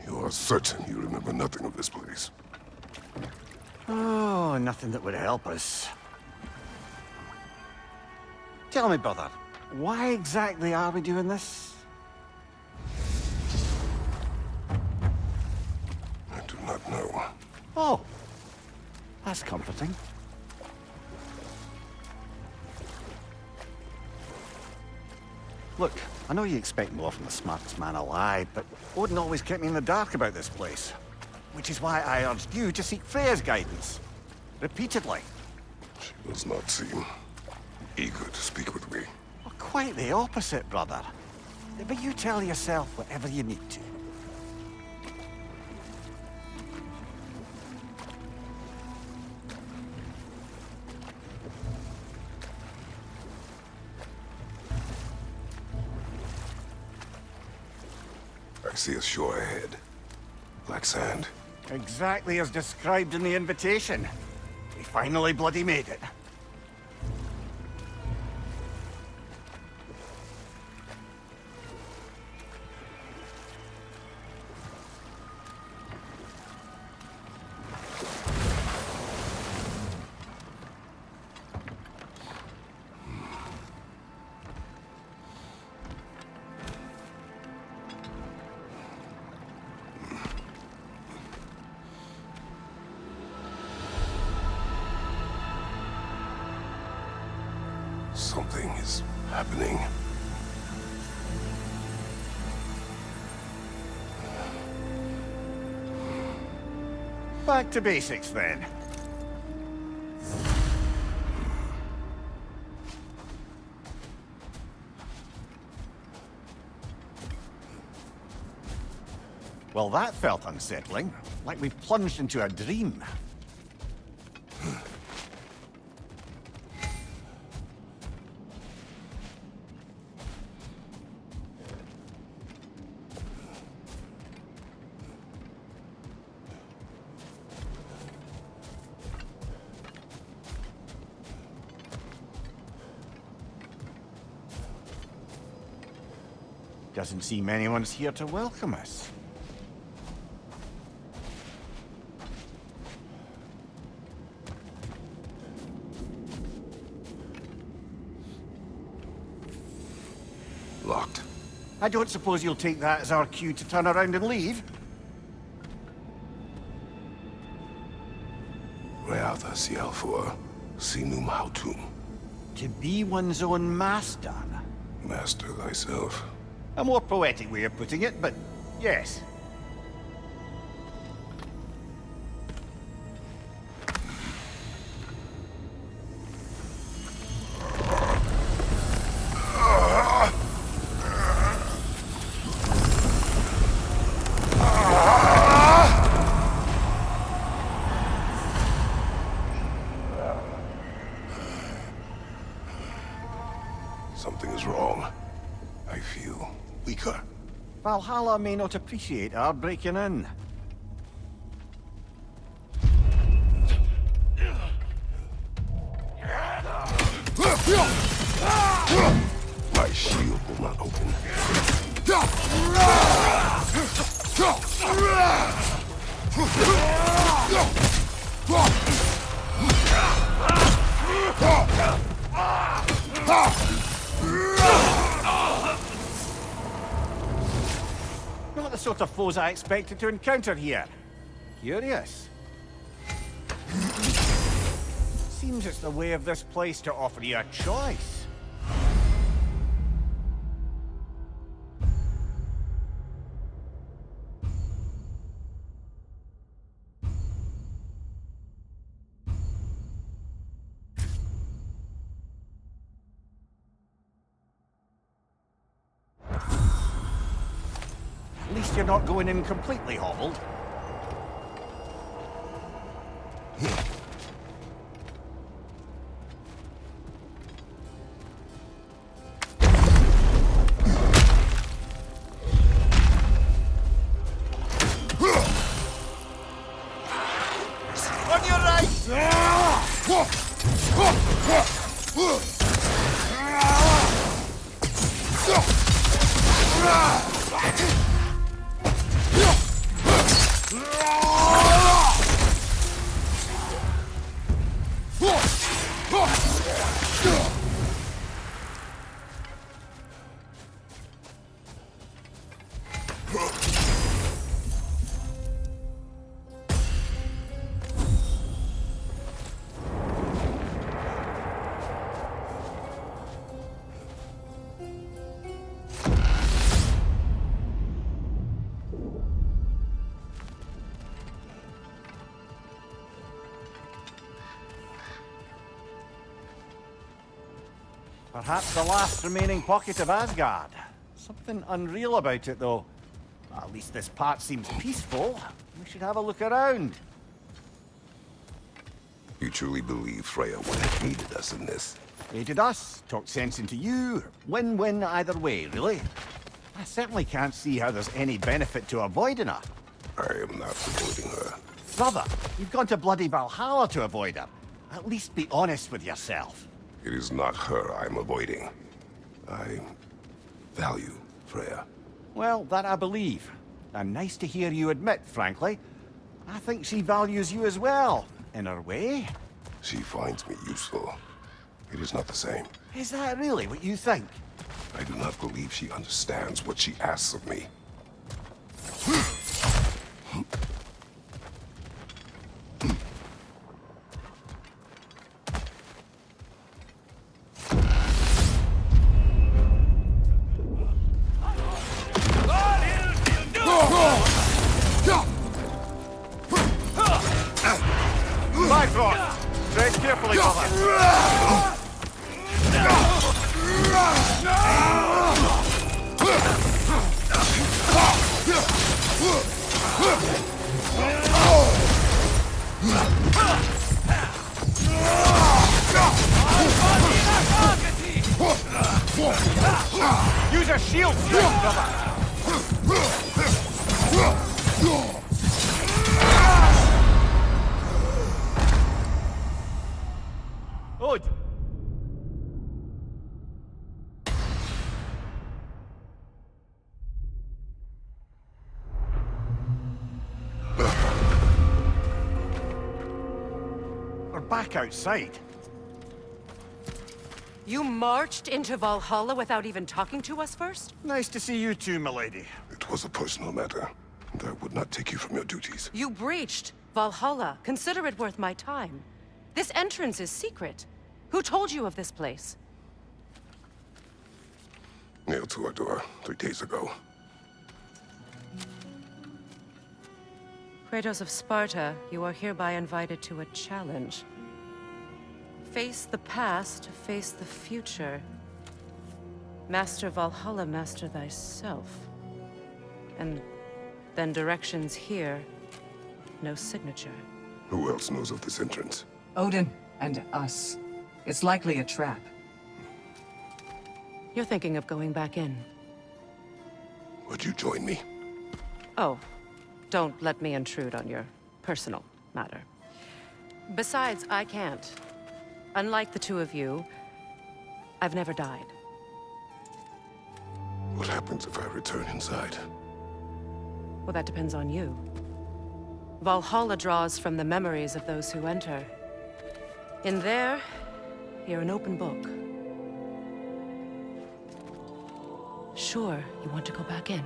You are certain you remember nothing of this place? Oh, nothing that would help us. Tell me, brother, why exactly are we doing this? I do not know. Oh, that's comforting. Look, I know you expect more from the smartest man alive, but Odin always kept me in the dark about this place. Which is why I urged you to seek Freya's guidance. Repeatedly. She does not seem eager to speak with me. Well, quite the opposite, brother. But you tell yourself whatever you need to. I see a shore ahead. Black sand. Exactly as described in the invitation. We finally bloody made it. Something is happening. Back to basics, then. Well, that felt unsettling. Like we plunged into a dream. Doesn't seem anyone's here to welcome us. Locked. I don't suppose you'll take that as our cue to turn around and leave? Reatha Sialfur, Sinum Hautum. To be one's own master. Master thyself. A more poetic way of putting it, but yes. Something is wrong. I feel weaker. Valhalla may not appreciate our breaking in. My shield will not open. Not the sort of foes I expected to encounter here. Curious. Seems it's the way of this place to offer you a choice. At least you're not going in completely hobbled. On your right! Perhaps the last remaining pocket of Asgard. Something unreal about it, though. At least this part seems peaceful. We should have a look around. You truly believe Freya would have aided us in this? Aided us, talked sense into you. Win-win either way, really. I certainly can't see how there's any benefit to avoiding her. I am not avoiding her. Brother, you've gone to bloody Valhalla to avoid her. At least be honest with yourself. It is not her I'm avoiding. I value Freya. Well, that I believe. And nice to hear you admit, frankly. I think she values you as well, in her way. She finds me useful. It is not the same. Is that really what you think? I do not believe she understands what she asks of me. Bifrost! Tread carefully, brother. Use a shield strength, brother. Good. We're back outside. You marched into Valhalla without even talking to us first? Nice to see you too, milady. It was a personal matter, and I would not take you from your duties. You breached Valhalla. Consider it worth my time. This entrance is secret. Who told you of this place? Nailed to our door 3 days ago. Kratos of Sparta, you are hereby invited to a challenge. Face the past, face the future. Master Valhalla, master thyself. And then directions here, no signature. Who else knows of this entrance? Odin and us. It's likely a trap. You're thinking of going back in. Would you join me? Oh, don't let me intrude on your personal matter. Besides, I can't. Unlike the two of you, I've never died. What happens if I return inside? Well, that depends on you. Valhalla draws from the memories of those who enter. In there, you're an open book. Sure, you want to go back in.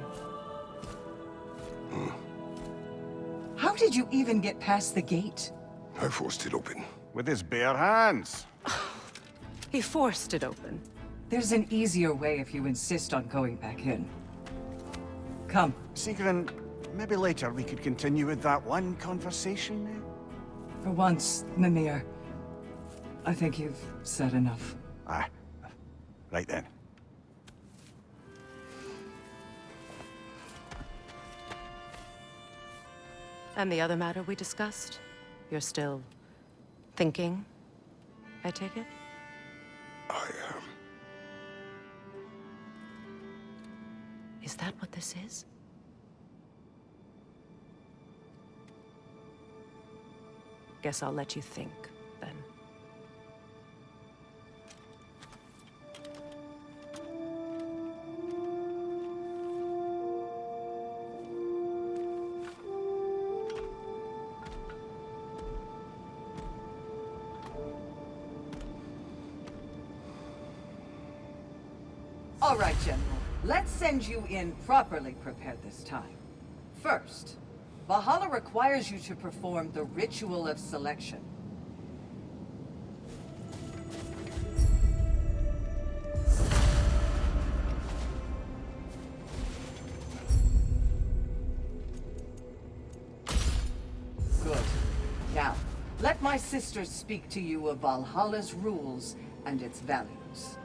How did you even get past the gate? I forced it open. With his bare hands. He forced it open. There's an easier way if you insist on going back in. Come. Sigrun, maybe later we could continue with that one conversation. For once, Mimir. I think you've said enough. Aye. Right then. And the other matter we discussed? You're still thinking, I take it? I am. Is that what this is? Guess I'll let you think, then. All right, General. Let's send you in properly prepared this time. First, Valhalla requires you to perform the ritual of selection. Good. Now, let my sisters speak to you of Valhalla's rules and its values.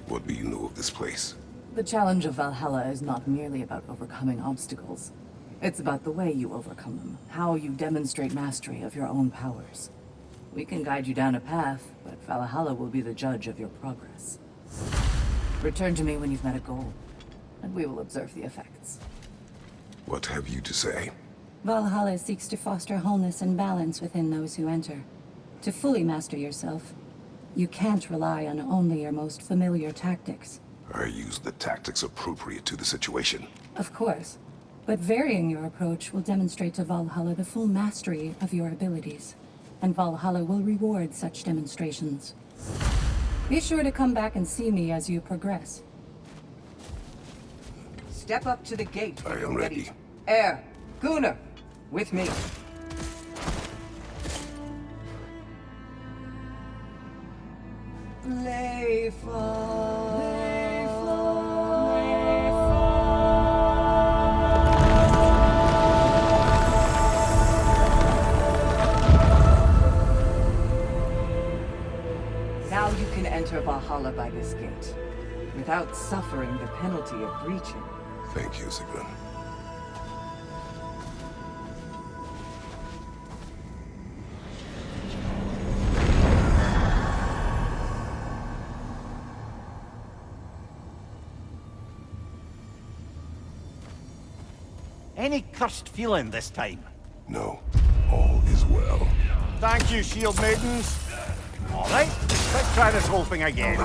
What do you know of this place? The challenge of Valhalla is not merely about overcoming obstacles. It's about the way you overcome them, how you demonstrate mastery of your own powers. We can guide you down a path, but Valhalla will be the judge of your progress. Return to me when you've met a goal, and we will observe the effects. What have you to say? Valhalla seeks to foster wholeness and balance within those who enter. To fully master yourself, you can't rely on only your most familiar tactics. I use the tactics appropriate to the situation. Of course, but varying your approach will demonstrate to Valhalla the full mastery of your abilities, and Valhalla will reward such demonstrations. Be sure to come back and see me as you progress. Step up to the gate. I am ready. Air, Gunnar, with me. Now you can enter Valhalla by this gate, without suffering the penalty of breaching. Thank you, Sigrun. Any cursed feeling this time? No, all is well. Thank you, shield maidens. All right, let's try this whole thing again.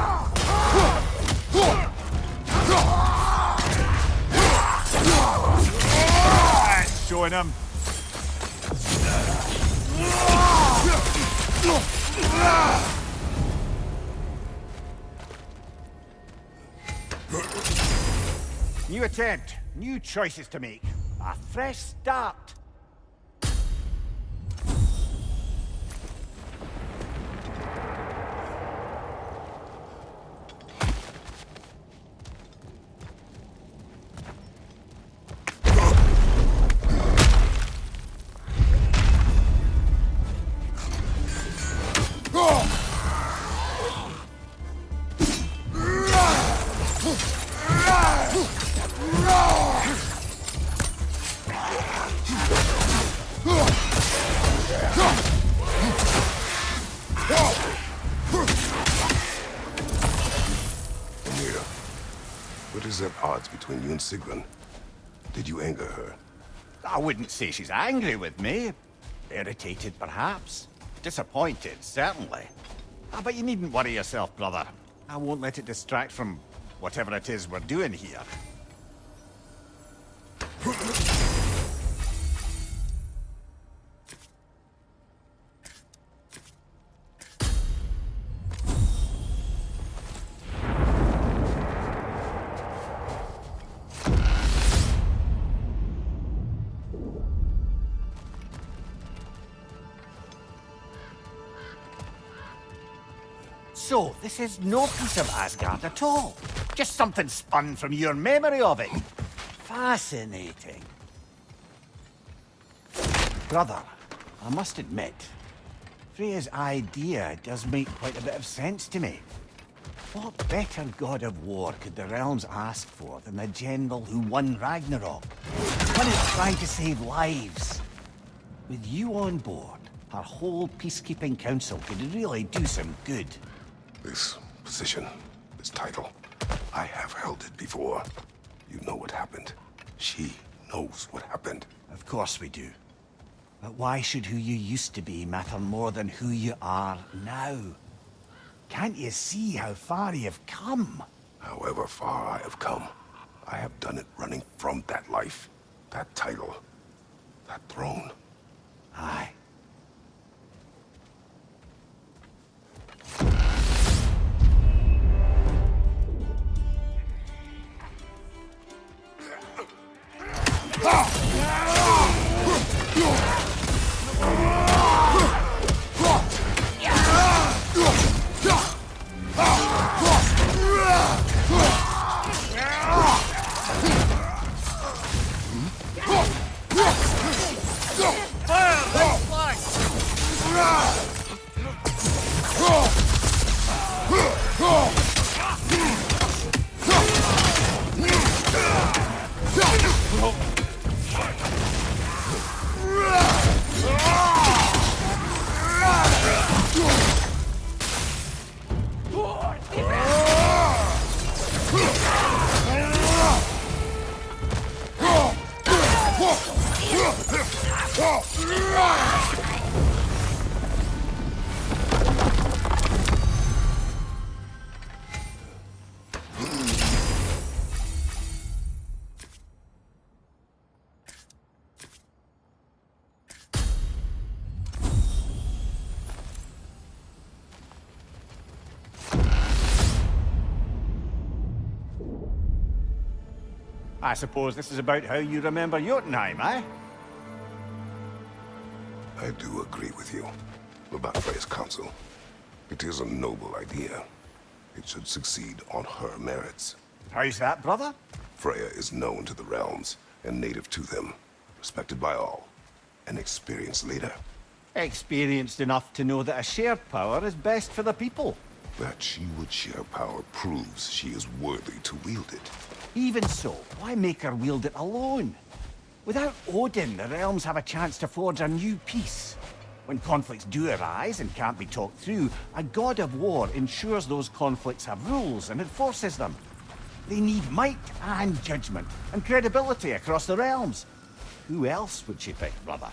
That's showing him. New attempt, new choices to make. A fresh start. What is at odds between you and Sigrun? Did you anger her? I wouldn't say she's angry with me. Irritated, perhaps. Disappointed, certainly. But you needn't worry yourself, brother. I won't let it distract from whatever it is we're doing here. So, this is no piece of Asgard at all. Just something spun from your memory of it. Fascinating. Brother, I must admit, Freya's idea does make quite a bit of sense to me. What better god of war could the realms ask for than the general who won Ragnarok? One who's trying to save lives. With you on board, our whole peacekeeping council could really do some good. This position, this title, I have held it before. You know what happened. She knows what happened. Of course we do. But why should who you used to be matter more than who you are now? Can't you see how far you've come? However far I have come, I have done it running from that life, that title, that throne. Aye. I suppose this is about how you remember Jotunheim, eh? I do agree with you about Freya's council. It is a noble idea. It should succeed on her merits. How's that, brother? Freya is known to the realms and native to them, respected by all, an experienced leader. Experienced enough to know that a shared power is best for the people. That she would share power proves she is worthy to wield it. Even so, why make her wield it alone? Without Odin, the realms have a chance to forge a new peace. When conflicts do arise and can't be talked through, a god of war ensures those conflicts have rules and enforces them. They need might and judgment and credibility across the realms. Who else would she pick, brother?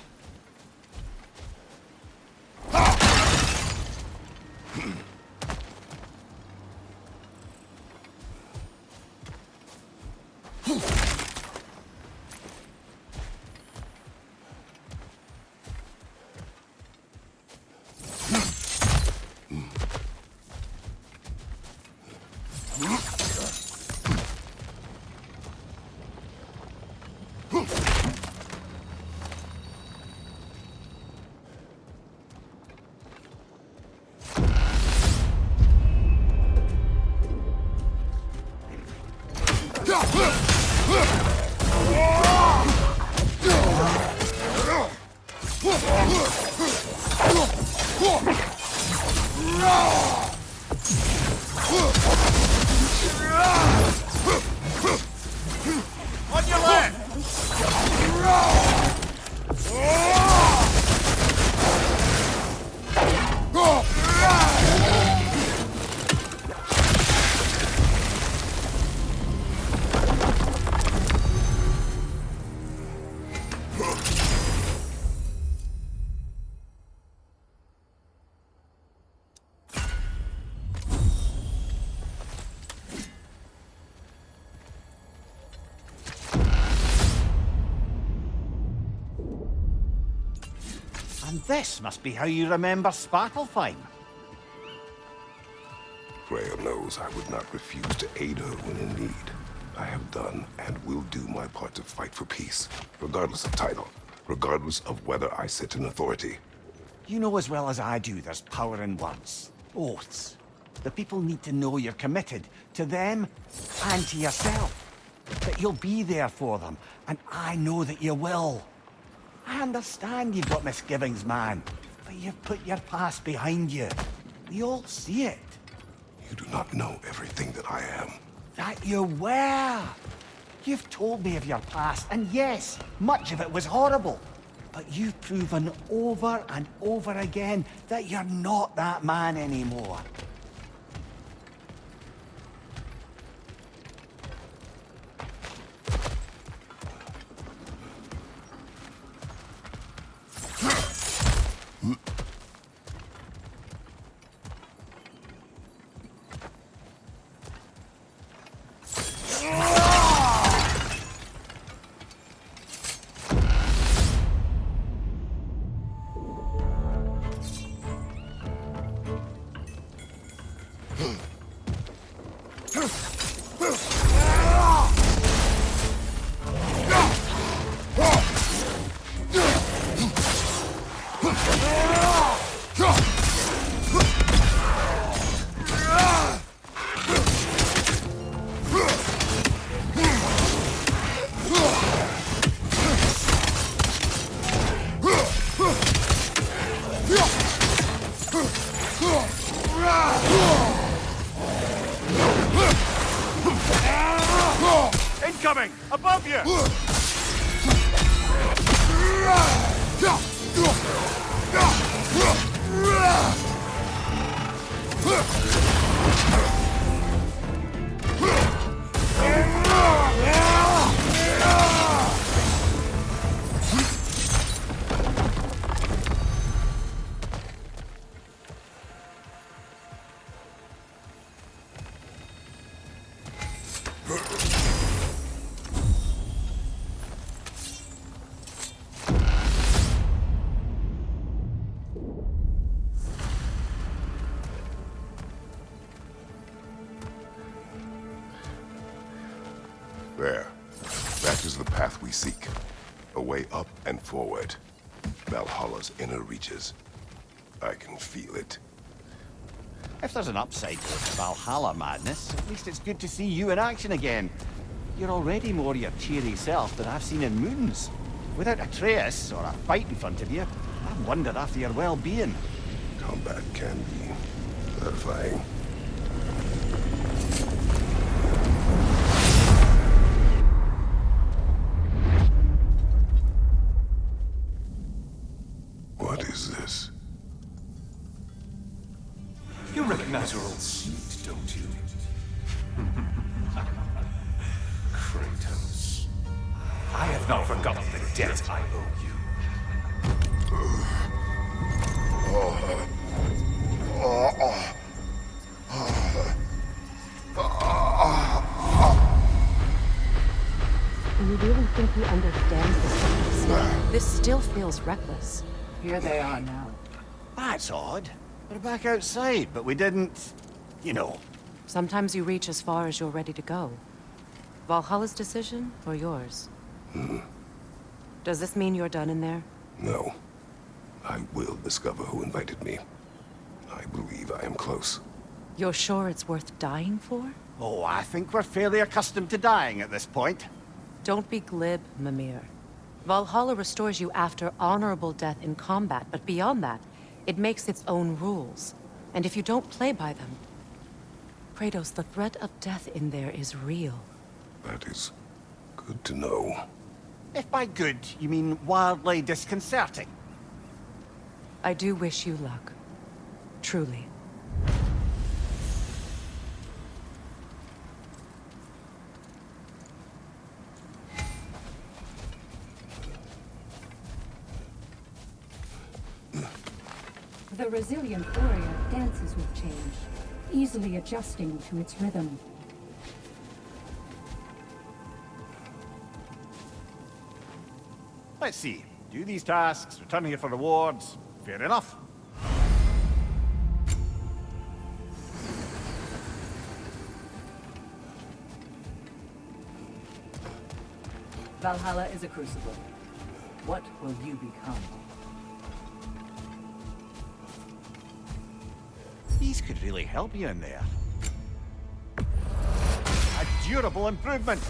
On your left! And this must be how you remember Svartalfheim. Freya knows I would not refuse to aid her when in need. I have done and will do my part to fight for peace, regardless of title, regardless of whether I sit in authority. You know as well as I do there's power in words. Oaths. The people need to know you're committed to them and to yourself. That you'll be there for them, and I know that you will. I understand you've got misgivings, man, but you've put your past behind you. We all see it. You do not know everything that I am. That you were. You've told me of your past, and yes, much of it was horrible. But you've proven over and over again that you're not that man anymore. Incoming! Above you! There. That is the path we seek. A way up and forward. Valhalla's inner reaches. I can feel it. If there's an upside to this Valhalla madness, at least it's good to see you in action again. You're already more your cheery self than I've seen in moons. Without Atreus, or a fight in front of you, I've wondered after your well-being. Combat can be terrifying. What is this? You recognize your old suit, don't you? Kratos. I have not forgotten the debt I owe you. Do you really think he understands this? This still feels reckless. Here they are now. That's odd. We're back outside, but we didn't... you know. Sometimes you reach as far as you're ready to go. Valhalla's decision, or yours? Does this mean you're done in there? No. I will discover who invited me. I believe I am close. You're sure it's worth dying for? Oh, I think we're fairly accustomed to dying at this point. Don't be glib, Mimir. Valhalla restores you after honorable death in combat, but beyond that, it makes its own rules. And if you don't play by them... Kratos, the threat of death in there is real. That is good to know. If by good, you mean wildly disconcerting. I do wish you luck. Truly. The resilient warrior dances with change, easily adjusting to its rhythm. Let's see. Do these tasks, return here for rewards. Fair enough. Valhalla is a crucible. What will you become? These could really help you in there. A durable improvement.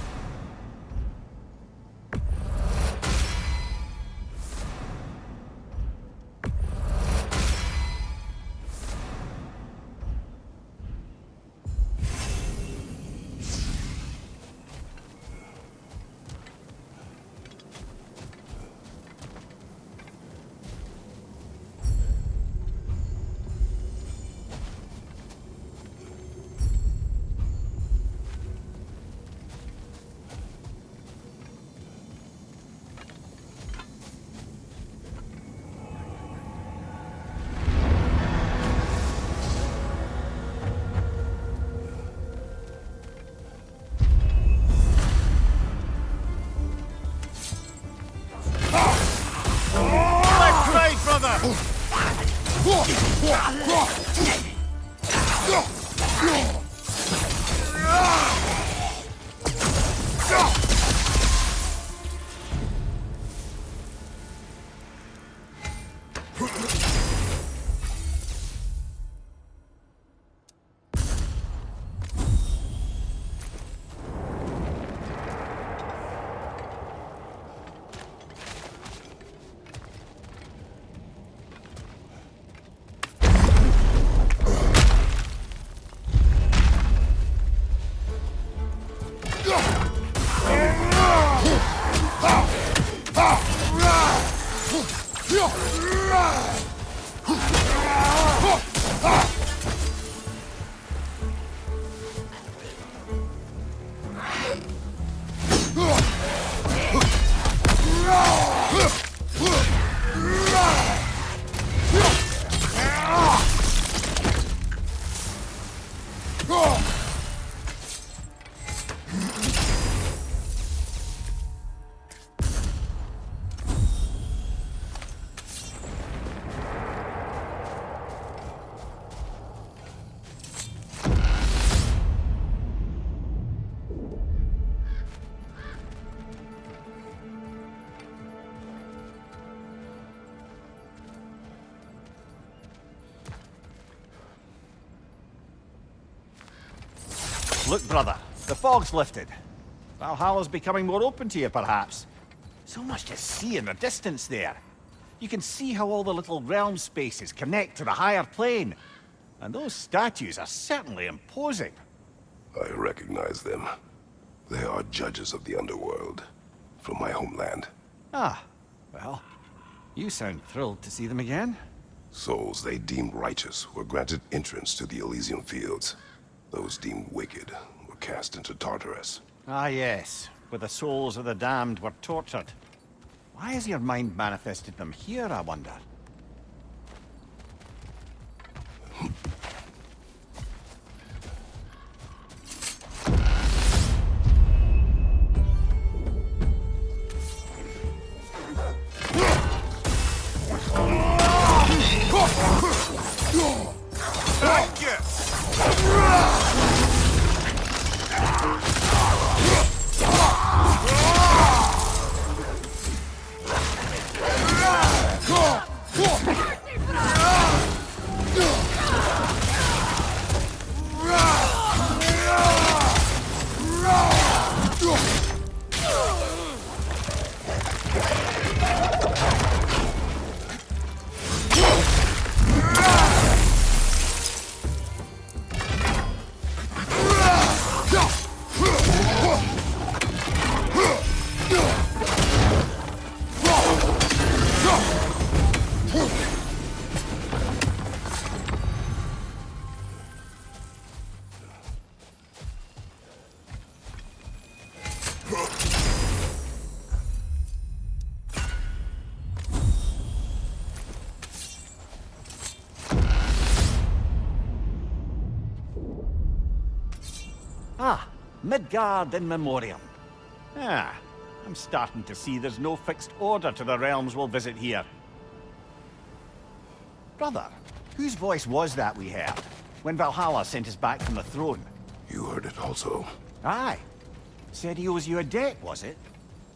Look, brother, the fog's lifted. Valhalla's becoming more open to you, perhaps. So much to see in the distance there. You can see how all the little realm spaces connect to the higher plane. And those statues are certainly imposing. I recognize them. They are judges of the underworld, from my homeland. Ah, well, you sound thrilled to see them again. Souls they deemed righteous were granted entrance to the Elysian fields. Those deemed wicked were cast into Tartarus. Ah, yes, where the souls of the damned were tortured. Why has your mind manifested them here, I wonder? Ah, Midgard in Memoriam. Ah, I'm starting to see there's no fixed order to the realms we'll visit here. Brother, whose voice was that we heard when Valhalla sent us back from the throne? You heard it also. Aye. Said he owes you a debt, was it?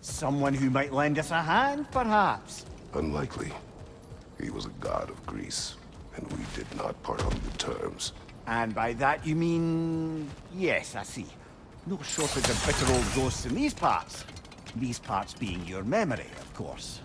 Someone who might lend us a hand, perhaps? Unlikely. He was a god of Greece, and we did not part on good terms. And by that you mean... Yes, I see. No shortage of bitter old ghosts in these parts. These parts being your memory, of course.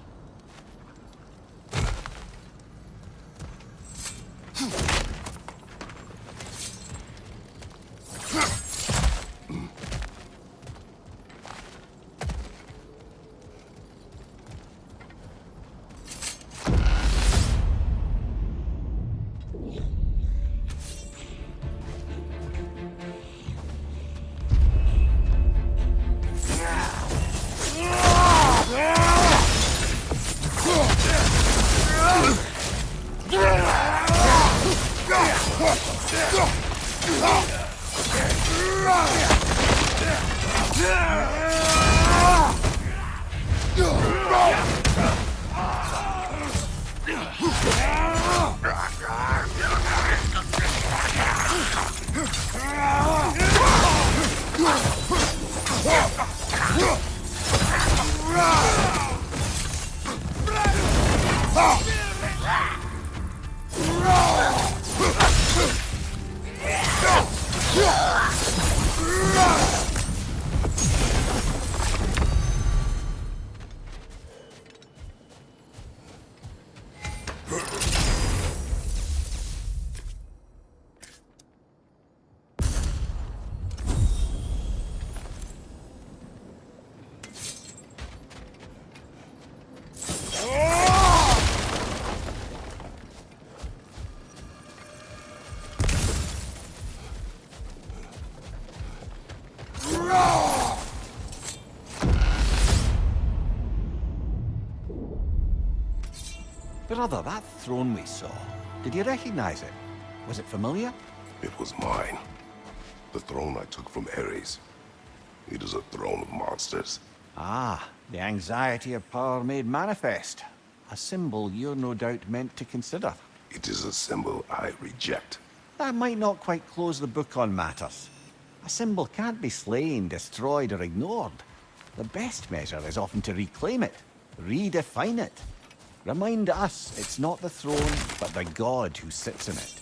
Brother, that throne we saw, did you recognize it? Was it familiar? It was mine. The throne I took from Ares. It is a throne of monsters. Ah, the anxiety of power made manifest. A symbol you're no doubt meant to consider. It is a symbol I reject. That might not quite close the book on matters. A symbol can't be slain, destroyed, or ignored. The best measure is often to reclaim it, redefine it. Remind us it's not the throne, but the god who sits in it.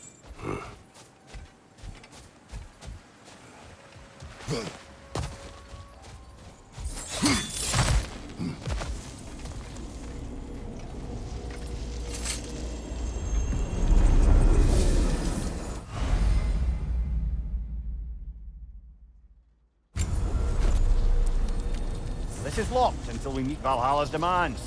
This is locked until we meet Valhalla's demands.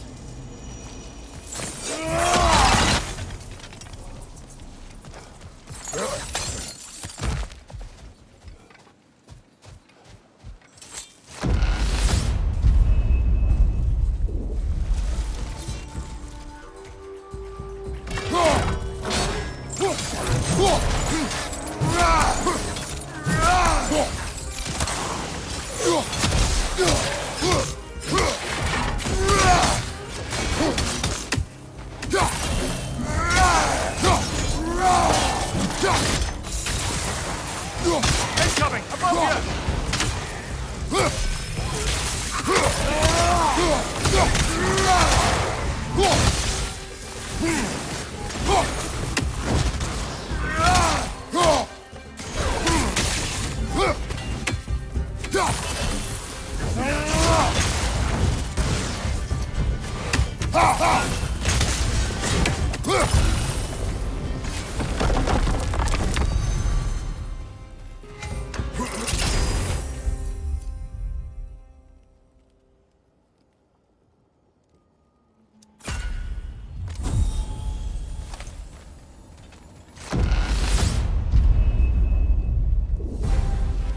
Incoming! Above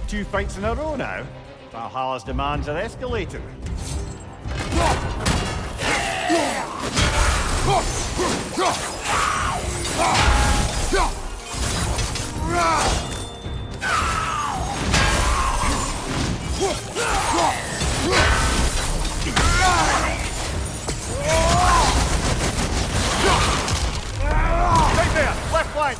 Two fights in a row now. Valhalla's demands are escalating. Right there! Left flank!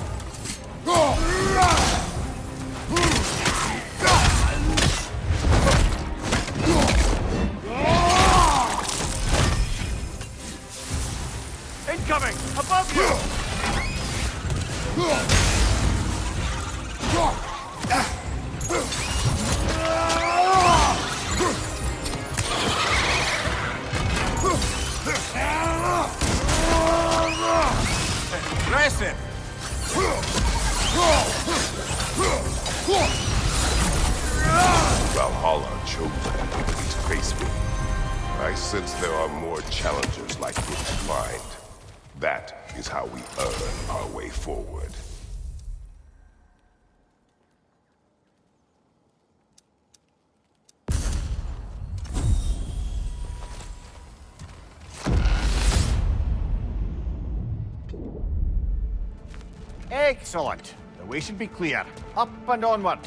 Incoming! Above you! Impressive! Valhalla chose quickly to face me. I sense there are more challengers like it to find. That is how we earn our way forward. Excellent. The way should be clear. Up and onward.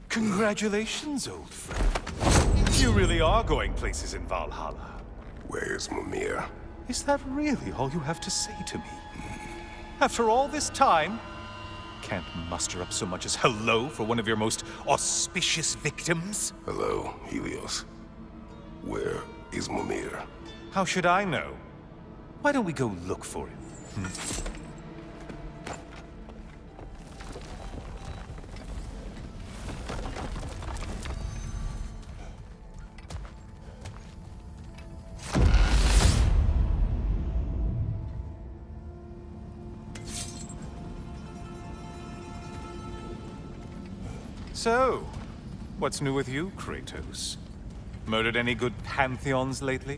Congratulations, old friend. You really are going places in Valhalla. Where's Mimir? Is that really all you have to say to me? After all this time, can't muster up so much as hello for one of your most auspicious victims? Hello, Helios. Where is Mimir? How should I know? Why don't we go look for him? So, what's new with you, Kratos? Murdered any good pantheons lately?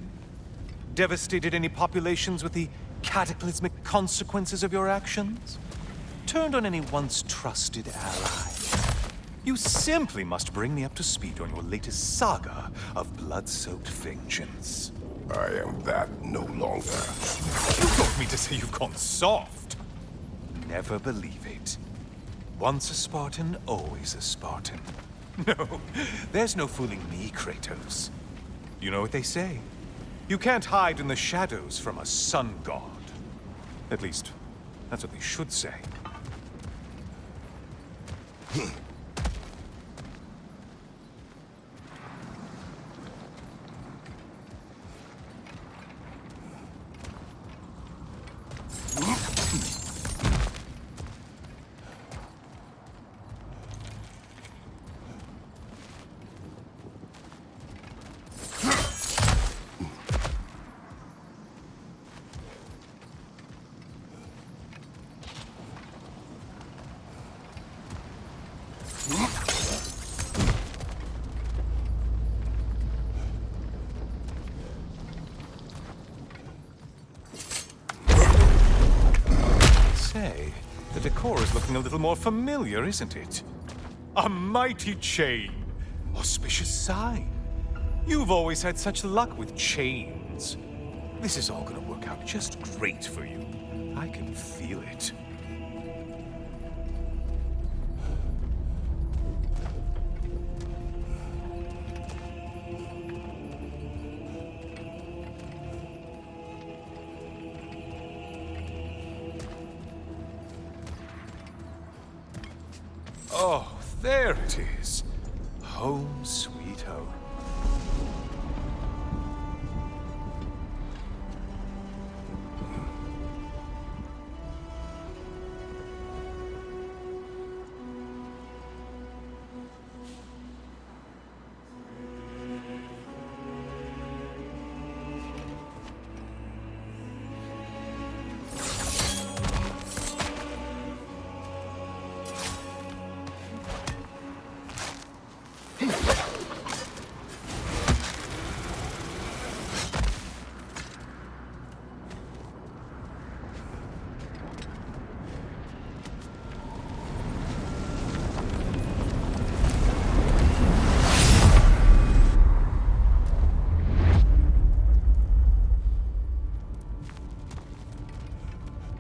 Devastated any populations with the cataclysmic consequences of your actions? Turned on any once trusted ally? You simply must bring me up to speed on your latest saga of blood-soaked vengeance. I am that no longer. You don't mean to say you've gone soft? Never believe it. Once a Spartan, always a Spartan. No, there's no fooling me, Kratos. You know what they say? You can't hide in the shadows from a sun god. At least, that's what they should say. Say, the decor is looking a little more familiar, isn't it? A mighty chain. Auspicious sign. You've always had such luck with chains. This is all gonna work out just great for you. I can feel it. Oh, there it is. Home sweet home.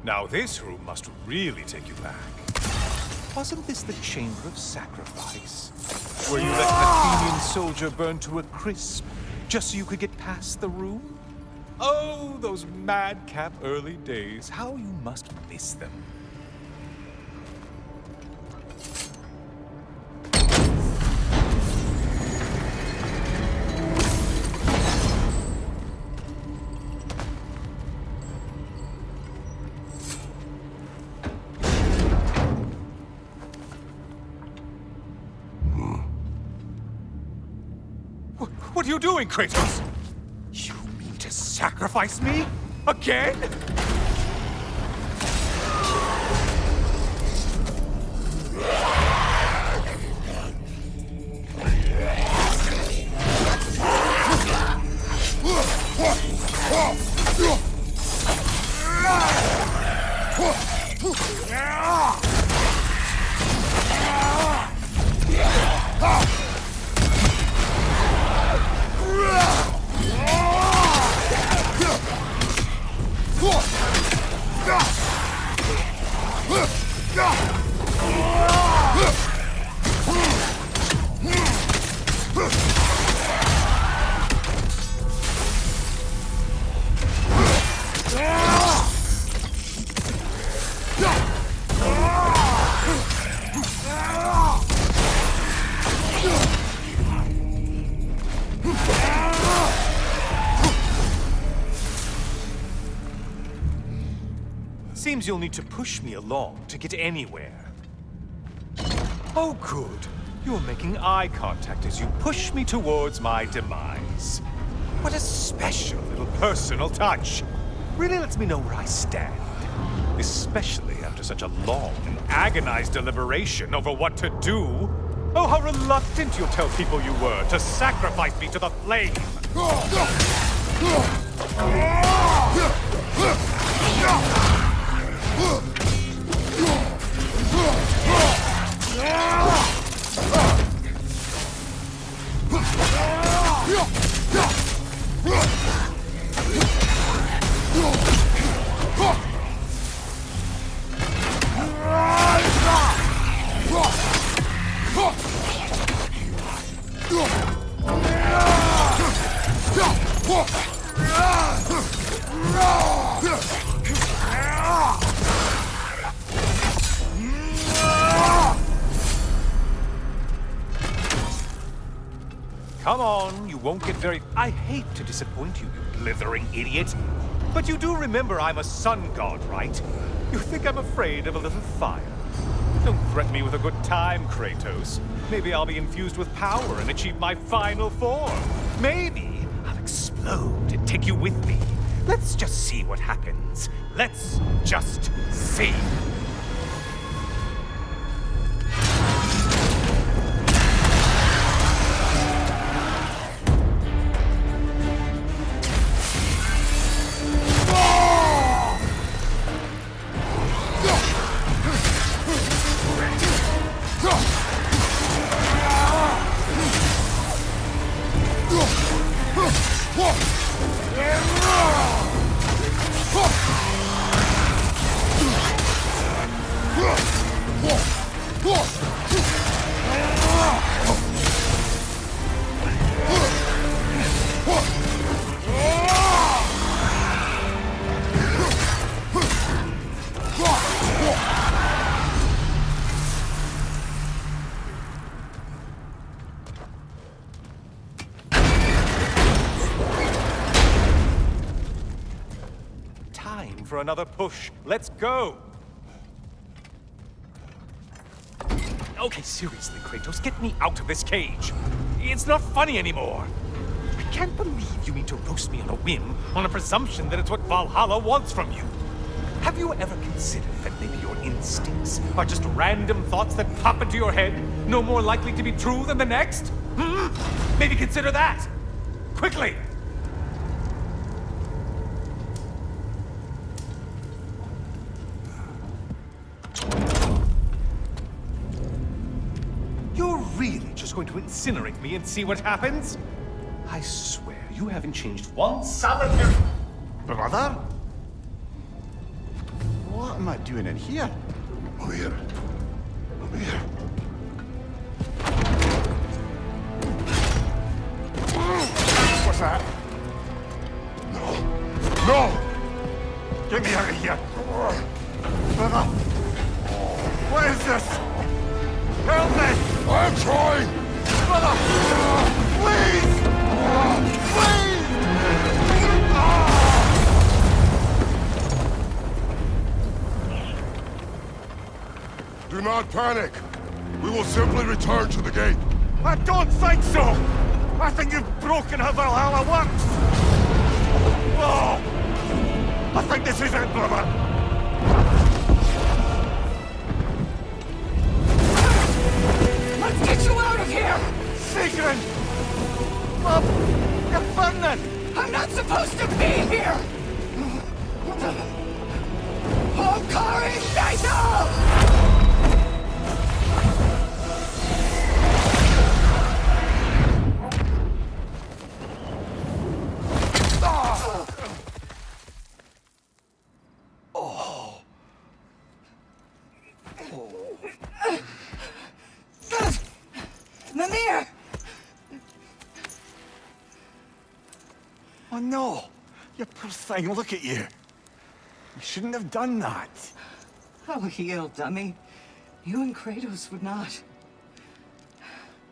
Now this room must really take you back. Wasn't this the Chamber of Sacrifice? Where you let an Athenian soldier burn to a crisp, just so you could get past the room? Oh, those madcap early days. How you must miss them. What are you doing, Kratos? You mean to sacrifice me? Again? seems you'll need to push me along to get anywhere. Oh, good. You're making eye contact as you push me towards my demise. What a special little personal touch. Really lets me know where I stand. Especially after such a long and agonized deliberation over what to do. Oh, how reluctant you'll tell people you were to sacrifice me to the flame! Come on, you won't get very... I hate to disappoint you, you blithering idiot. But you do remember I'm a sun god, right? You think I'm afraid of a little fire? Don't threaten me with a good time, Kratos. Maybe I'll be infused with power and achieve my final form. Maybe I'll explode and take you with me. Let's just see what happens. Let's just see. For another push. Let's go! Okay, seriously, Kratos, get me out of this cage. It's not funny anymore. I can't believe you mean to roast me on a whim, on a presumption that it's what Valhalla wants from you. Have you ever considered that maybe your instincts are just random thoughts that pop into your head, no more likely to be true than the next? Maybe consider that! Quickly! Really just going to incinerate me and see what happens? I swear, you haven't changed one solitary... Brother? What am I doing in here? Over here. Over here. What's that? No! No! Get me out of here! Brother! What is this? Help me! I'm trying! Brother! Please! Please! Do not panic! We will simply return to the gate. I don't think so! I think you've broken how Valhalla works! Oh! I think this is it, brother! Let's get you out of here! Sigrun! Mom! You're burning! I'm not supposed to be here! Hokari Naito! Mimir! Oh no! You poor thing, look at you! You shouldn't have done that! I'll heal, dummy. You and Kratos would not.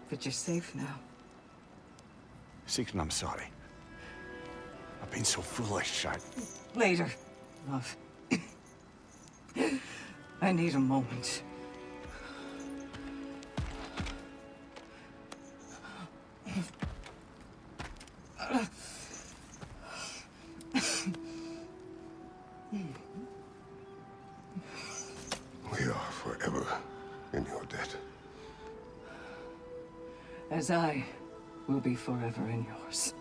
But you're safe now. Sigrun, I'm sorry. I've been so foolish, Later, love. I need a moment. We are forever in your debt. As I will be forever in yours.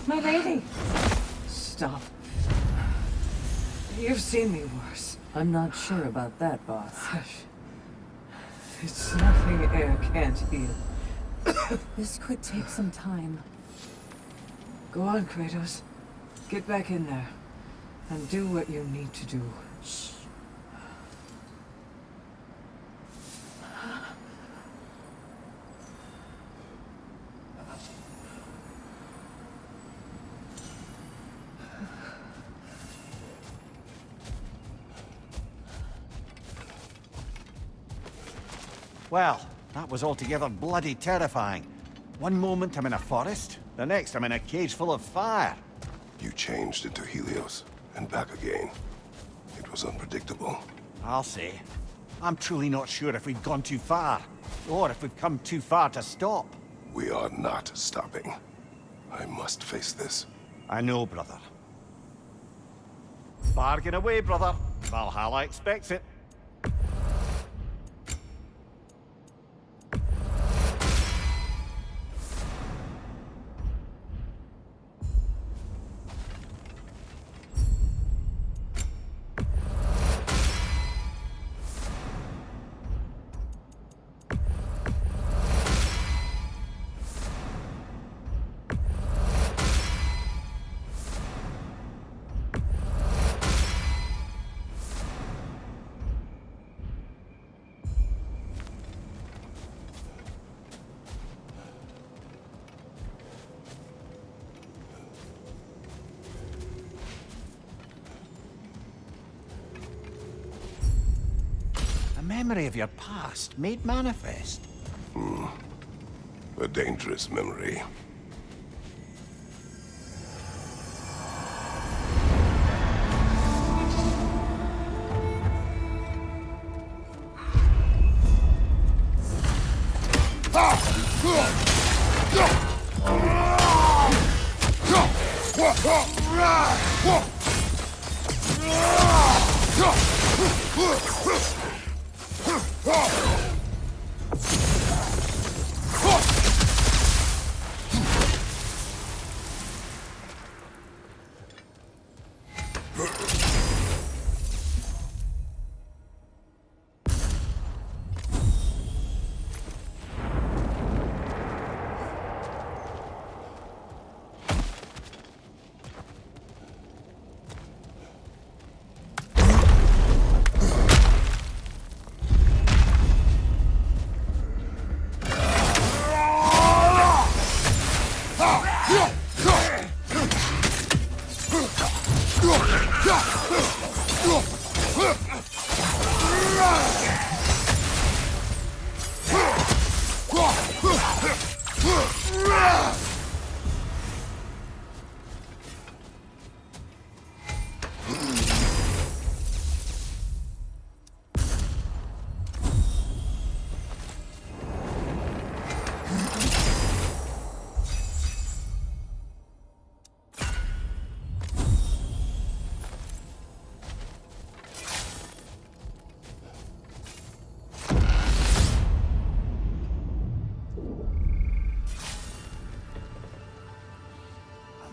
My lady! Stop. You've seen me worse. I'm not sure about that, boss. Hush. It's nothing air can't heal. This could take some time. Go on, Kratos. Get back in there. And do what you need to do. Shh. Well, that was altogether bloody terrifying. One moment I'm in a forest, the next I'm in a cage full of fire. You changed into Helios, and back again. It was unpredictable. I'll say. I'm truly not sure if we've gone too far, or if we've come too far to stop. We are not stopping. I must face this. I know, brother. Bargain away, brother. Valhalla expects it. A memory of your past made manifest. A dangerous memory.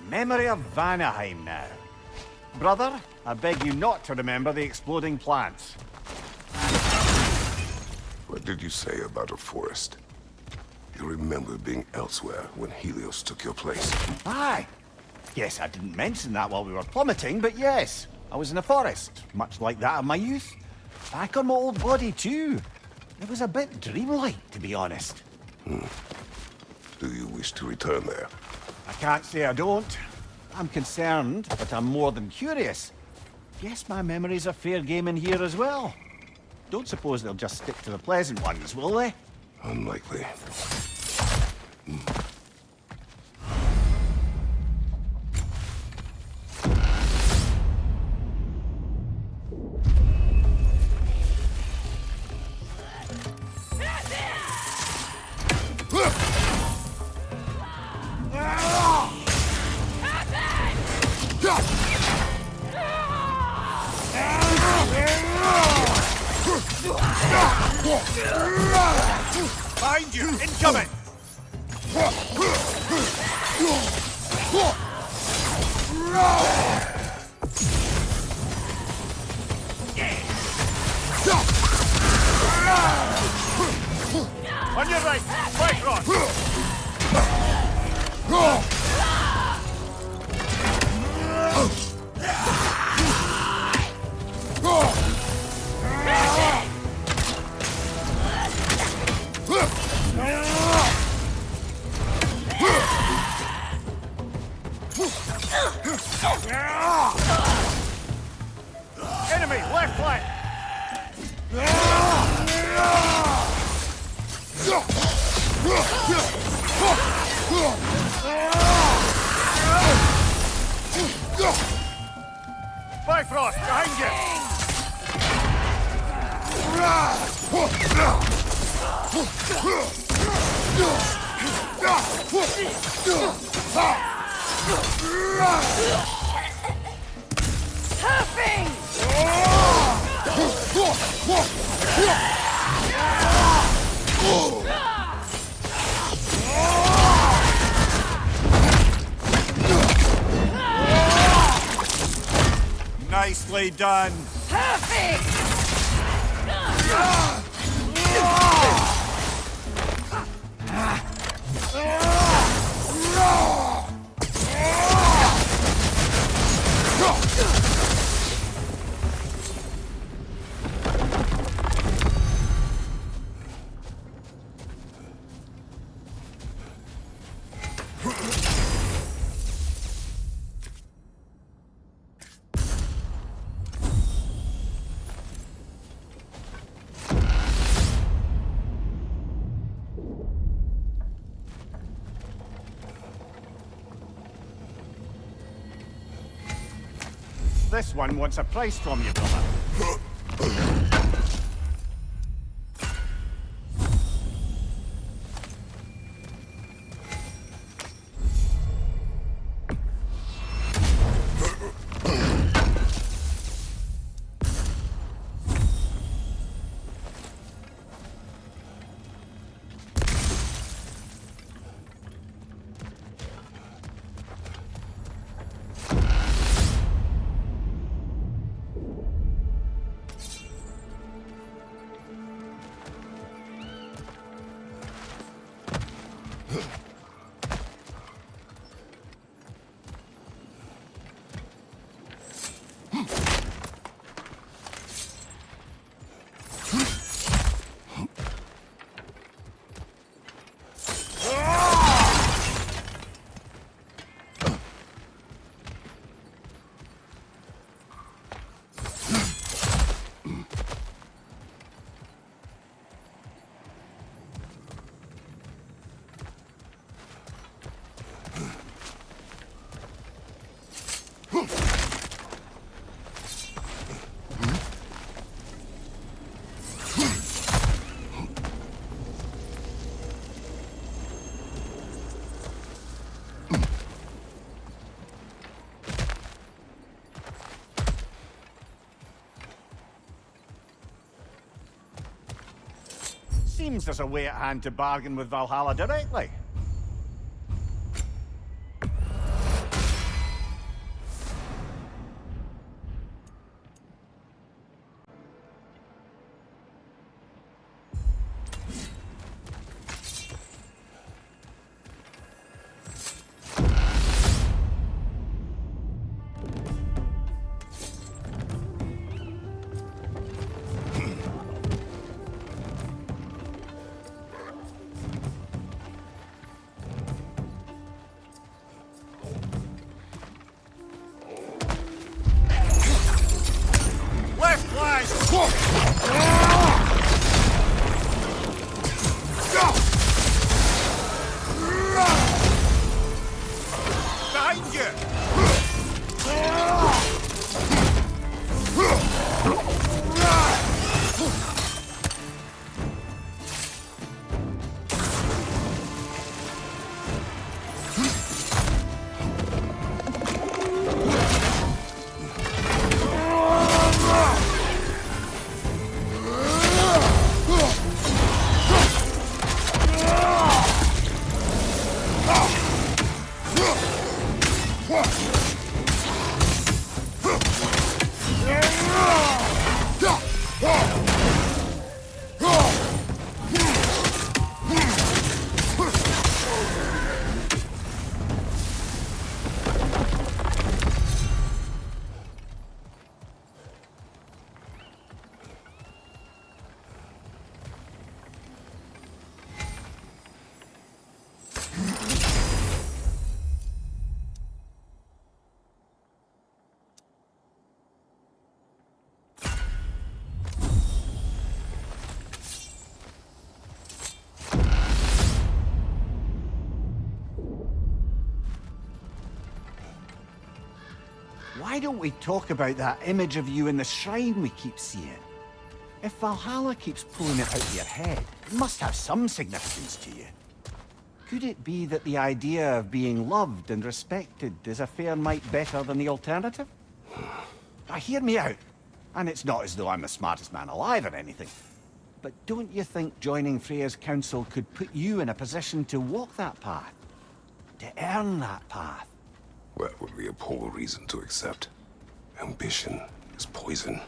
Memory of Vanaheim now. Brother, I beg you not to remember the exploding plants. What did you say about a forest? You remember being elsewhere when Helios took your place. Aye. Yes, I didn't mention that while we were plummeting, but yes. I was in a forest, much like that of my youth. Back on my old body, too. It was a bit dreamlike, to be honest. Do you wish to return there? I can't say I don't. I'm concerned, but I'm more than curious. Guess my memories are fair game in here as well. Don't suppose they'll just stick to the pleasant ones, will they? Unlikely. Behind you! Incoming! On your right! Right, Ross! Enemy, left flank! Bifrost, behind you! Nicely done! This one wants a price from you, brother. Seems there's a way at hand to bargain with Valhalla directly. why don't we talk about that image of you in the shrine we keep seeing? If Valhalla keeps pulling it out of your head, it must have some significance to you. Could it be that the idea of being loved and respected is a fair mite better than the alternative? Now, hear me out. And it's not as though I'm the smartest man alive or anything. But don't you think joining Freya's council could put you in a position to walk that path? To earn that path? That would be a poor reason to accept. Ambition is poison.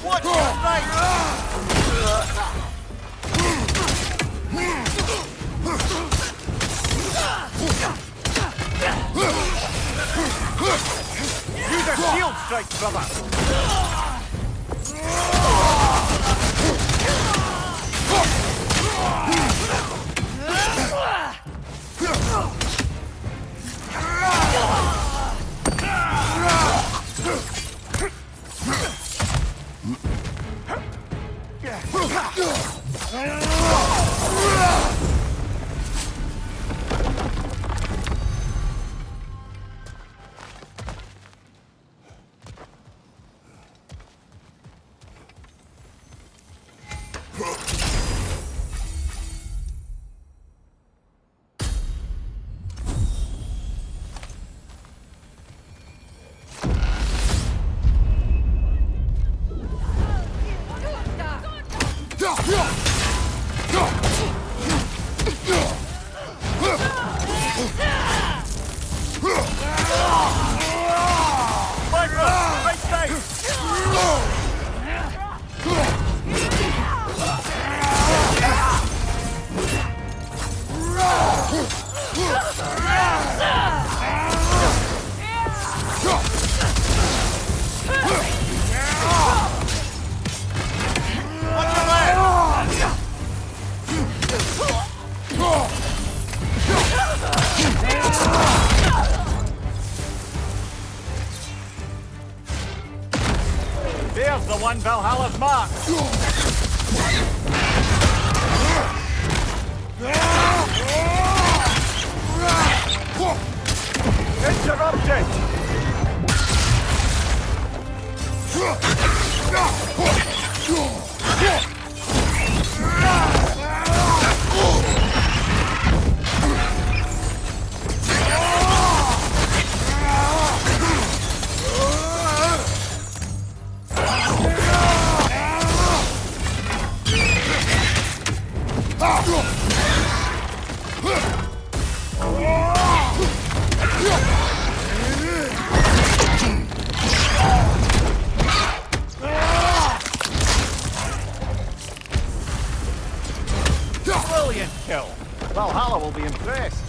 Watch your right! Use a shield strike, brother! There's the one Valhalla's mark! Interrupted! Brilliant kill! Valhalla will be impressed.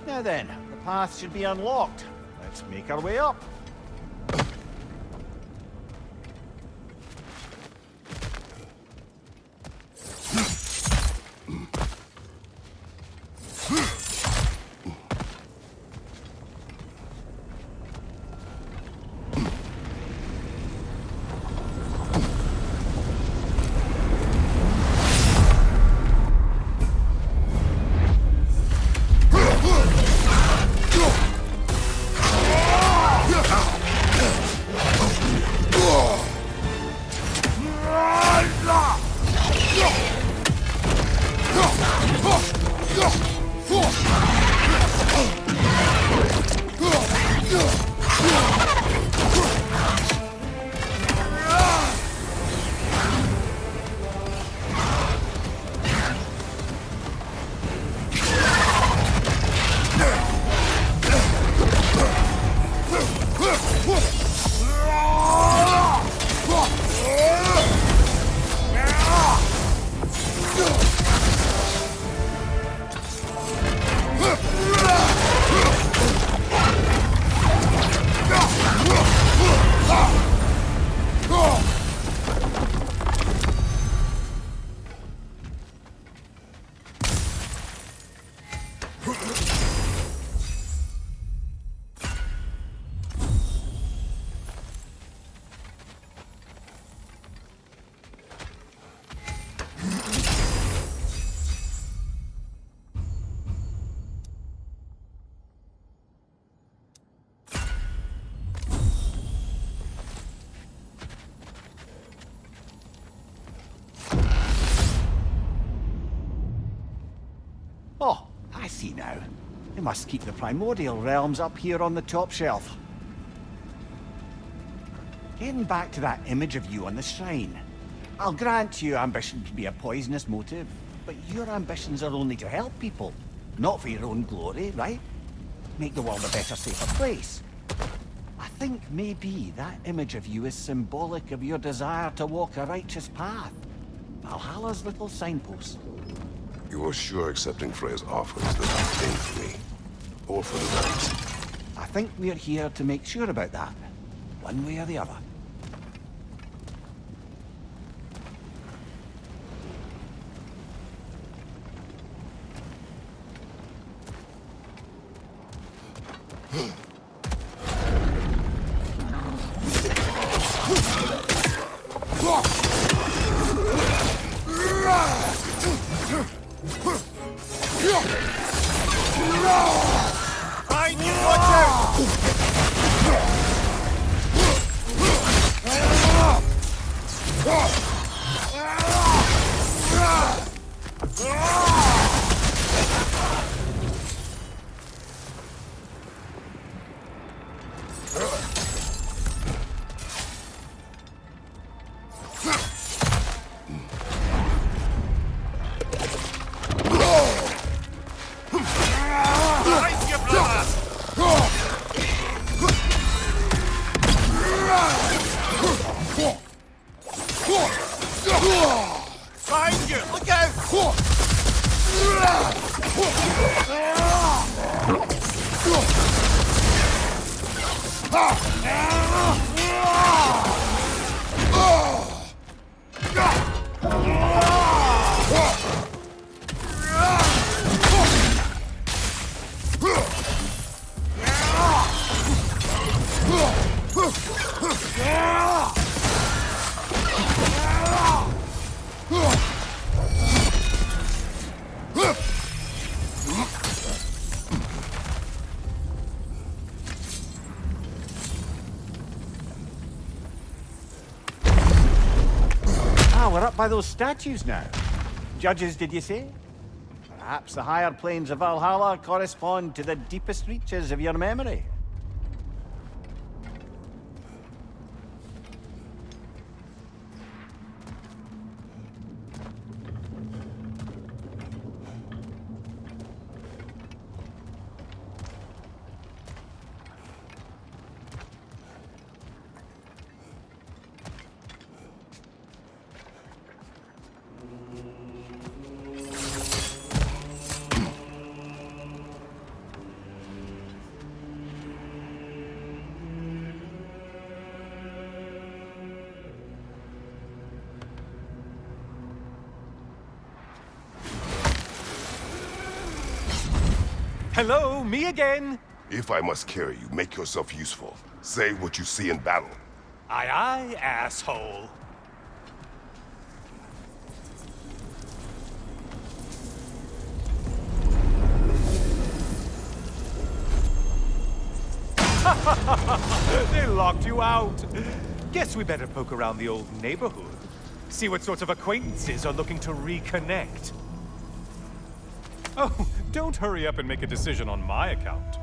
Now then, the path should be unlocked. Let's make our way up. Oh, I see now. They must keep the primordial realms up here on the top shelf. Getting back to that image of you on the shrine. I'll grant you ambition can be a poisonous motive, but your ambitions are only to help people, not for your own glory, right? Make the world a better, safer place. I think maybe that image of you is symbolic of your desire to walk a righteous path. Valhalla's little signpost. You are sure accepting Freya's offer is the right thing for me? Or for the others? I think we're here to make sure about that, one way or the other. We're up by those statues now. Judges, did you say? Perhaps the higher planes of Valhalla correspond to the deepest reaches of your memory. Hello, me again! If I must carry you, make yourself useful. Say what you see in battle. Aye aye, asshole. They locked you out. Guess we better poke around the old neighborhood. See what sorts of acquaintances are looking to reconnect. Oh, don't hurry up and make a decision on my account.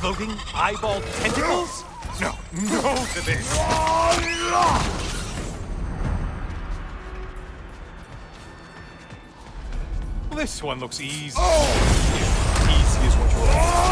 Floating eyeball tentacles? No, no to this! This one looks easy. Easy is what you want.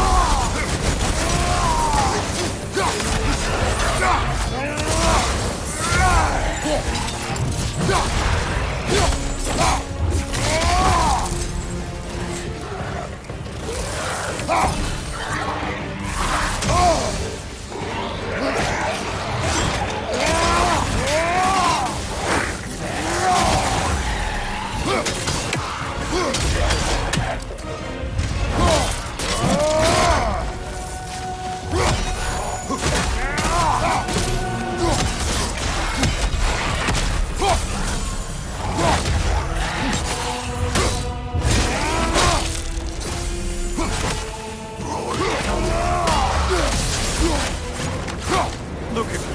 Look at you.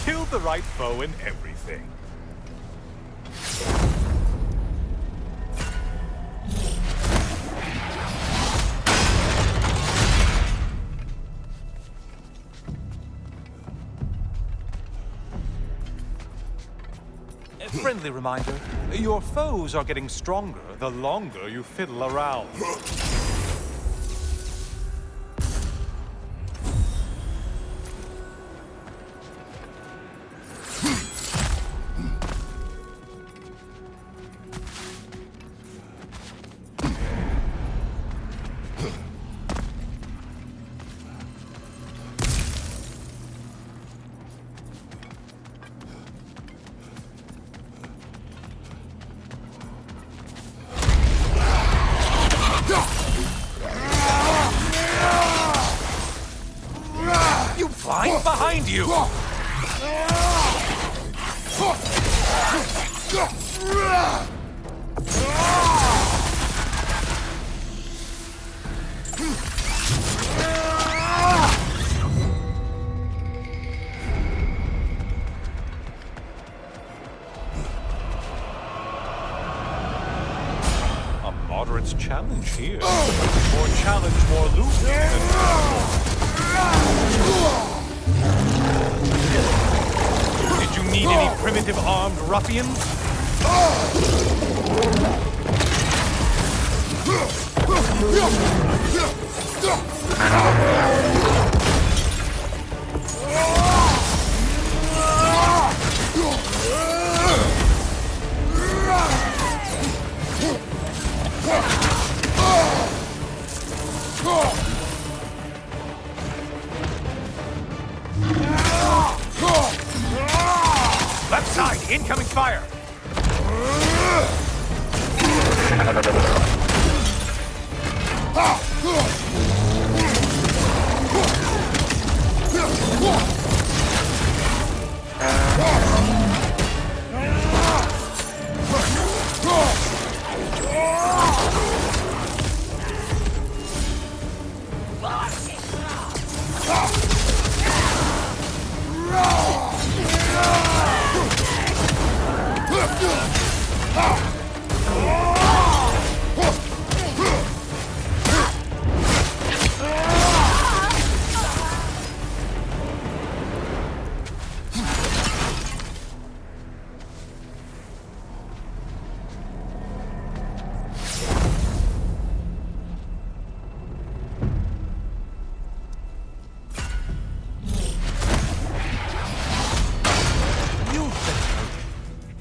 Killed the right foe and everything. A friendly reminder, your foes are getting stronger the longer you fiddle around. Flying behind you! A moderate's challenge here. More challenge, more loot. Did you need any primitive armed ruffians? Left side, incoming fire!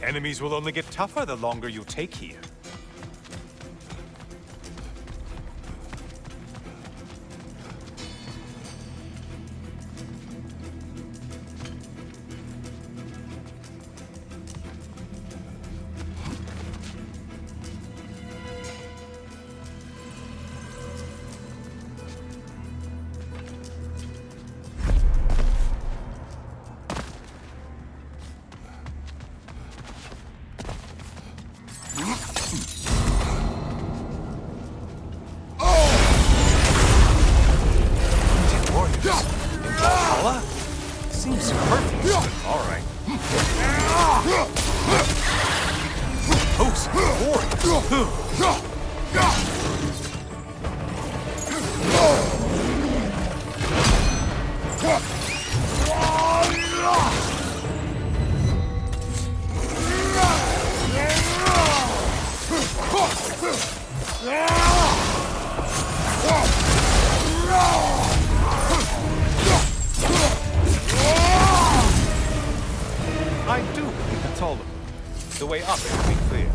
Enemies will only get tougher the longer you take here. Valhalla? Seems superfluous, but all right. Host, I do believe that's all of them. The way up is pretty clear.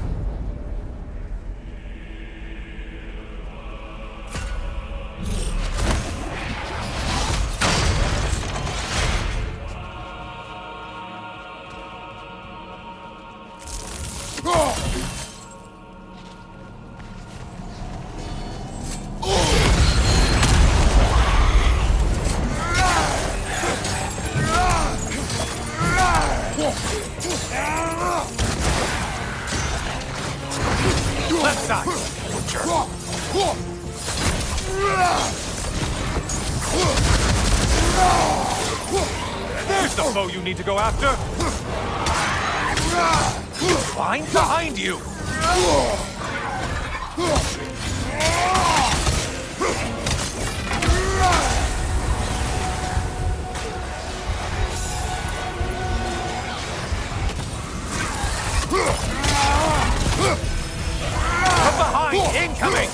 Left side! There's the foe you need to go after! Find behind you! From behind! Incoming!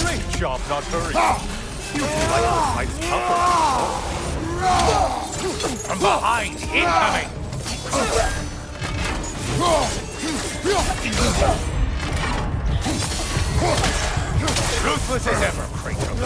Great job not hurrying. You like the fight's tougher. From behind, incoming! Ruthless as ever, Kratos.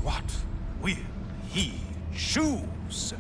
What will he choose?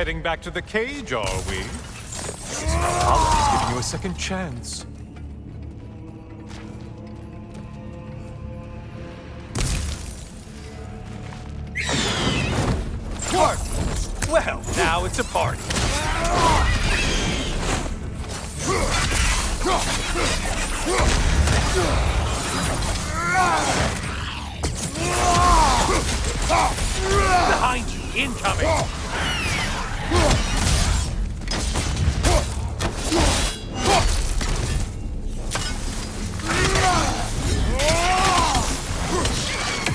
heading back to the cage, are we? I guess Valhalla's giving you a second chance. What? Well, now it's a party. Behind you, incoming!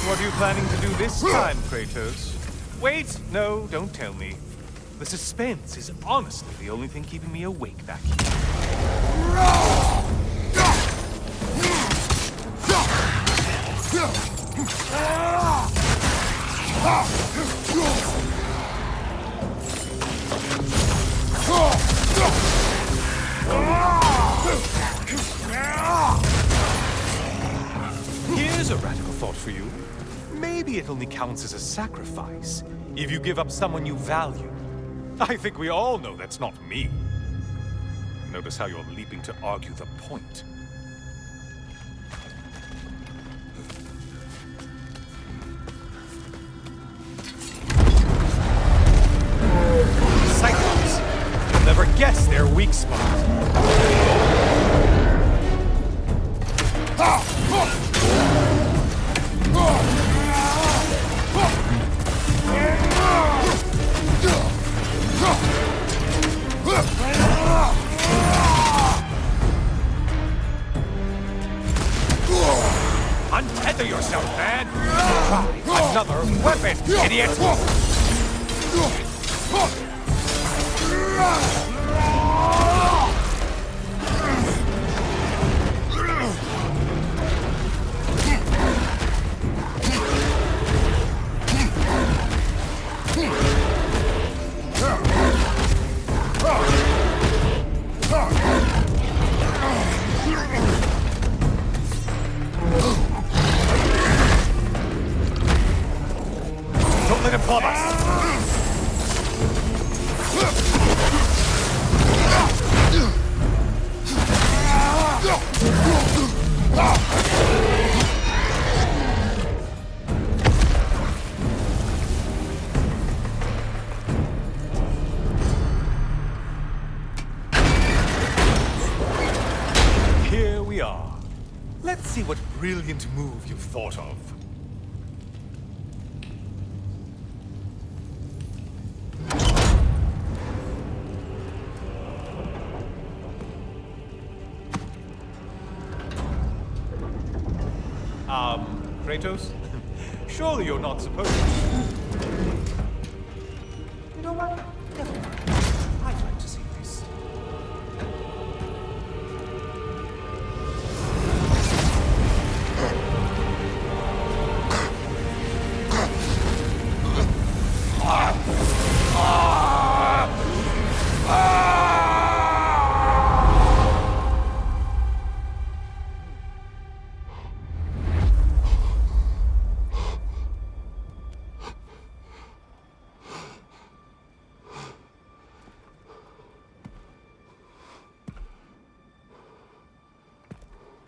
What are you planning to do this time, Kratos? Wait, no, don't tell me. The suspense is honestly the only thing keeping me awake back here. Here's a radical thought for you. Maybe it only counts as a sacrifice if you give up someone you value. I think we all know that's not me. Notice how you're leaping to argue the point. Cyclops! You'll never guess their weak spot. Untether yourself, man! Try another weapon, idiot! Don't let him club us! Here we are. Let's see what brilliant move you've thought of. Kratos? Surely you're not supposed to. You know what? Never mind. I'd like to see this.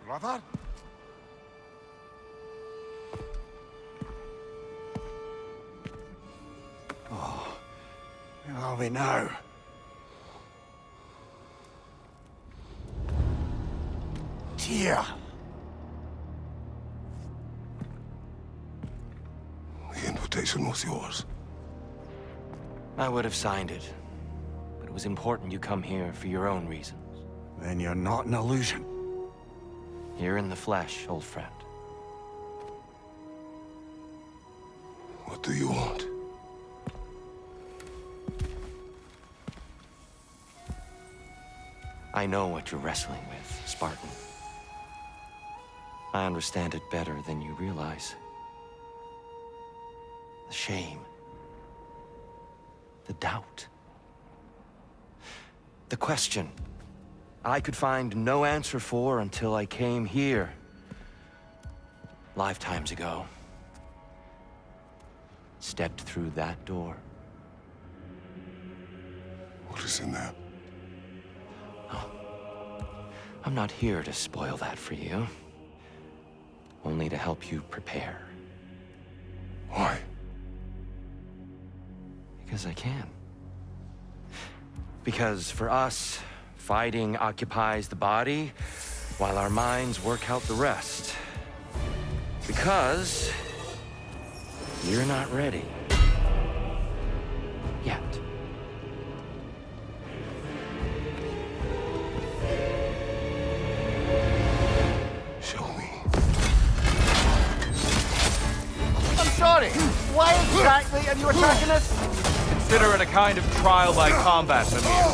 Brother? Oh, where are we now? Tyr! The invitation was yours. I would have signed it, but it was important you come here for your own reasons. Then you're not an illusion. Here in the flesh, old friend. What do you want? I know what you're wrestling with, Spartan. I understand it better than you realize. The shame. The doubt. The question I could find no answer for until I came here. Lifetimes ago. Stepped through that door. What is in there? I'm not here to spoil that for you. Only to help you prepare. Why? Because I can. Because for us, fighting occupies the body, while our minds work out the rest. Because you're not ready. Yet. Show me. I'm sorry. Why exactly are you attacking us? Consider it a kind of trial by combat, Mimir.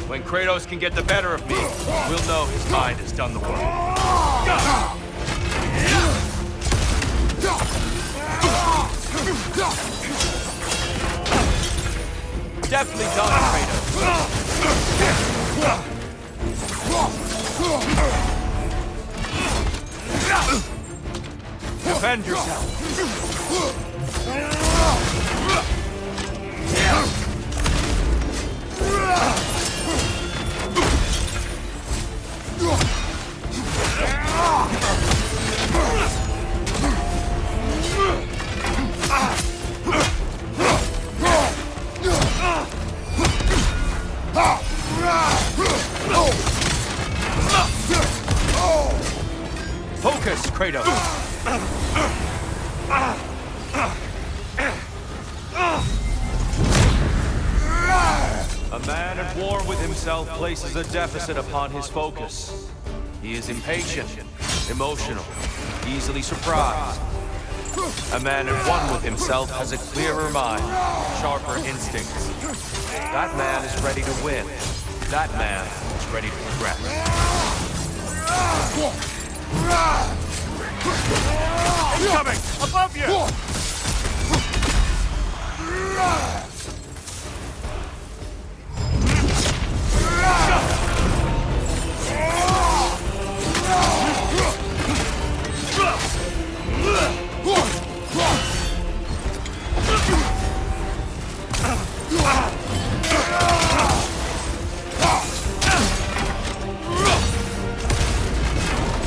When Kratos can get the better of me, we'll know his mind has done the work. Deftly done, Kratos. Defend yourself. Focus, Kratos. A man at war with himself places a deficit upon his focus. He is impatient, emotional, easily surprised. A man at one with himself has a clearer mind, sharper instincts. That man is ready to win. That man is ready to progress. Incoming! Above you!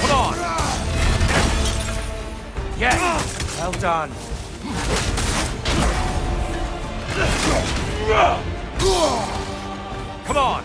Come on! Yes! Well done. Come on!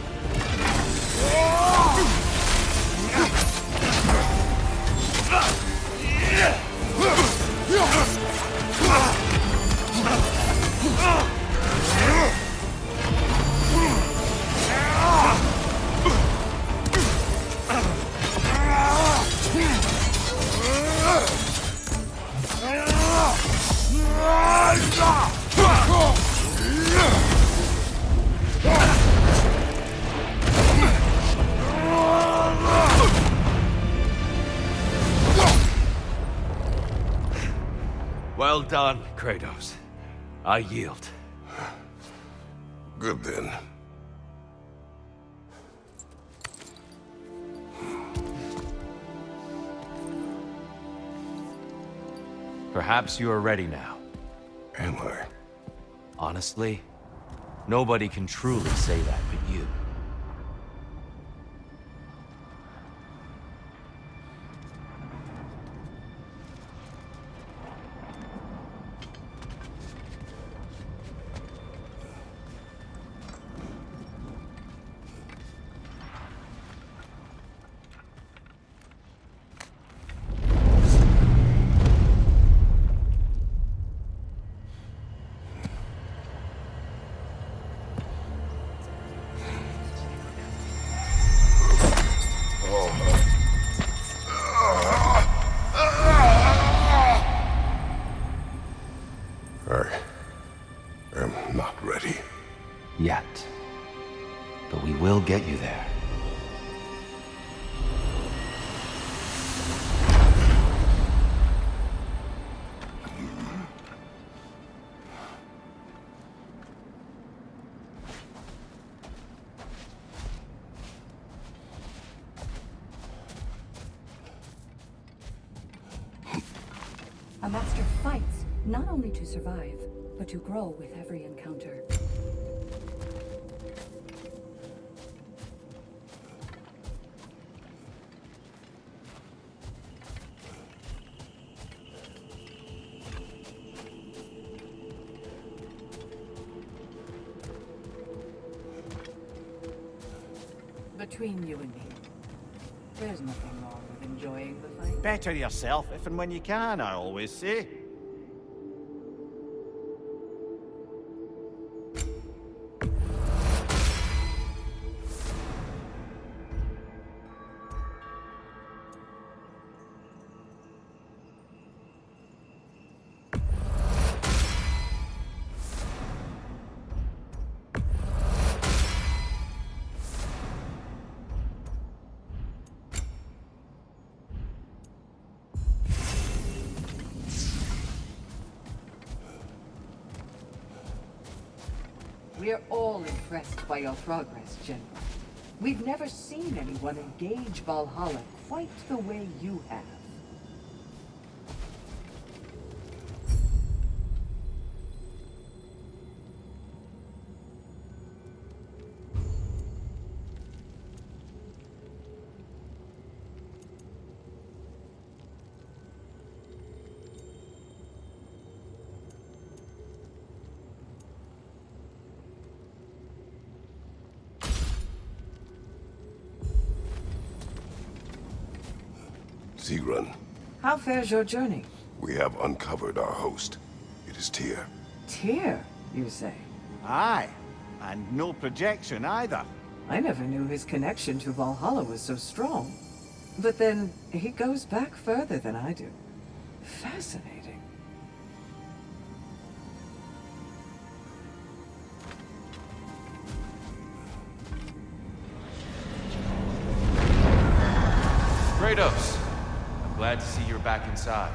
Well done, Kratos. I yield. Good then. Perhaps you are ready now. Am I? Honestly, nobody can truly say that but you. I am not ready. Yet. But we will get you there. A master fights not only to survive, but to grow with every encounter. Between you and me, there's nothing wrong with enjoying the fight. Better yourself if and when you can, I always say. We're all impressed by your progress, General. We've never seen anyone engage Valhalla quite the way you have. Sigrun, How fares your journey? we have uncovered our host. It is Tyr. Tyr, you say? Aye, and no projection either. I never knew his connection to Valhalla was so strong. But then, he goes back further than I do. Fascinating. Kratos, I'm glad to see you're back inside.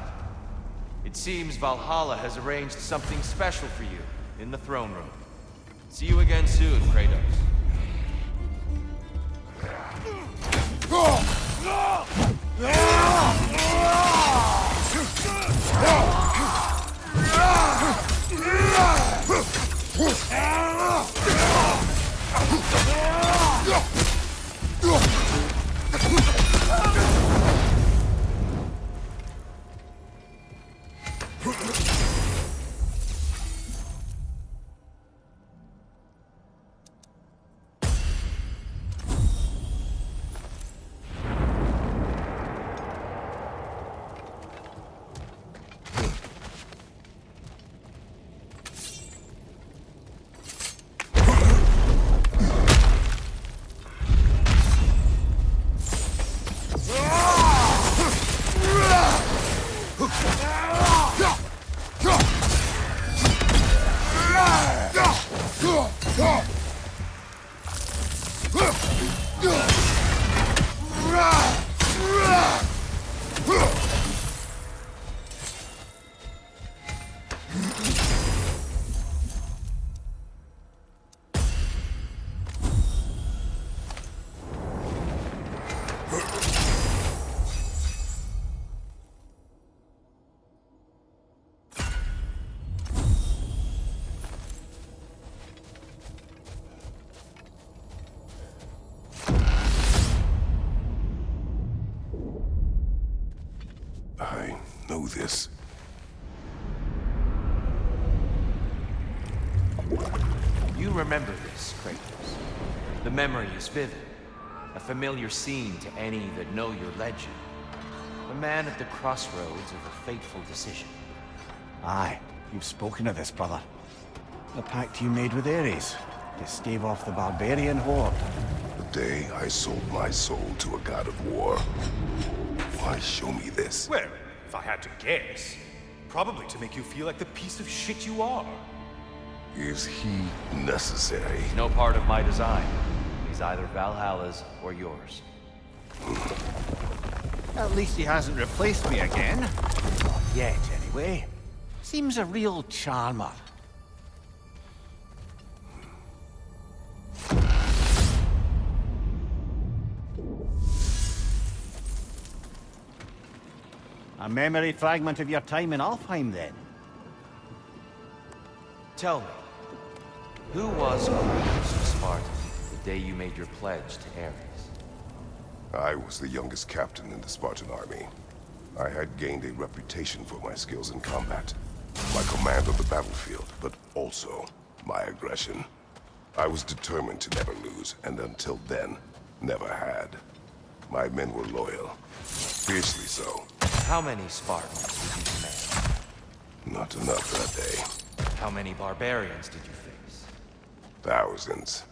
It seems Valhalla has arranged something special for you in the throne room. See you again soon, Kratos. I know this. You remember this, Kratos. The memory is vivid. A familiar scene to any that know your legend. A man at the crossroads of a fateful decision. Aye, you've spoken of this, brother. The pact you made with Ares to stave off the barbarian horde. The day I sold my soul to a god of war. Why show me this? Well, if I had to guess, probably to make you feel like the piece of shit you are. Is he necessary? He's no part of my design. He's either Valhalla's or yours. At least he hasn't replaced me again. Not yet, anyway. Seems a real charmer. A memory fragment of your time in Alfheim, then? Tell me, who was Kratos of Sparta the day you made your pledge to Ares? I was the youngest captain in the Spartan army. I had gained a reputation for my skills in combat, my command of the battlefield, but also my aggression. I was determined to never lose, and until then, Never had. My men were loyal. Fiercely so. How many Spartans did you command? Not enough that day. How many barbarians did you face? Thousands.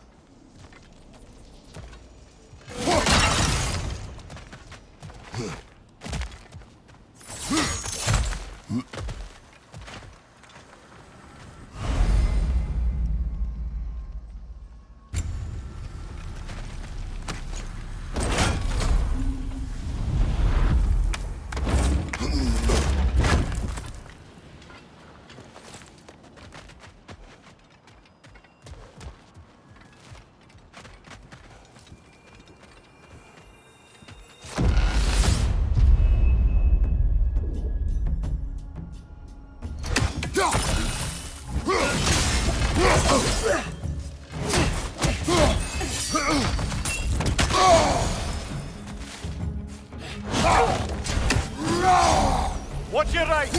Watch your right!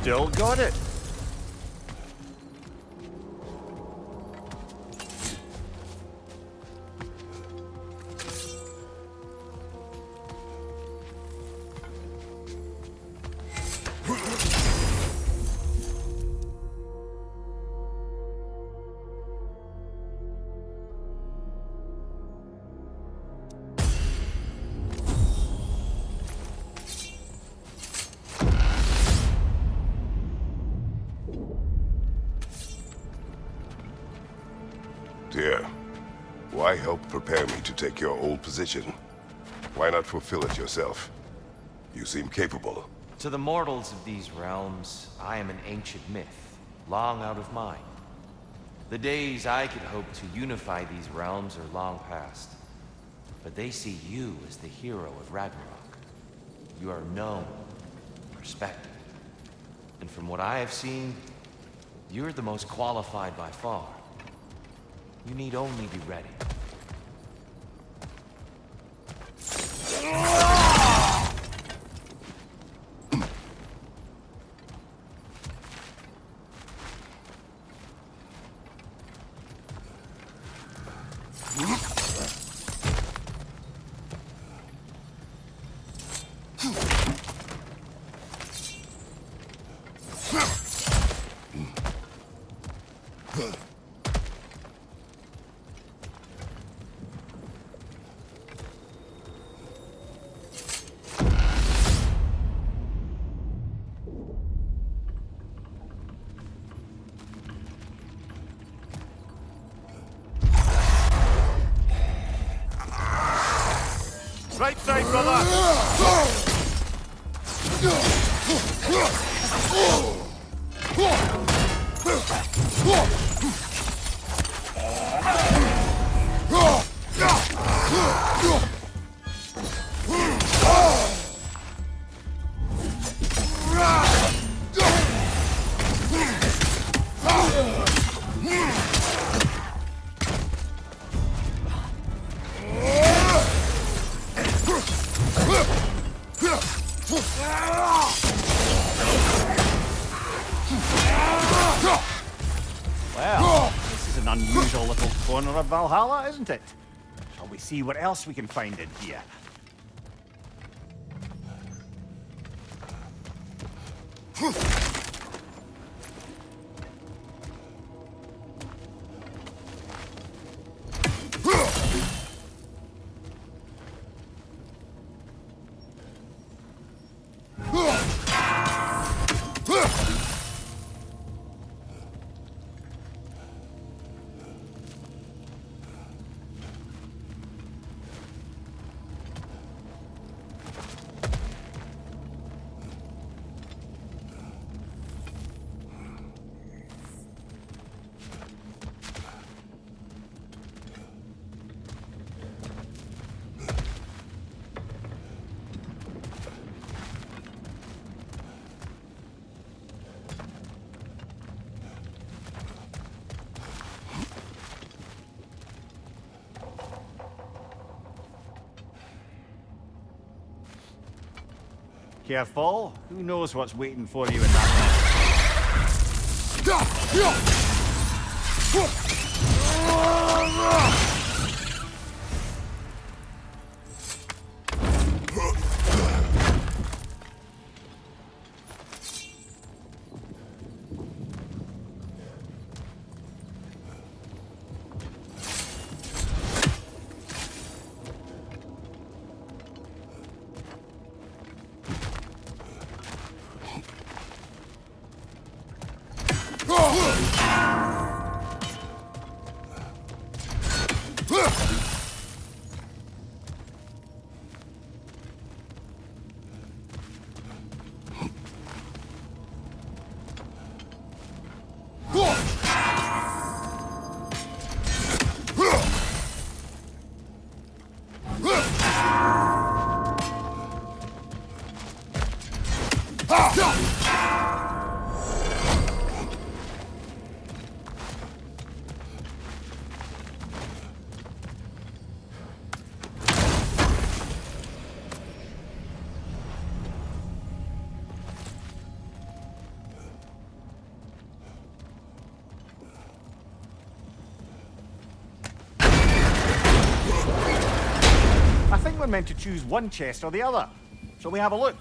Still got it. Dear, why help prepare me to take your old position? Why not fulfill it yourself? You seem capable. To the mortals of these realms, I am an ancient myth, long out of mind. The days I could hope to unify these realms are long past. But they see you as the hero of Ragnarok. You are known, respected. And from what I have seen, you're the most qualified by far. You need only be ready. Right side, brother! Well, this is an unusual little corner of Valhalla, isn't it? Shall we see what else we can find in here? Careful. Who knows what's waiting for you in that I think we're meant to choose one chest or the other. Shall we have a look?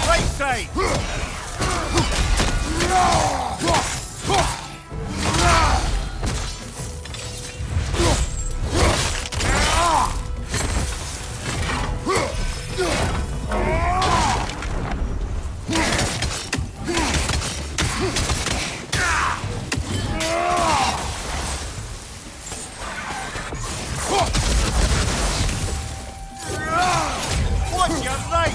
Right side! Watch your right!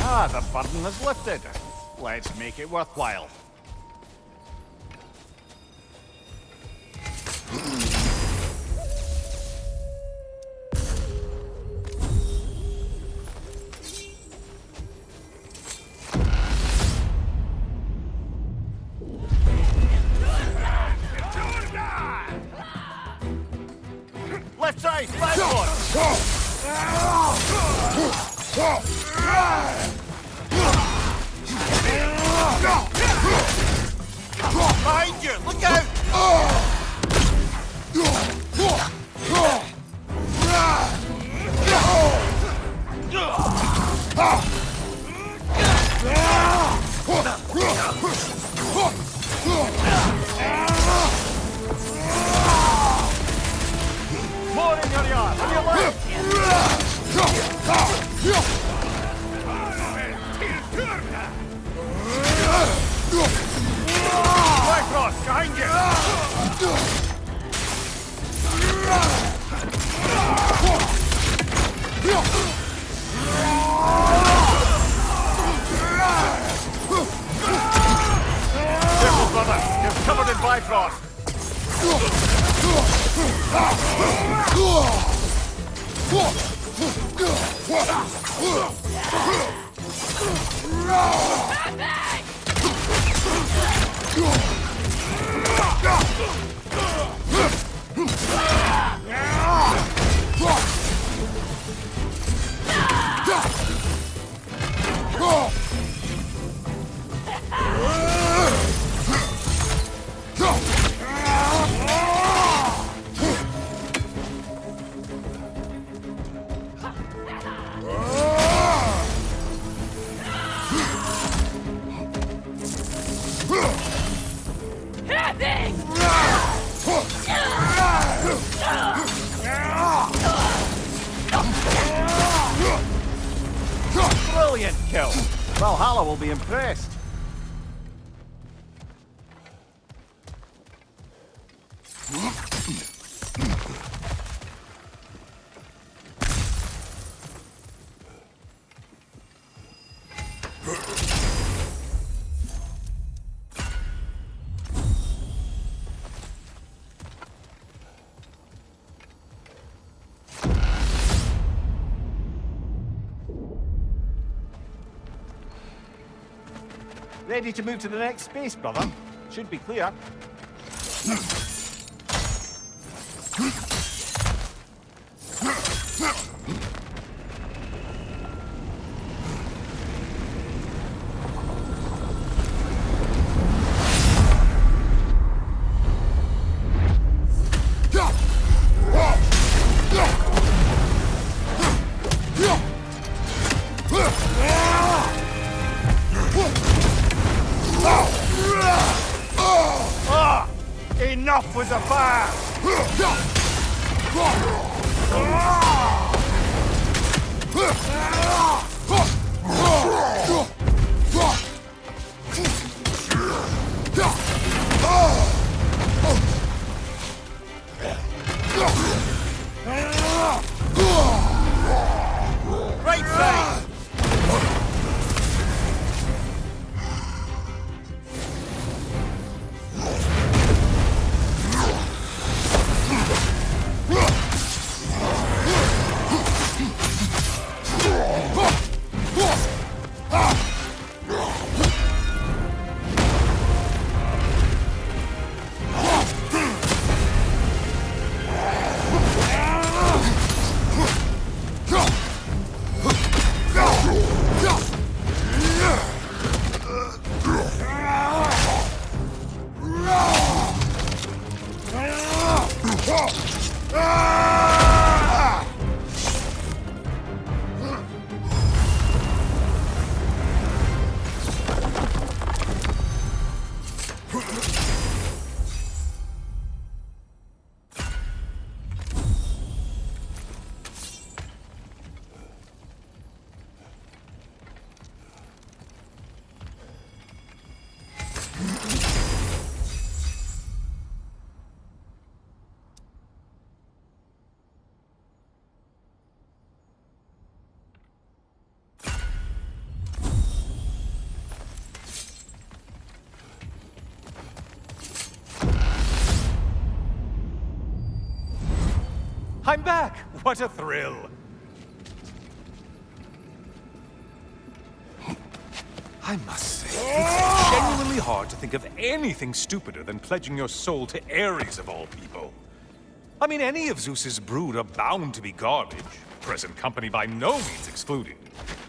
Ah, the burden is lifted. Let's make it worthwhile. Left side, left behind you, look out! More in your yard, on your left! Right cross, behind you! in Bifrost! Brilliant kill! Valhalla will be impressed. Ready to move to the next space, brother? Should be clear. Enough with the fire! Right side! I'm back! What a thrill! I must say, it's genuinely hard to think of anything stupider than pledging your soul to Ares of all people. I mean, any of Zeus's brood are bound to be garbage, present company by no means excluded.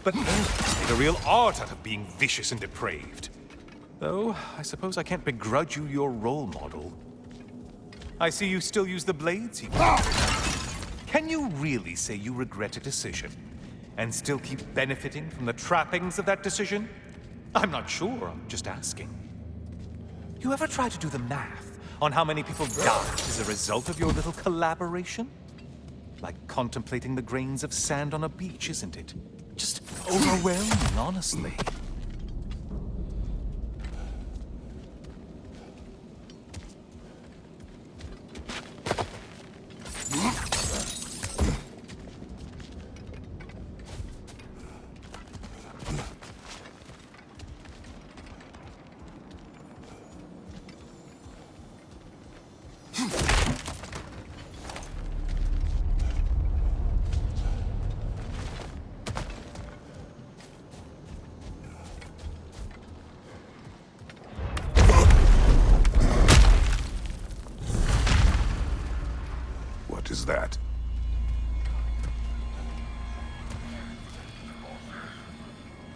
But Ares made a real art out of being vicious and depraved. Though, I suppose I can't begrudge you your role model. I see you still use the blades he created. Can you really say you regret a decision, and still keep benefiting from the trappings of that decision? I'm not sure, I'm just asking. You ever try to do the math on how many people died as a result of your little collaboration? Like contemplating the grains of sand on a beach, isn't it? Just overwhelming, honestly. that?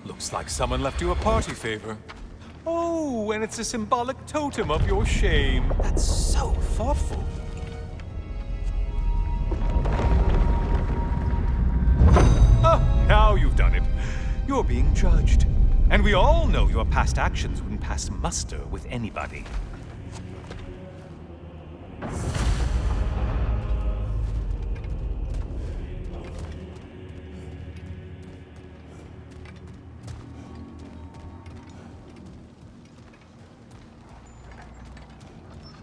Looks like someone left you a party favor. Oh, and it's a symbolic totem of your shame. That's so thoughtful. Oh, now you've done it. You're being judged. And we all know your past actions wouldn't pass muster with anybody.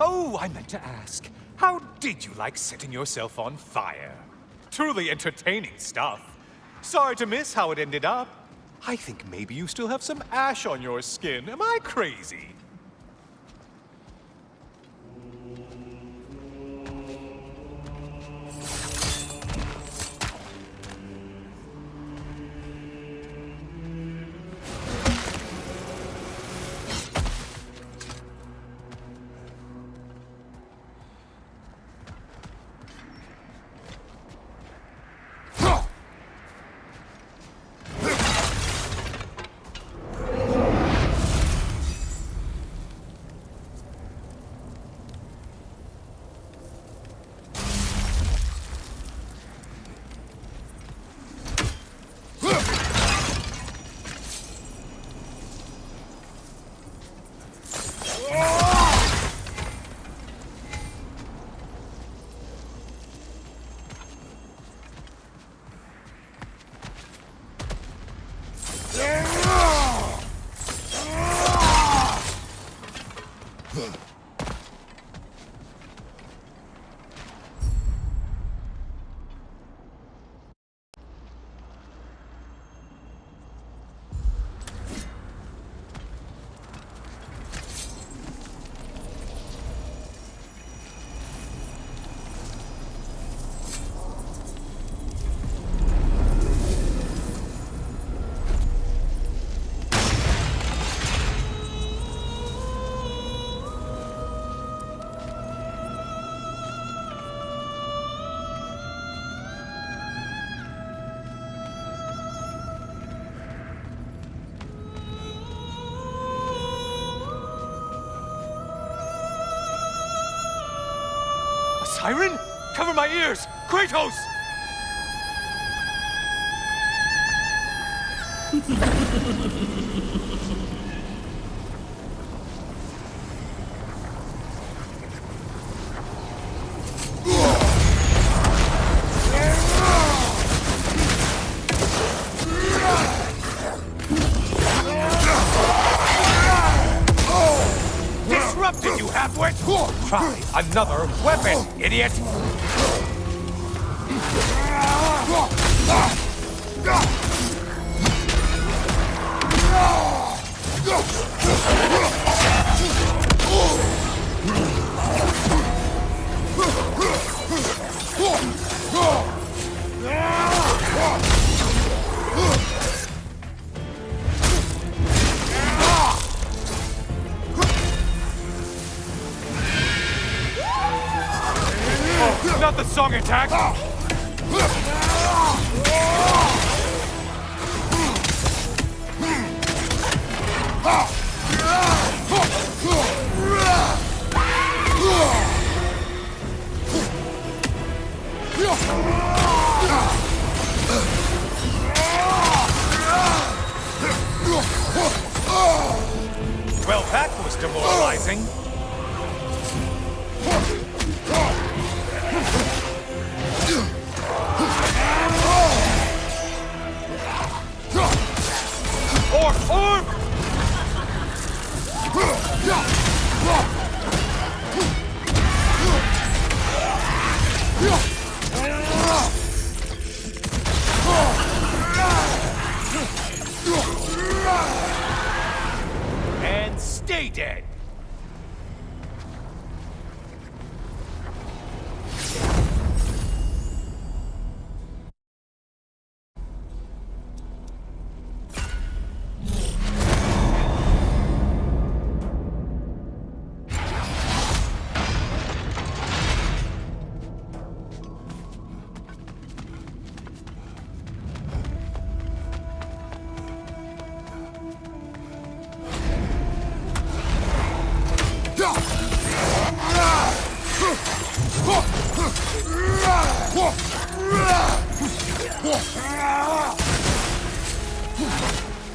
Oh, I meant to ask, how did you like setting yourself on fire? Truly entertaining stuff. Sorry to miss how it ended up. I think maybe you still have some ash on your skin. Am I crazy? Siren? Cover my ears! Kratos! Disrupted, you halfwit! Try another weapon, idiot! Not the song attack! Well, that was demoralizing. Orc!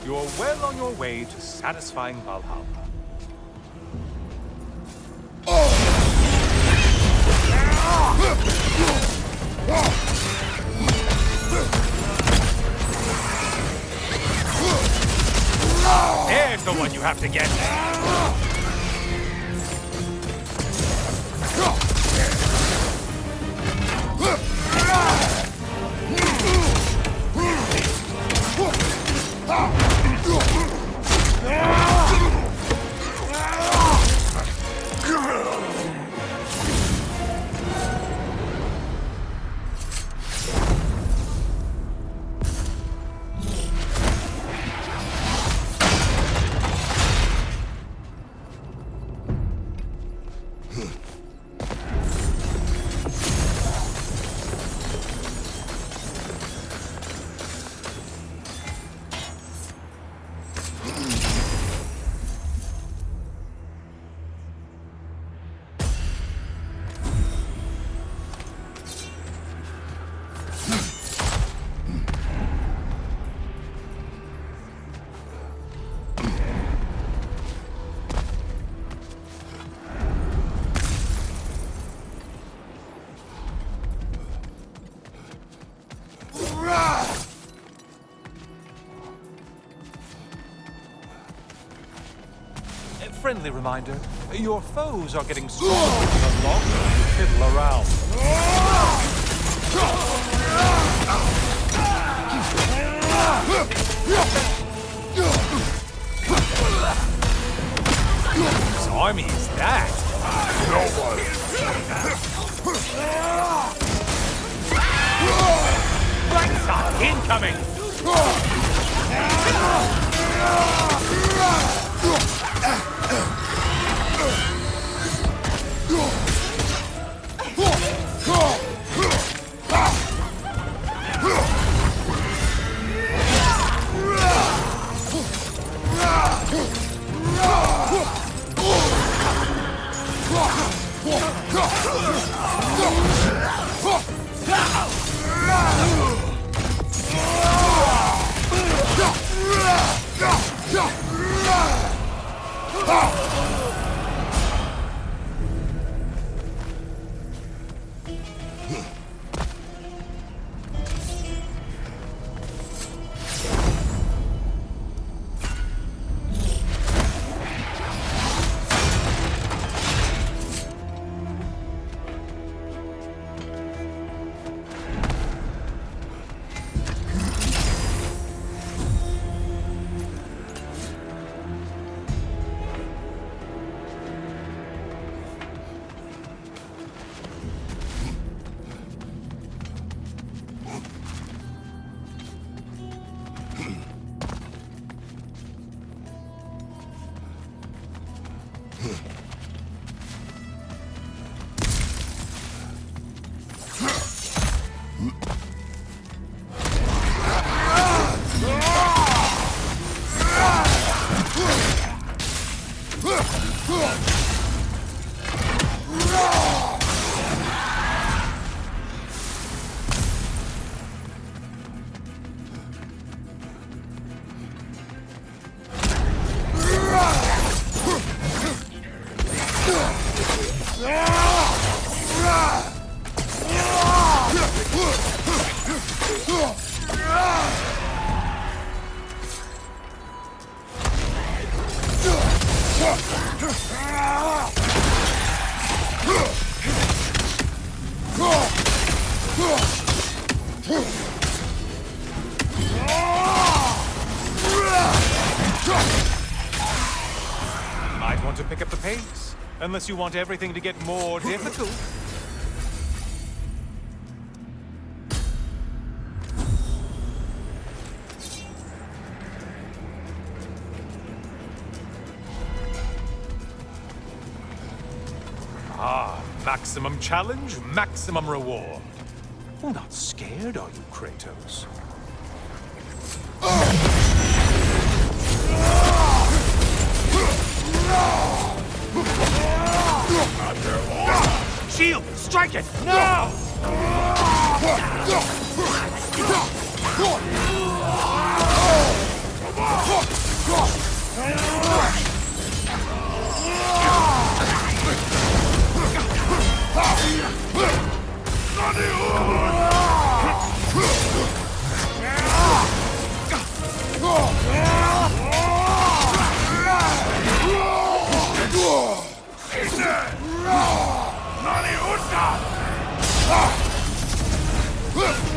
You're well on your way to satisfying Valhalla. There's the one you have to get. Friendly reminder, your foes are getting stronger the longer you fiddle around. Whose army is that? No one. Stop incoming! Might want to pick up the pace, unless you want everything to get more difficult. Maximum challenge, maximum reward. Well, not scared, are you, Kratos? Shield! Strike it! No!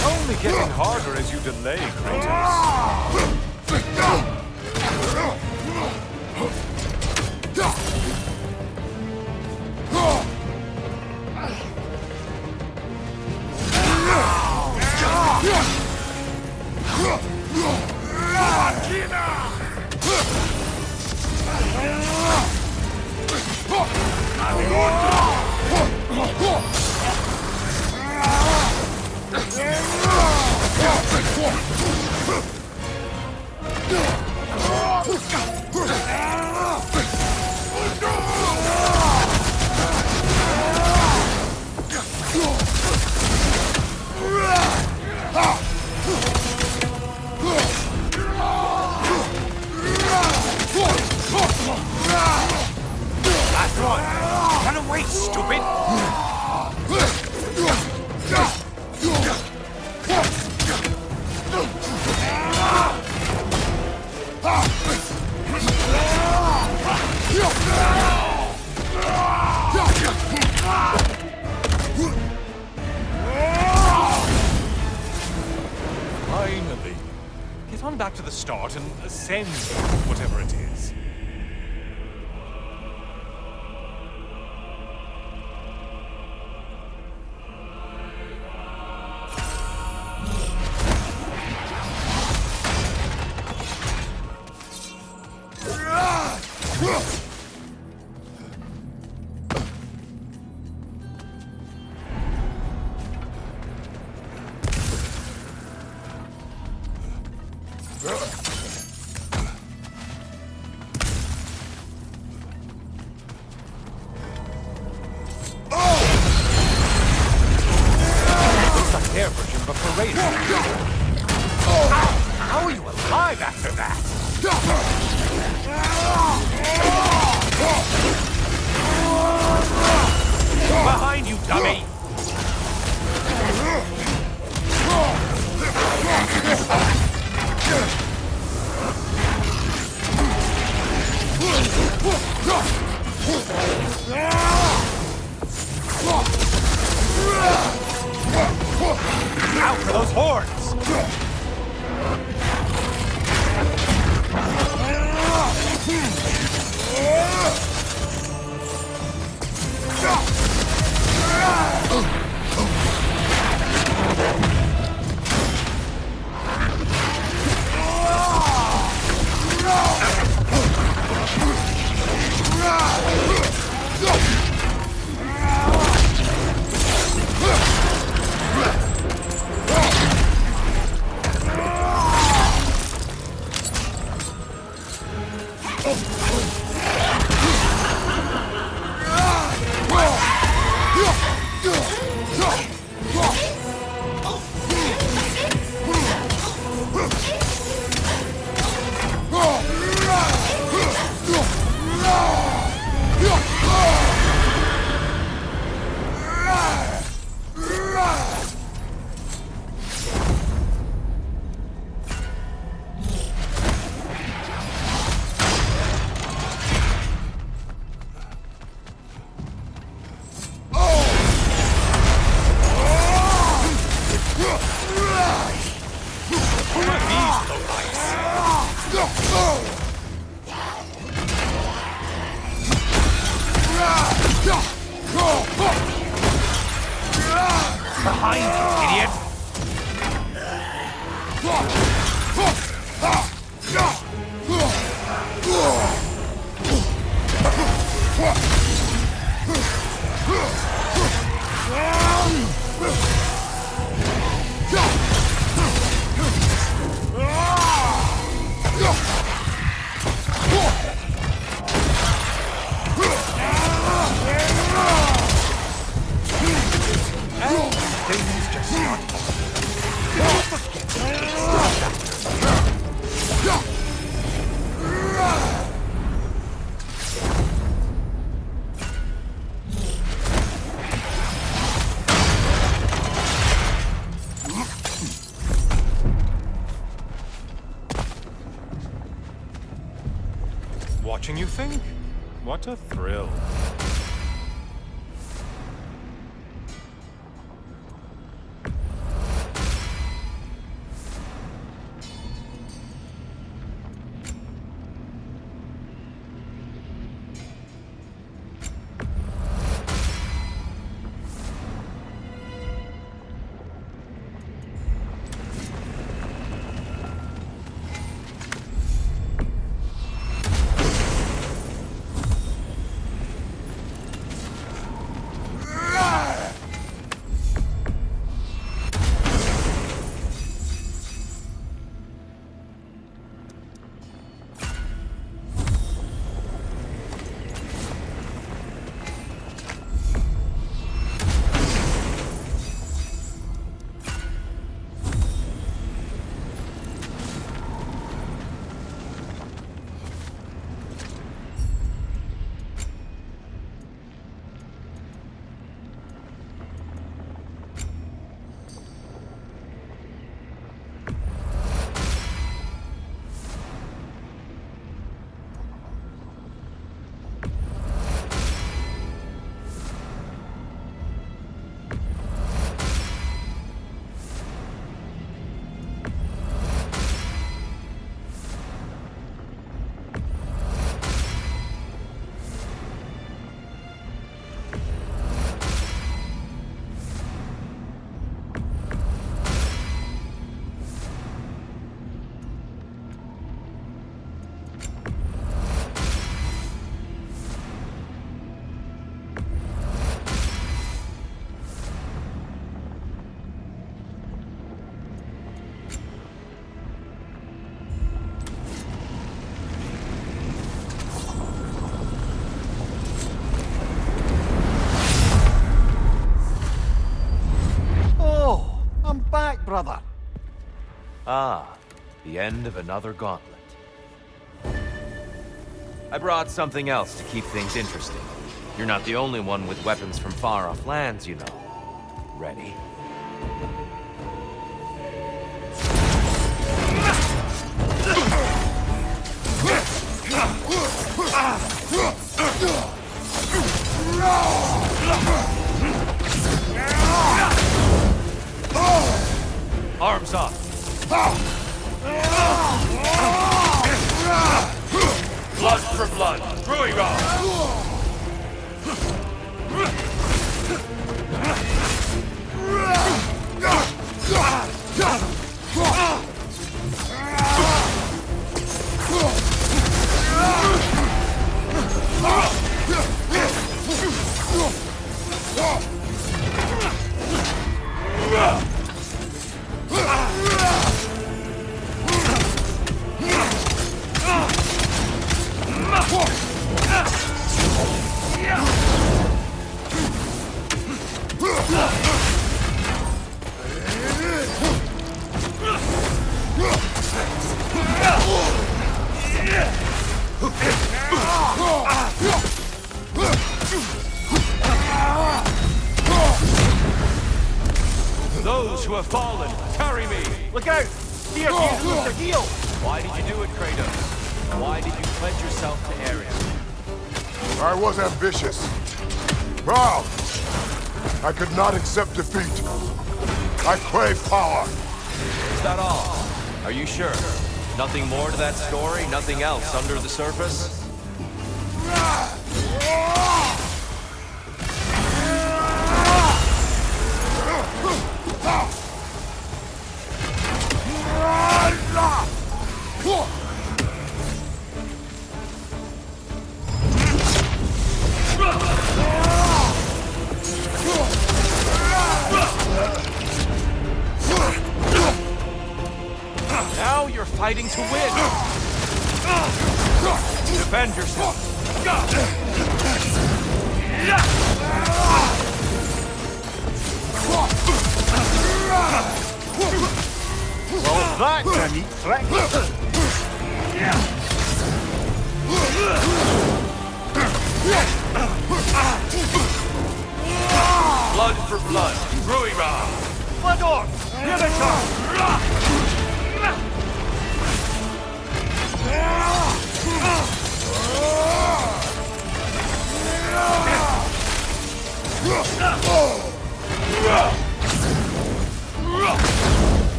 Only getting harder as you delay, Kratos. Last one! Run away, stupid! Finally. Get on back to the start and ascend whatever it is. Their version of a parade. How are you alive after that? Behind you, dummy! Out for those horns! Behind you, idiot! Things just start Watching you think? What a thrill. brother. Ah, the end of another gauntlet. I brought something else to keep things interesting. You're not the only one with weapons from far-off lands, you know. Ready? Arms up! Blood for blood! Ragnarok! Those who have fallen, carry me! Look out! Here, use the heal! Why did you do it, Kratos? Why did you pledge yourself to Ares? I was ambitious. Proud. I could not accept defeat. I crave power. Is that all? Are you sure? Nothing more to that story? Nothing else under the surface? Now you're fighting to win! Defend yourself! That's a neat trick. Blood for blood. Ruira! Blood on! Here they come!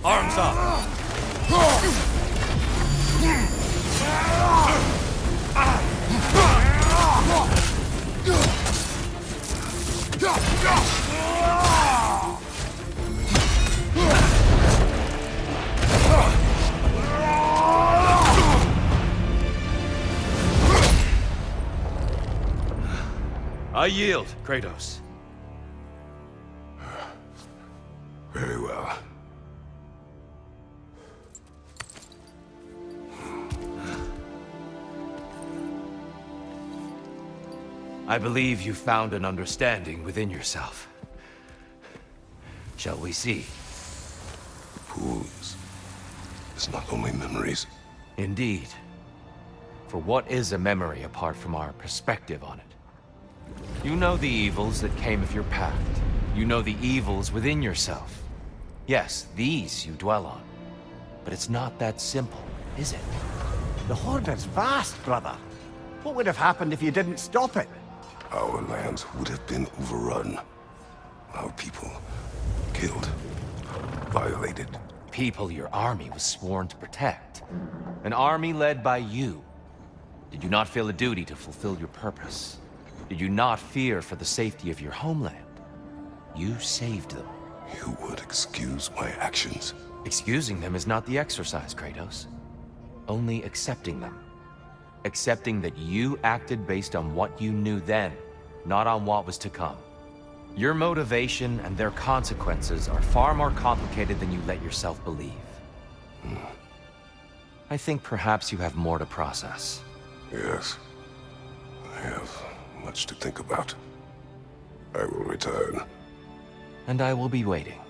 Arms up! I yield, Kratos. Very well. I believe you found an understanding within yourself. Shall we see? Fools. It's not only memories. Indeed. For what is a memory apart from our perspective on it? You know the evils that came of your pact. You know the evils within yourself. Yes, these you dwell on. But it's not that simple, is it? The Horde is vast, brother. What would have happened if you didn't stop it? Our lands would have been overrun. Our people killed, violated. People your army was sworn to protect. An army led by you. Did you not feel a duty to fulfill your purpose? Did you not fear for the safety of your homeland? You saved them. You would excuse my actions. Excusing them is not the exercise, Kratos. Only accepting them. Accepting that you acted based on what you knew then, not on what was to come. Your motivation and their consequences are far more complicated than you let yourself believe. I think perhaps you have more to process. Yes. I have much to think about. I will return. And I will be waiting.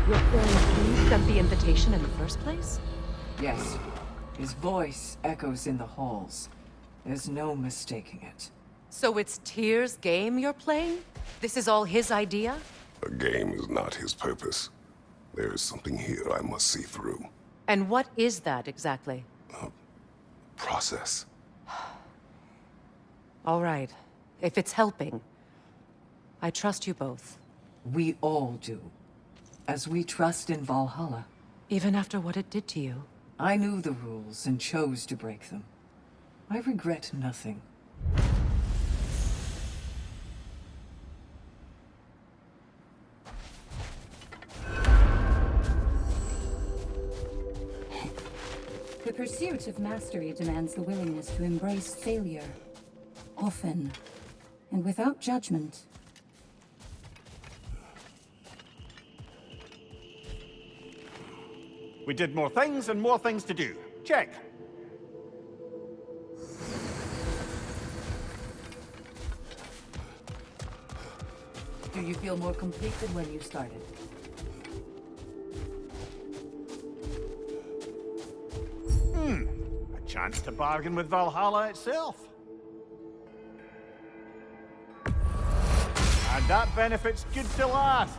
Your friend sent the invitation in the first place? Yes. His voice echoes in the halls. There's no mistaking it. So it's Tyr's game you're playing? This is all his idea? A game is not his purpose. There is something here I must see through. And what is that exactly? Process. All right. If it's helping, I trust you both. We all do. As we trust in Valhalla. Even after what it did to you. I knew the rules and chose to break them. I regret nothing. The pursuit of mastery demands the willingness to embrace failure. Often. And without judgment. We did more things and more things to do. Check. Do you feel more complete than when you started? A chance to bargain with Valhalla itself. And that benefit's good to last.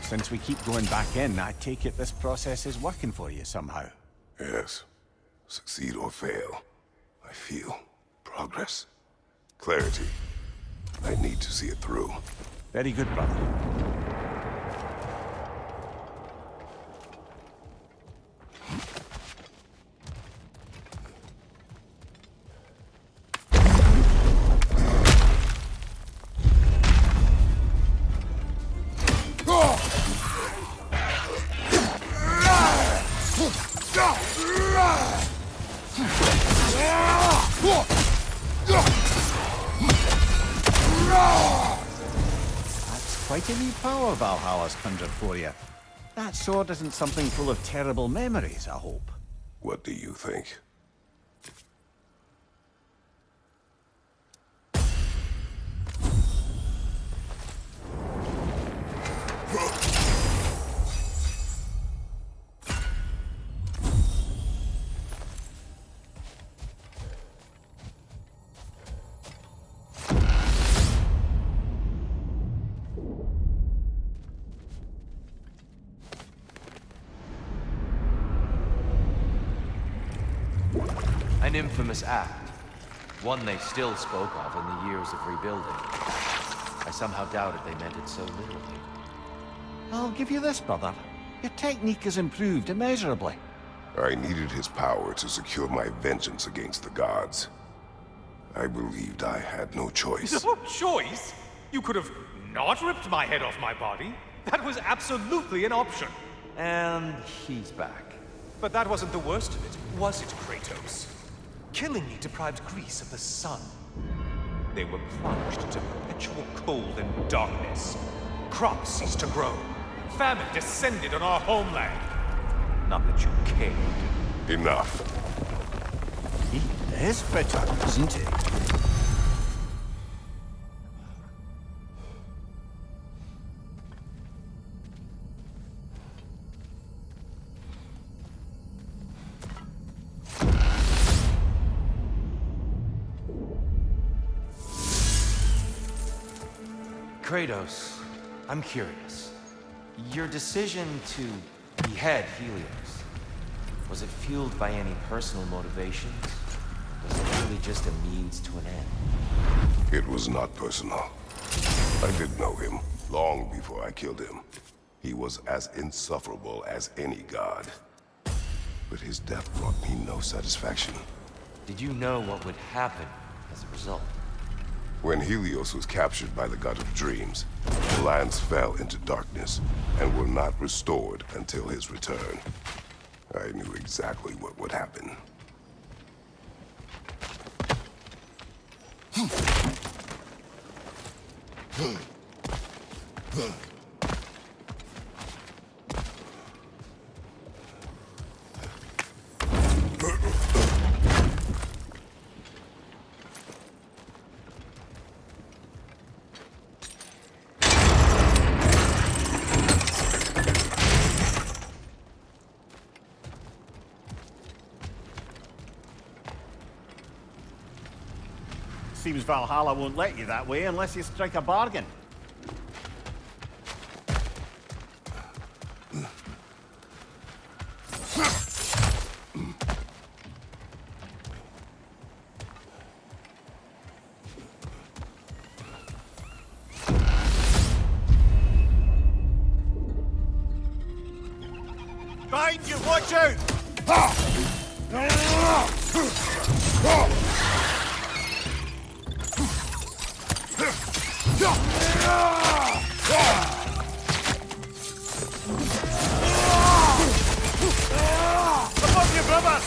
Since we keep going back in, I take it this process is working for you somehow. Yes. Succeed or fail, I feel progress. Clarity. I need to see it through. Very good, brother. Quite a new power Valhalla's conjured for you. That sword isn't something full of terrible memories, I hope. What do you think? An infamous act. One they still spoke of in the years of rebuilding. I somehow doubted they meant it so literally. I'll give you this, brother. Your technique has improved immeasurably. I needed his power to secure my vengeance against the gods. I believed I had no choice. No choice? You could have not ripped my head off my body. That was absolutely an option. And he's back. But that wasn't the worst of it, was it, Kratos? Killing me deprived Greece of the sun. They were plunged into perpetual cold and darkness. Crops ceased to grow. Famine descended on our homeland. Not that you cared. Enough. He is bitter, isn't he? Kratos, I'm curious. Your decision to behead Helios, was it fueled by any personal motivations? Was it really just a means to an end? It was not personal. I did know him long before I killed him. He was as insufferable as any god. But his death brought me no satisfaction. Did you know what would happen as a result? When Helios was captured by the god of dreams, the lands fell into darkness and were not restored until his return. I knew exactly what would happen. Seems Valhalla won't let you that way unless you strike a bargain. Behind you, watch out! Above you, brother!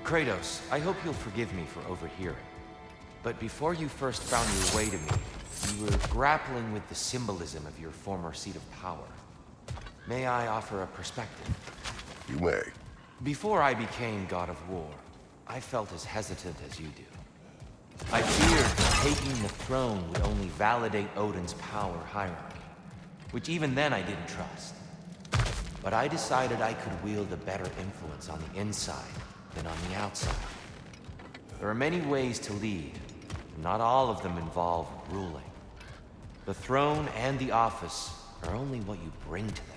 Kratos, I hope you'll forgive me for overhearing. But before you first found your way to me, you were grappling with the symbolism of your former seat of power. May I offer a perspective? You may. Before I became God of War, I felt as hesitant as you do. I feared taking the throne would only validate Odin's power hierarchy, which even then I didn't trust. But I decided I could wield a better influence on the inside than on the outside. There are many ways to lead, and not all of them involve ruling. The throne and the office are only what you bring to them.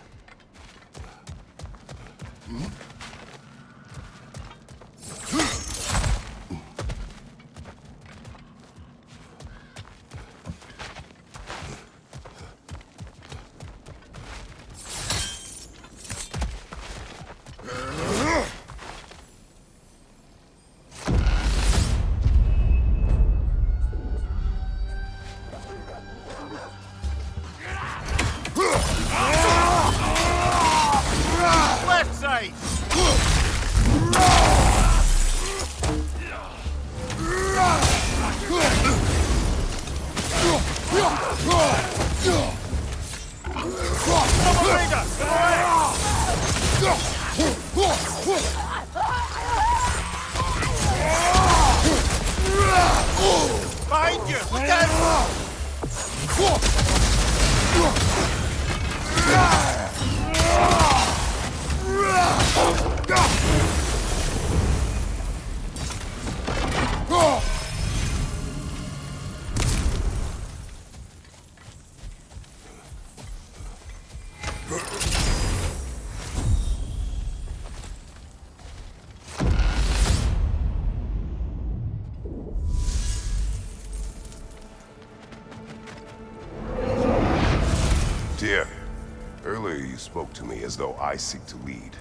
Left side! Behind you! Look out! Dear, earlier you spoke to me as though I seek to lead.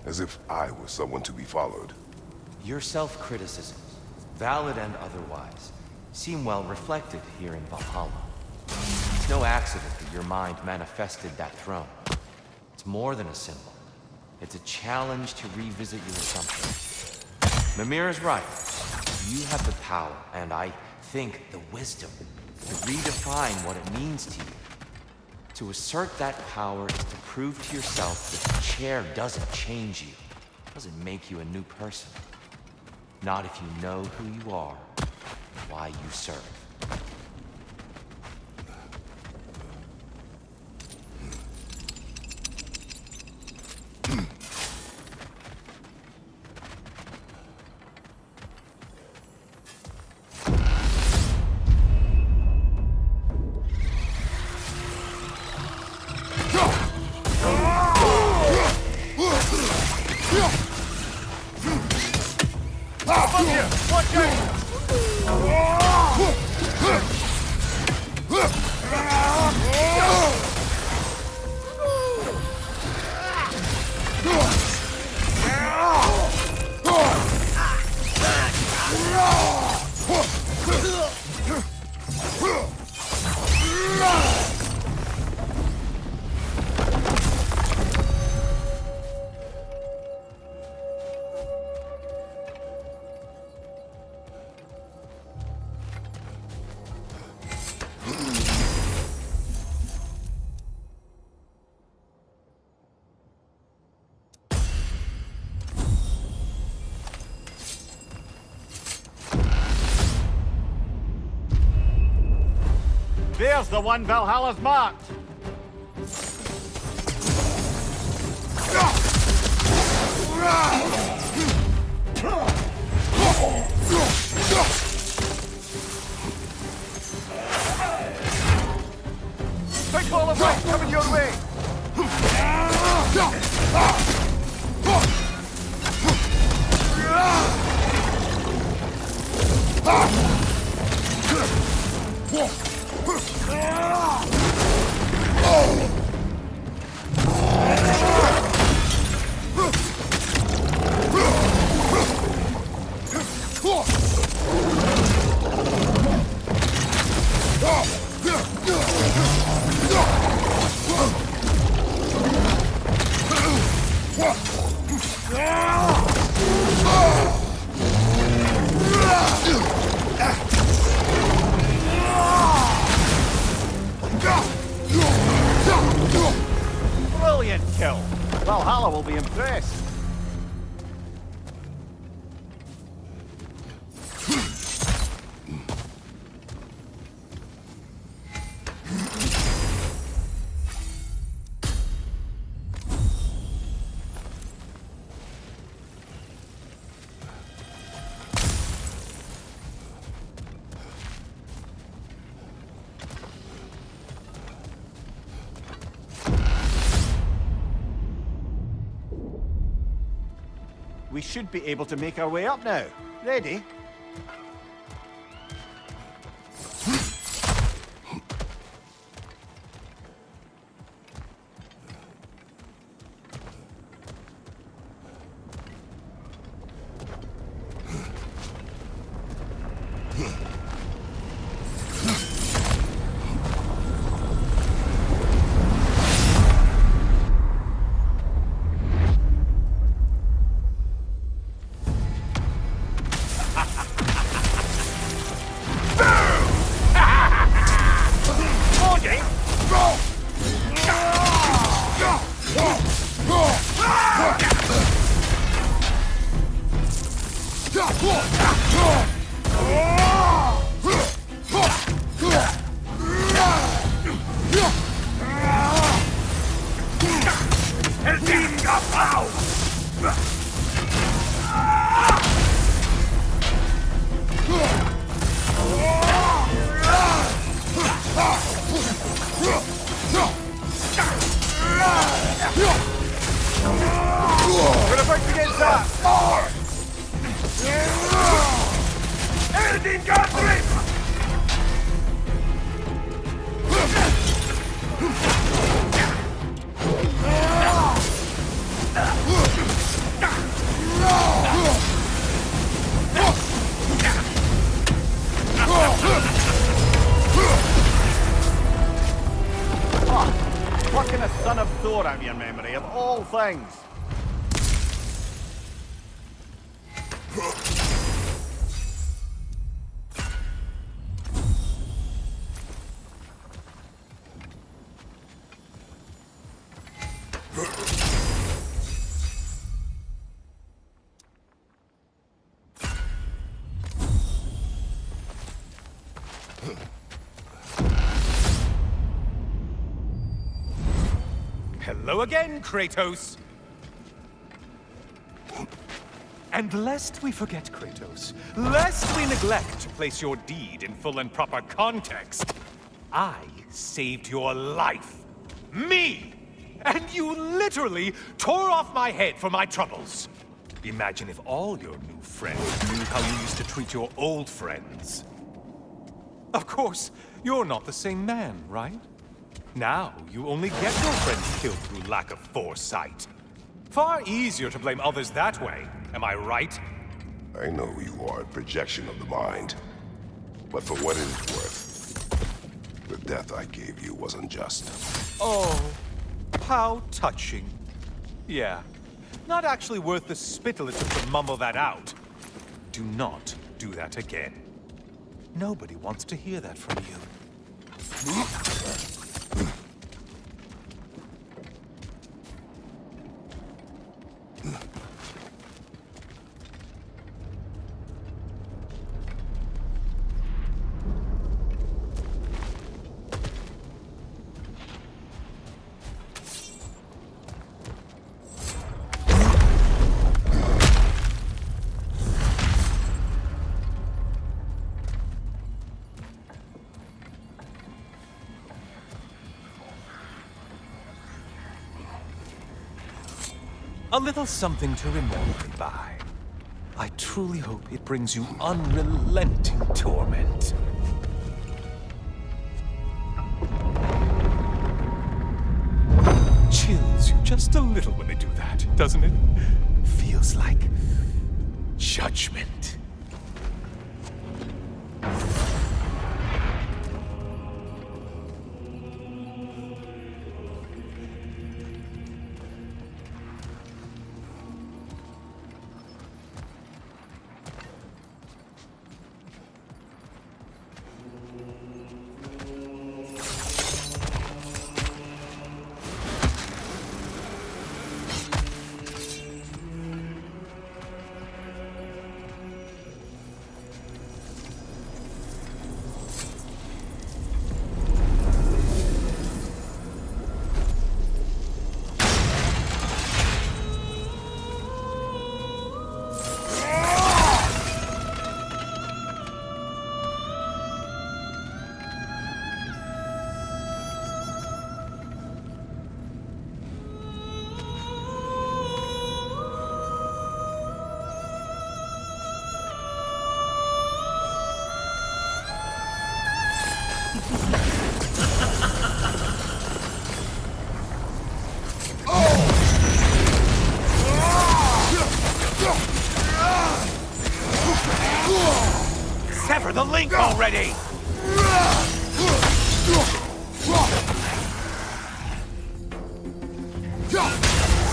As if I were someone to be followed. Your self-criticisms, valid and otherwise, seem well reflected here in Valhalla. It's no accident that your mind manifested that throne. It's more than a symbol. It's a challenge to revisit your assumptions. Mimir is right. You have the power, and I think the wisdom, to redefine what it means to you. To assert that power is to prove to yourself that the chair doesn't change you, doesn't make you a new person. Not if you know who you are, and why you serve. There's the one Valhalla's marked! Big ball of light coming your way! barbarian kill. Valhalla will be impressed. We should be able to make our way up now. Ready? Plucking a son of Thor out of your memory, of all things. Hello again, Kratos! And lest we forget, Kratos, lest we neglect to place your deed in full and proper context, I saved your life. Me! And you literally tore off my head for my troubles. Imagine if all your new friends knew how you used to treat your old friends. Of course, you're not the same man, right? Now, you only get your friends killed through lack of foresight. Far easier to blame others that way, am I right? I know you are a projection of the mind. But for what it is worth, the death I gave you was unjust. Oh, how touching. Yeah, not actually worth the spittle it took to mumble that out. Do not do that again. Nobody wants to hear that from you. A little something to remember me by. I truly hope it brings you unrelenting torment. Chills you just a little when they do that, doesn't it? Feels like judgment. the link already!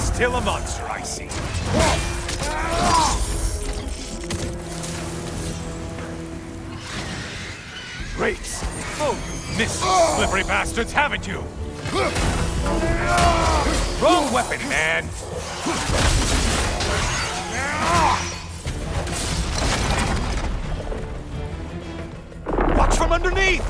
Still a monster, I see. Great! Oh, you missed, slippery bastards, haven't you? Wrong weapon, man! Watch from underneath!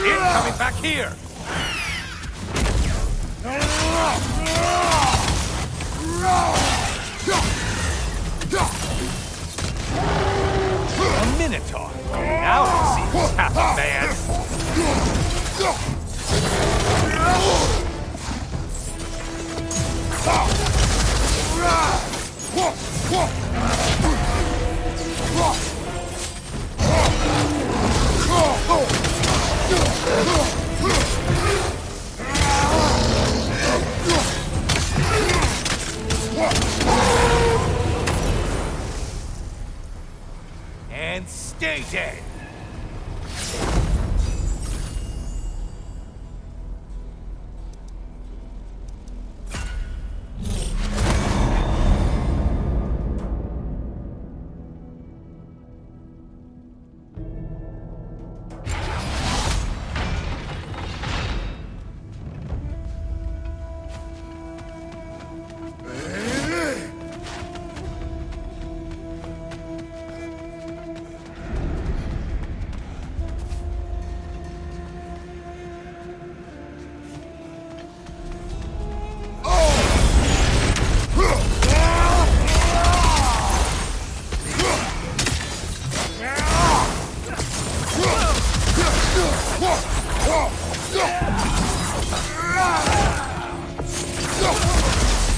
Incoming back here! A Minotaur! Now I see who's half a man! And stay dead!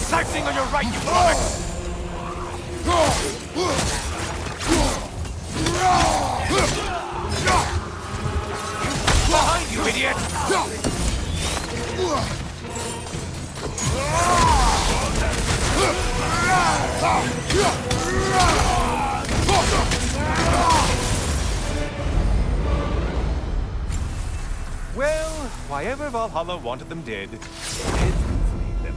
Siphoning on your right, you promise! Behind you, idiot! Well, why ever Valhalla wanted them dead, it freed them.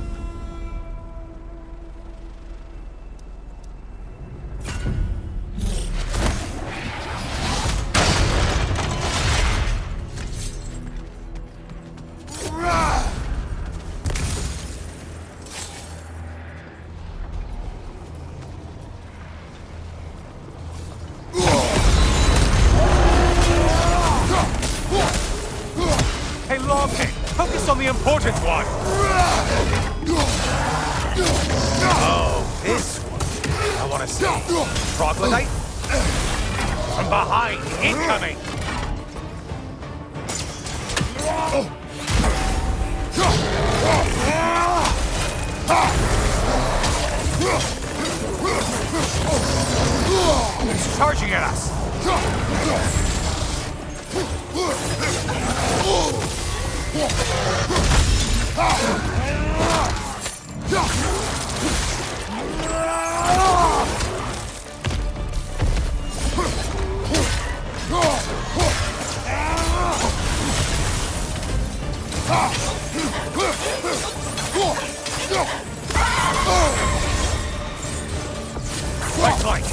Hey, Loghead, focus on the important one! Oh, this one. I want to see. Troglodyte? From behind, incoming! It's charging at us! Right flank!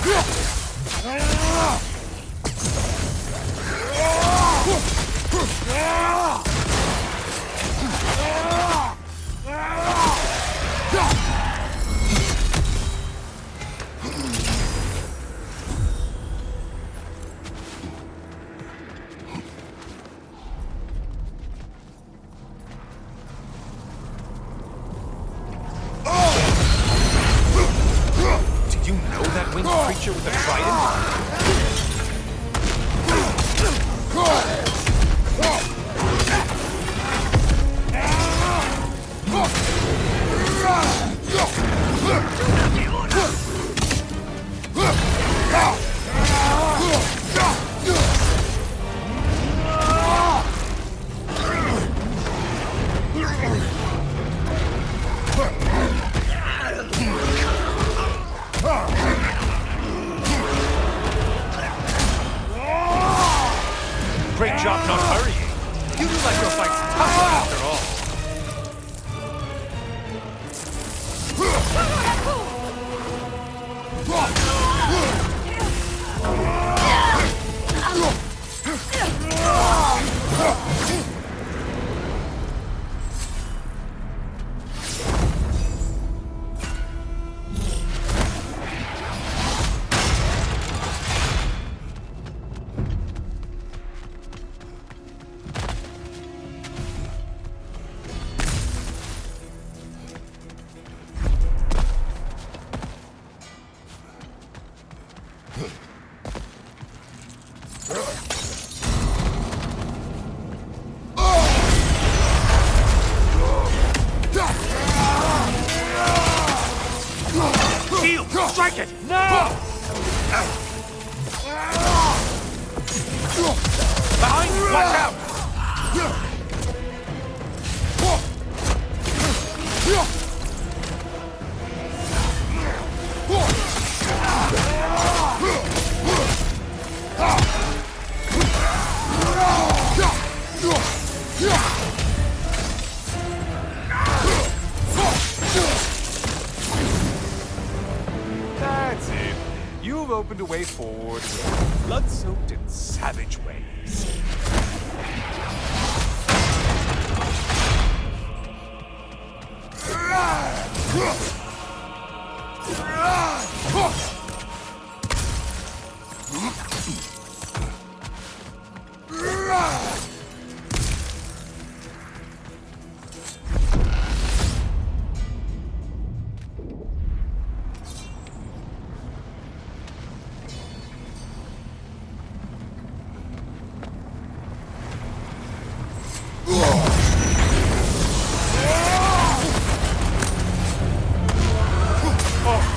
Do you know that winged creature with the trident? Great job not hurrying. You look like your fight's tough after all. Shield! Strike it! Now! Behind you! Watch out! That's it. You've opened a way forward with blood-soaked and savage ways.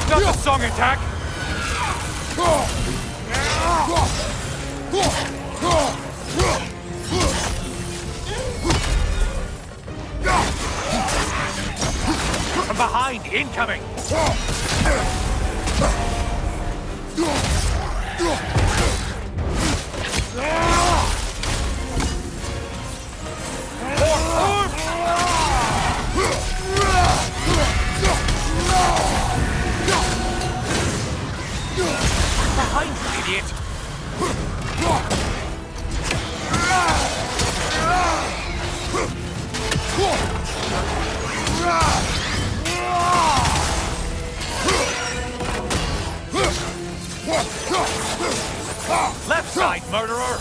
Not the song attack! From behind, incoming! Behind you, idiot! Left side, murderer!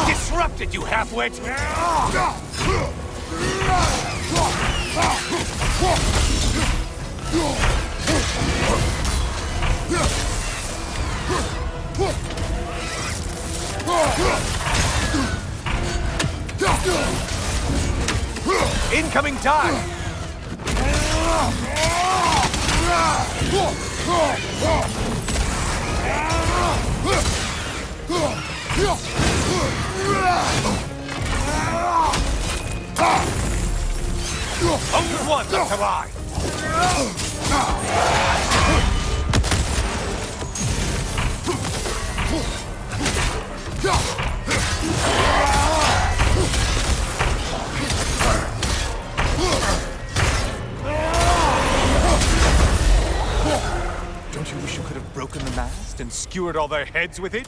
Disrupted, you half-wit! Incoming dive! Only one left to ride! Don't you wish you could have broken the mast and skewered all their heads with it?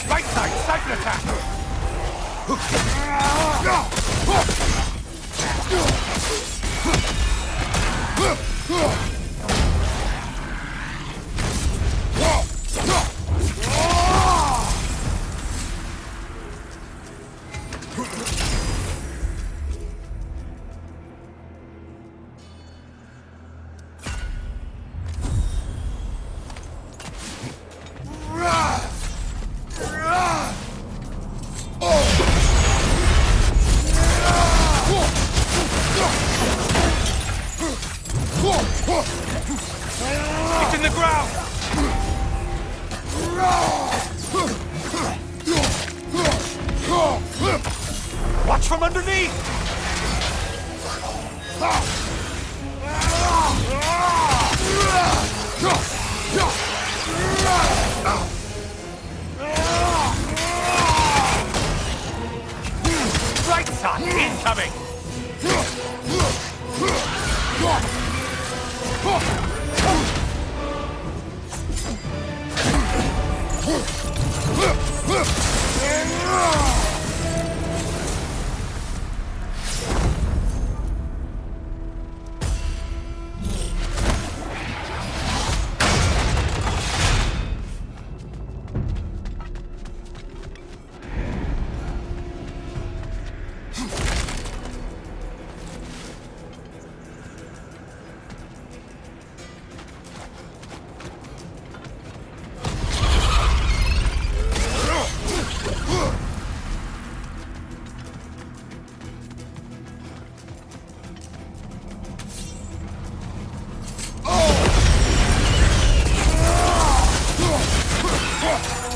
Right side, siphon attack! It's in the ground! Watch from underneath! Right side, incoming!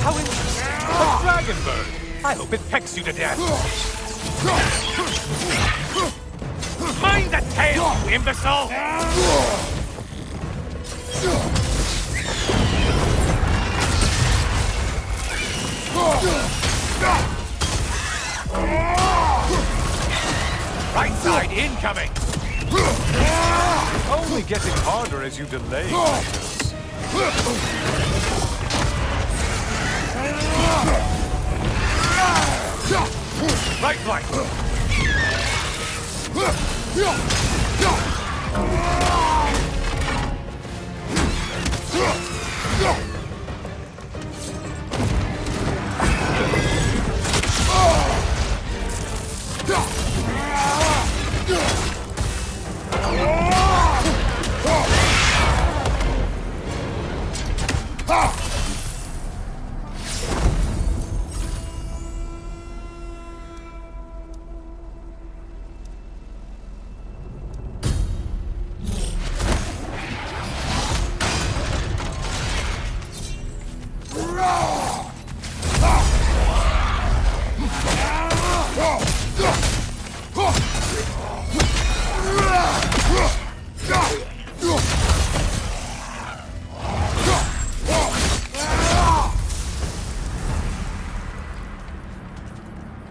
How interesting! A dragon bird! I hope it pecks you to death! Mind the tail, you imbecile! Right side, incoming! Only getting harder as you delay. Right flank!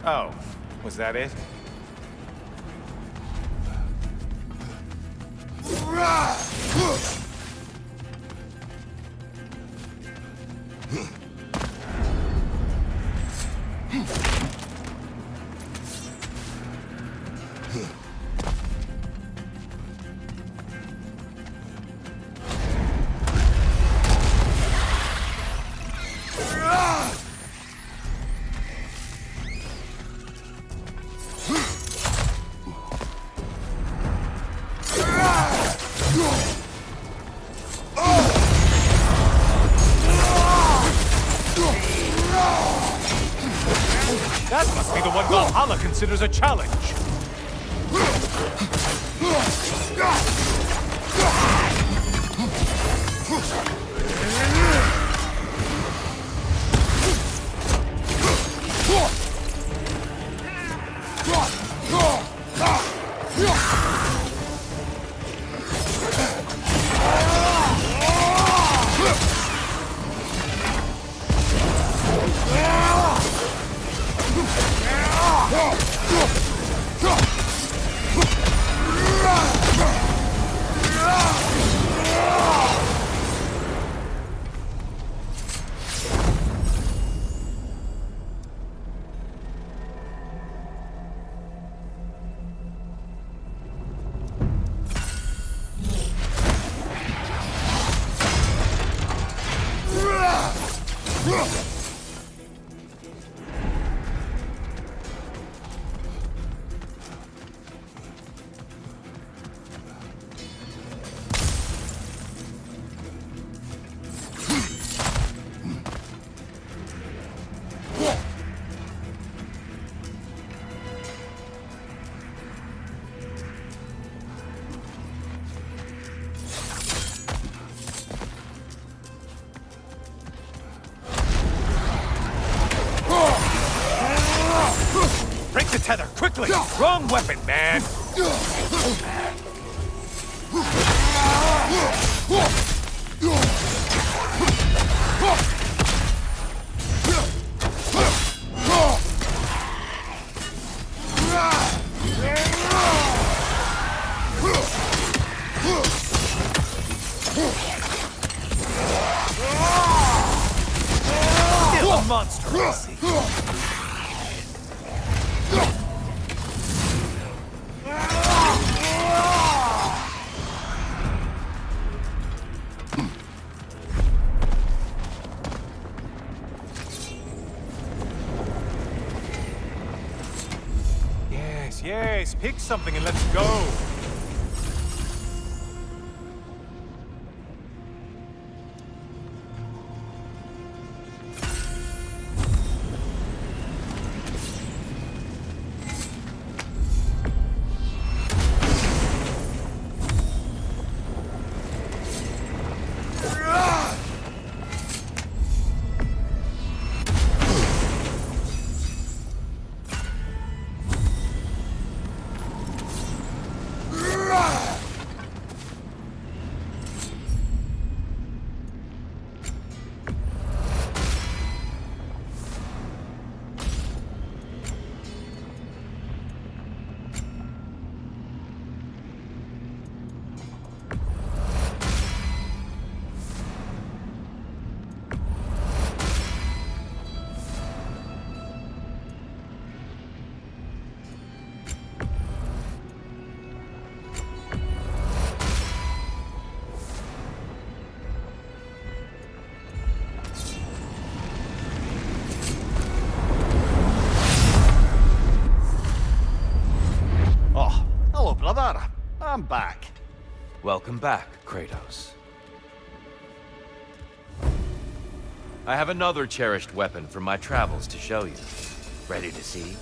Oh, was that it? the one Valhalla considers a challenge. Break the tether, quickly! Wrong weapon, man! Still a monster, I see. Yes, pick something and let's go. Brother, I'm back. Welcome back, Kratos. I have another cherished weapon from my travels to show you. Ready to see?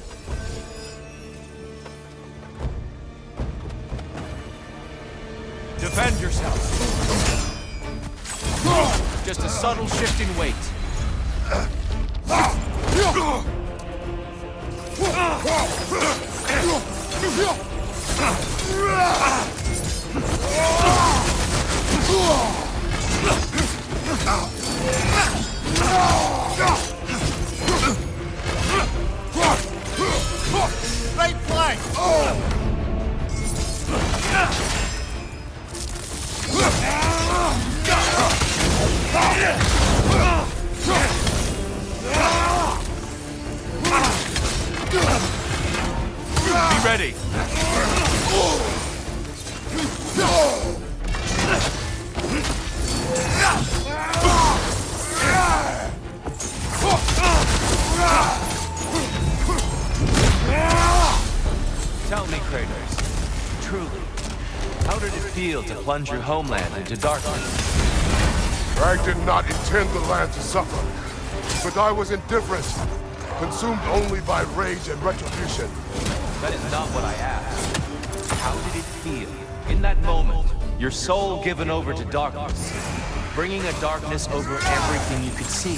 Defend yourself. Just a subtle shift in weight. Right flank! Be ready. Tell me, Kratos, truly, how did it feel to plunge your homeland into darkness? I did not intend the land to suffer, but I was indifferent. consumed only by rage and retribution. That is not what I asked. How did it feel, in that moment, your soul given over to darkness, bringing a darkness over everything you could see?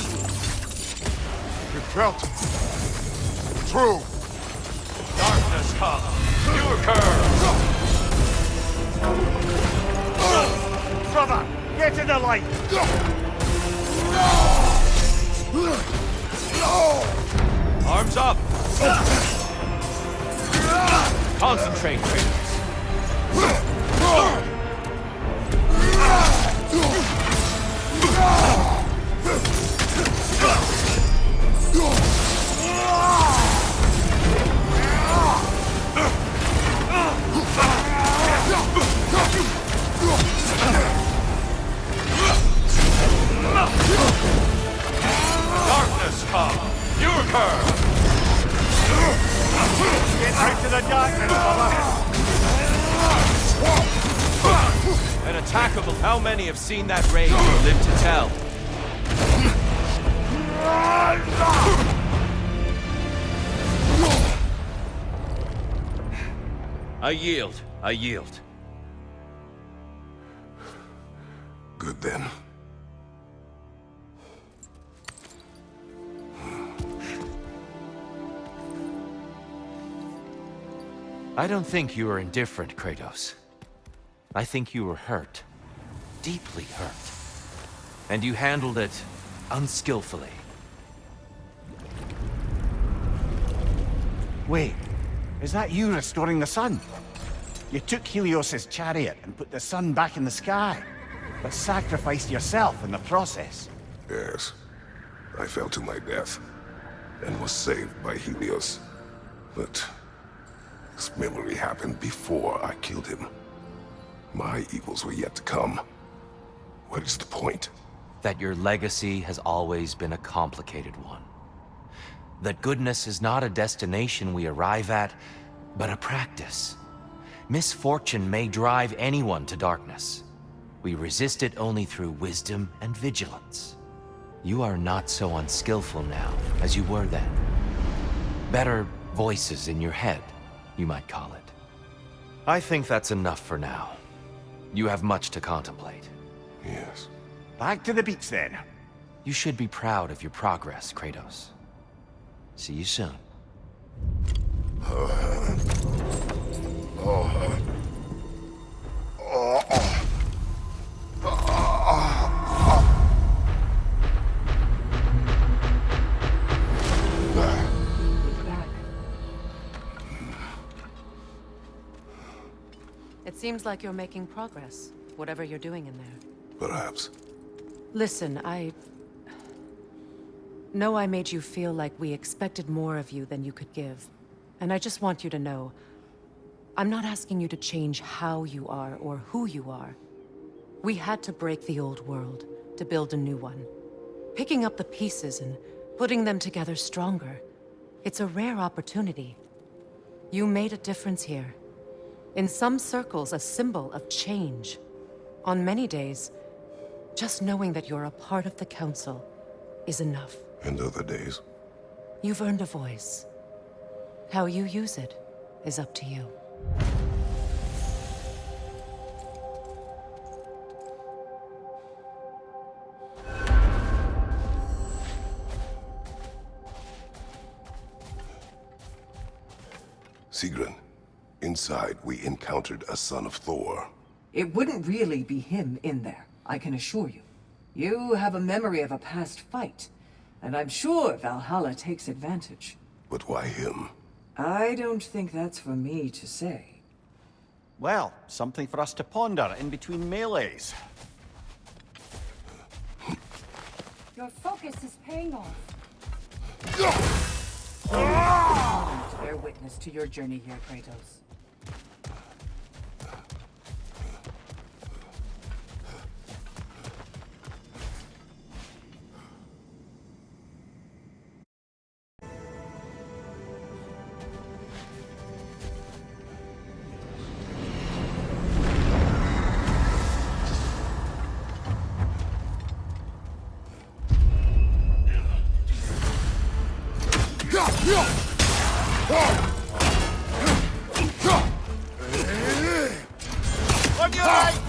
It felt true. Darkness come, you occur! Brother, get in the light! Arms up! Concentrate, Kratos. Darkness come! You occur! Get out to the darkness, brother! An attackable. How many have seen that rage and live to tell? I yield. I yield. Good then. I don't think you were indifferent, Kratos. I think you were hurt. Deeply hurt. And you handled it unskillfully. Wait, is that you restoring the sun? You took Helios's chariot and put the sun back in the sky, but sacrificed yourself in the process. Yes. I fell to my death and was saved by Helios. But this memory happened before I killed him. My evils were yet to come. What is the point? That your legacy has always been a complicated one. That goodness is not a destination we arrive at, but a practice. Misfortune may drive anyone to darkness. We resist it only through wisdom and vigilance. You are not so unskillful now as you were then. Better voices in your head, you might call it. I think that's enough for now. You have much to contemplate. Yes. Back to the beach then. You should be proud of your progress, Kratos. See you soon. It seems like you're making progress, whatever you're doing in there. Perhaps. Listen, I know I made you feel like we expected more of you than you could give. And I just want you to know, I'm not asking you to change how you are or who you are. We had to break the old world to build a new one. Picking up the pieces and putting them together stronger. It's a rare opportunity. You made a difference here. In some circles, a symbol of change. On many days, just knowing that you're a part of the Council is enough. And other days? You've earned a voice. How you use it is up to you. Sigrun, inside we encountered a son of Thor. It wouldn't really be him in there, I can assure you. You have a memory of a past fight, and I'm sure Valhalla takes advantage. But why him? I don't think that's for me to say. Well, something for us to ponder in between melees. Your focus is paying off. To bear witness to your journey here, Kratos. On your right!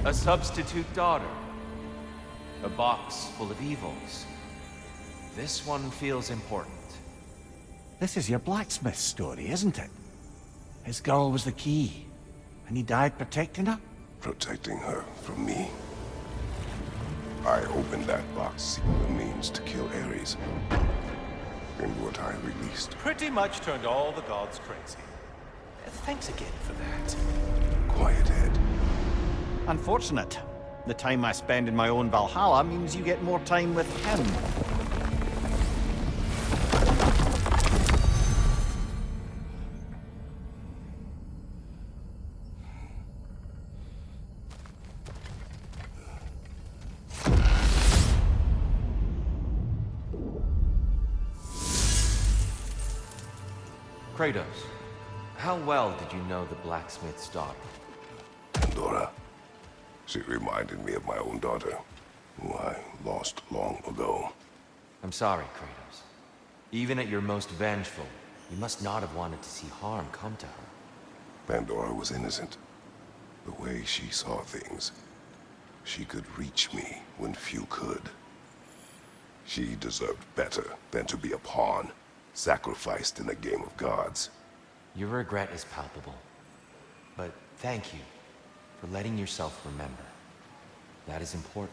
A substitute daughter. A box full of evils. This one feels important. This is your blacksmith story, isn't it? His girl was the key, and he died protecting her? Protecting her from me. I opened that box, seeking the means to kill Ares. And what I released. Pretty much turned all the gods crazy. Thanks again for that. Quiet, Ed. Unfortunate. The time I spend in my own Valhalla means you get more time with him. Kratos, how well did you know the blacksmith's daughter? Pandora. She reminded me of my own daughter, who I lost long ago. I'm sorry, Kratos. Even at your most vengeful, you must not have wanted to see harm come to her. Pandora was innocent. The way she saw things, she could reach me when few could. She deserved better than to be a pawn, sacrificed in a game of gods. Your regret is palpable. But thank you for letting yourself remember. That is important.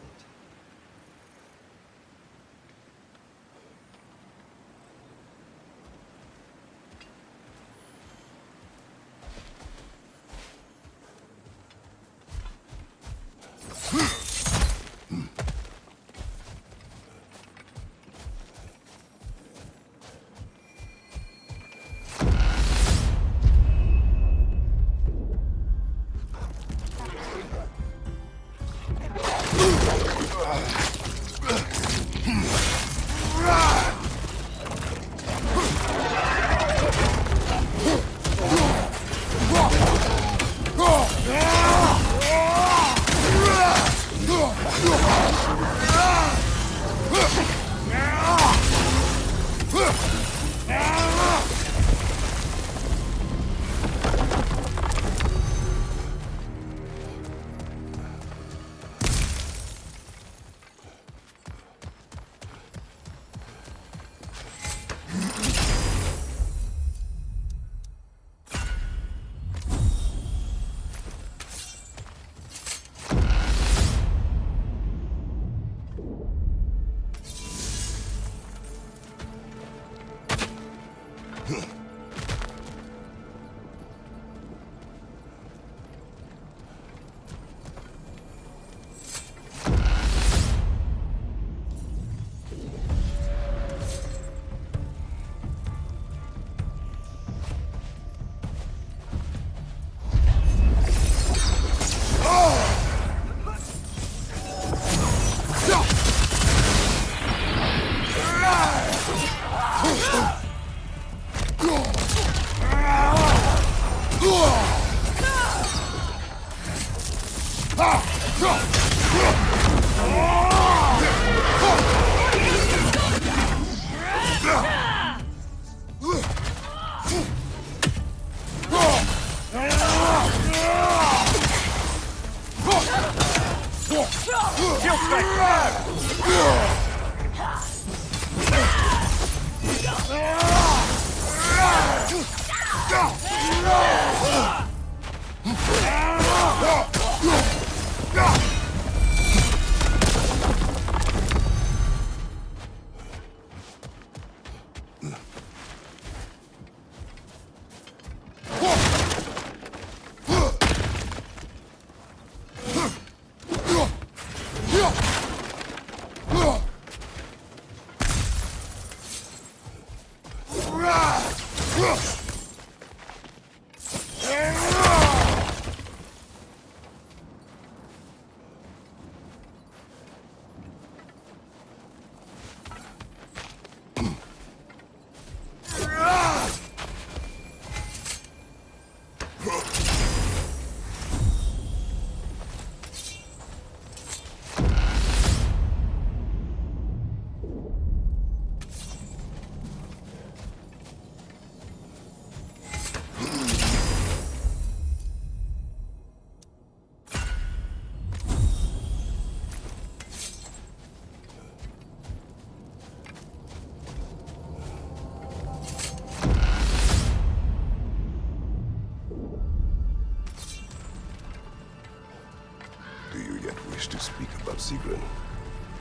Do you yet wish to speak about Sigrun?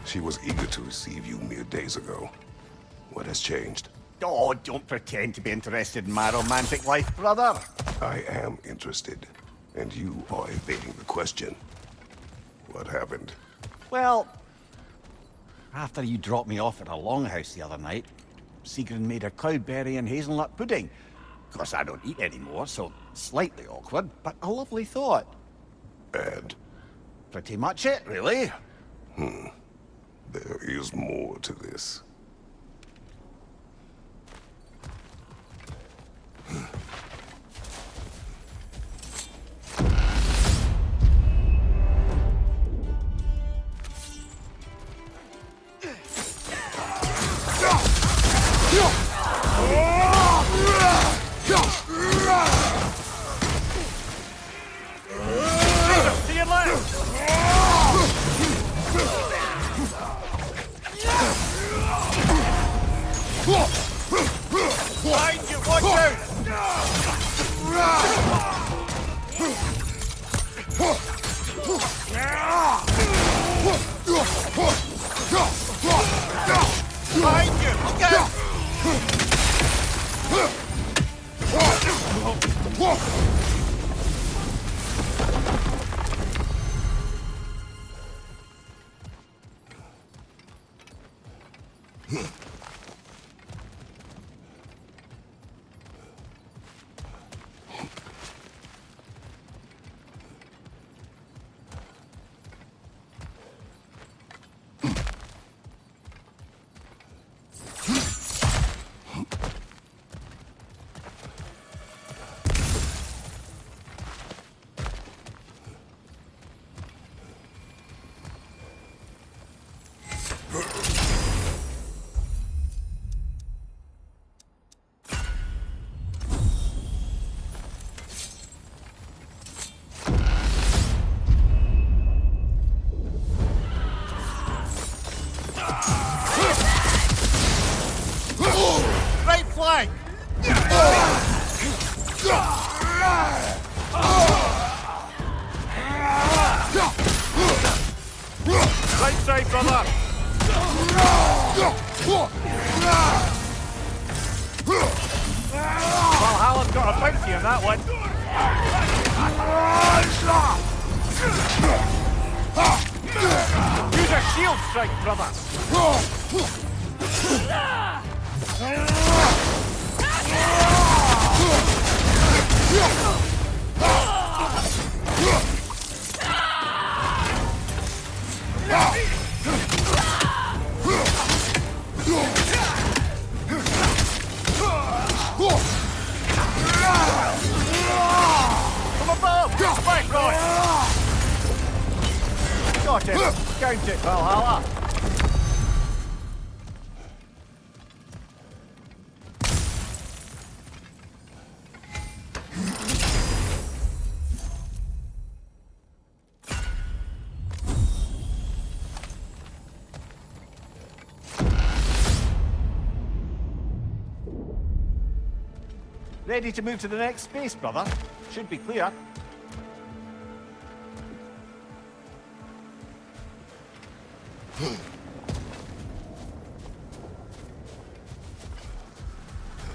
She was eager to receive you mere days ago. What has changed? Oh, don't pretend to be interested in my romantic life, brother. I am interested, and you are evading the question. What happened? Well, after you dropped me off at a longhouse the other night, Sigrun made a cloudberry and hazelnut pudding. Of course, I don't eat anymore, so slightly awkward, but a lovely thought. And? Pretty much it, really. There is more to this. Right flank! Right side, brother! Valhalla's got a bounty on that one. Use a shield strike, brother! From above! Spike right! Got it! Count it, Valhalla! Ready to move to the next space, brother? Should be clear.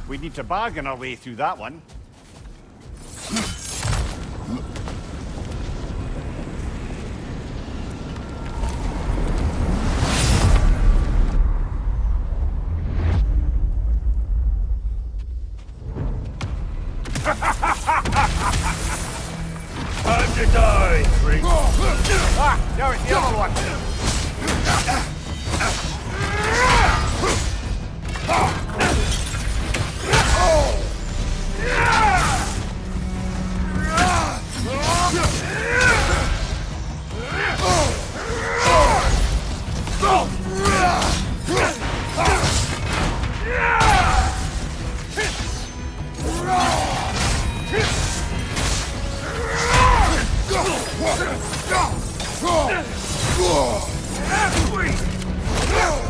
We need to bargain our way through that one. to die, Kratos. Ah, now it's the other one.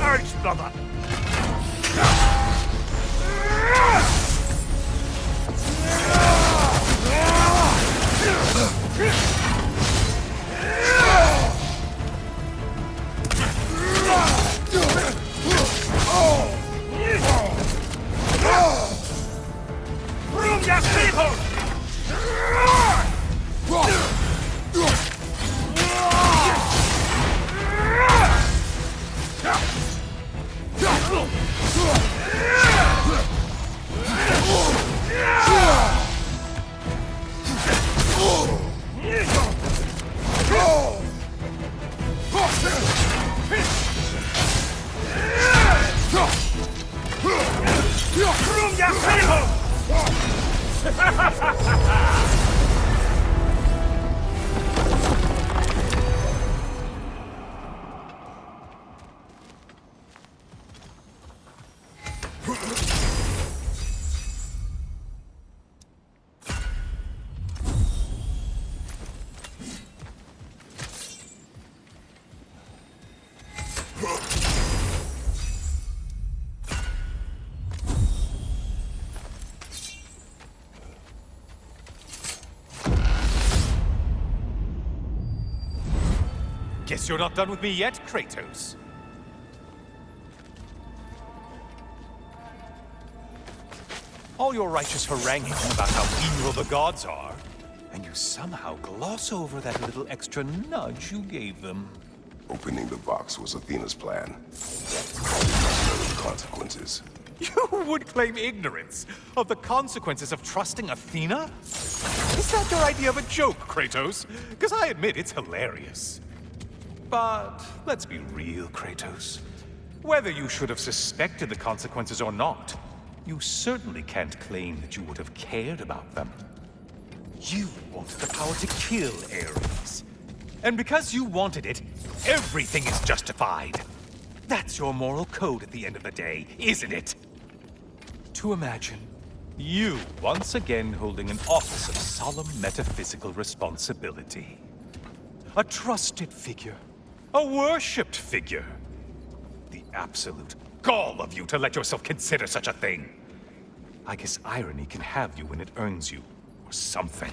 Arch, brother. Room your people! Room your people! Guess you're not done with me yet, Kratos. All your righteous haranguing about how evil the gods are, and you somehow gloss over that little extra nudge you gave them. Opening the box was Athena's plan. The consequences. You would claim ignorance of the consequences of trusting Athena? Is that your idea of a joke, Kratos? Because I admit it's hilarious. But let's be real, Kratos. Whether you should have suspected the consequences or not, you certainly can't claim that you would have cared about them. You wanted the power to kill Ares. And because you wanted it, everything is justified. That's your moral code at the end of the day, isn't it? To imagine you once again holding an office of solemn metaphysical responsibility. A trusted figure. A worshipped figure. The absolute gall of you to let yourself consider such a thing. I guess irony can have you when it earns you, or something.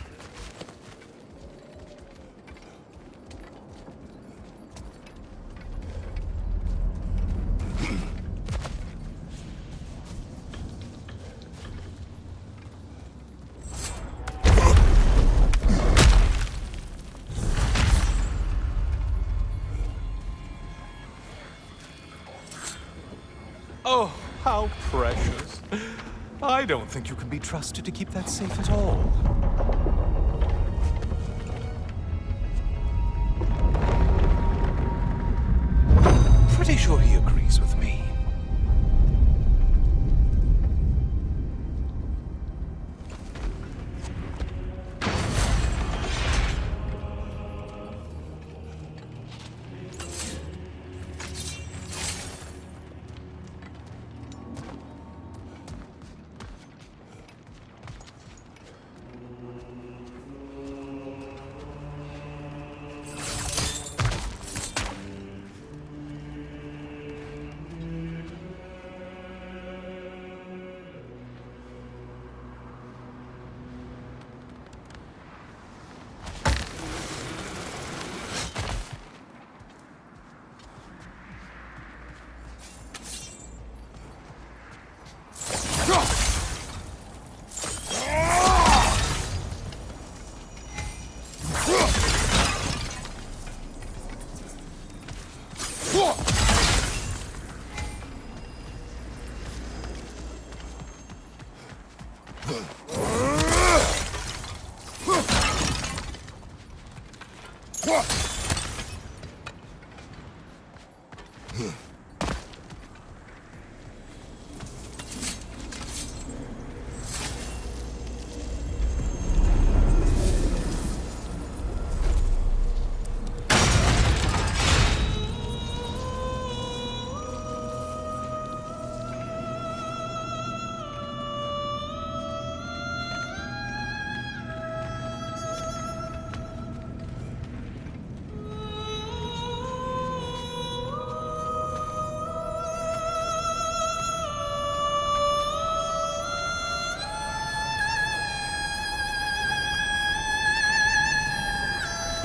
Oh, how precious. I don't think you can be trusted to keep that safe at all. Pretty sure he agrees with me.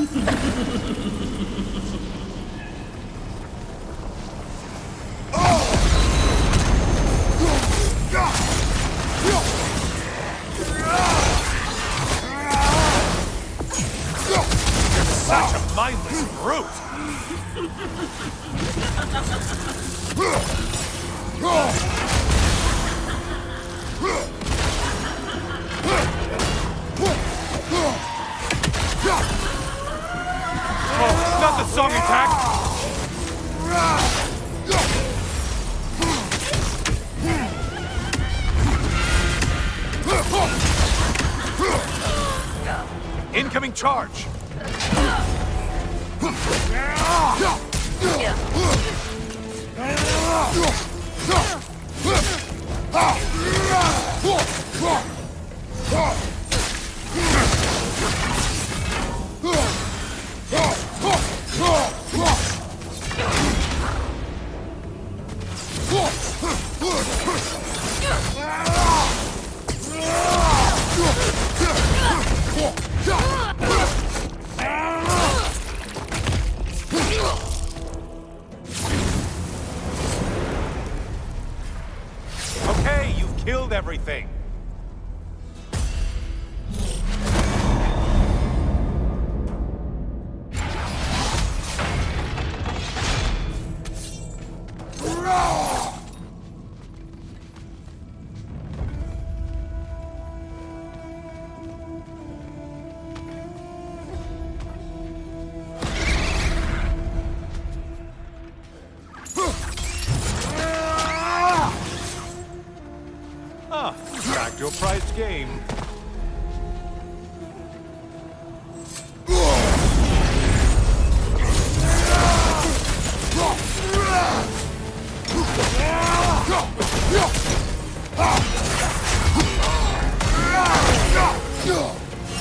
Such a mindless brute! Oh, not the song attack! Incoming charge! Okay, you've killed everything. Ah, back to your prized game.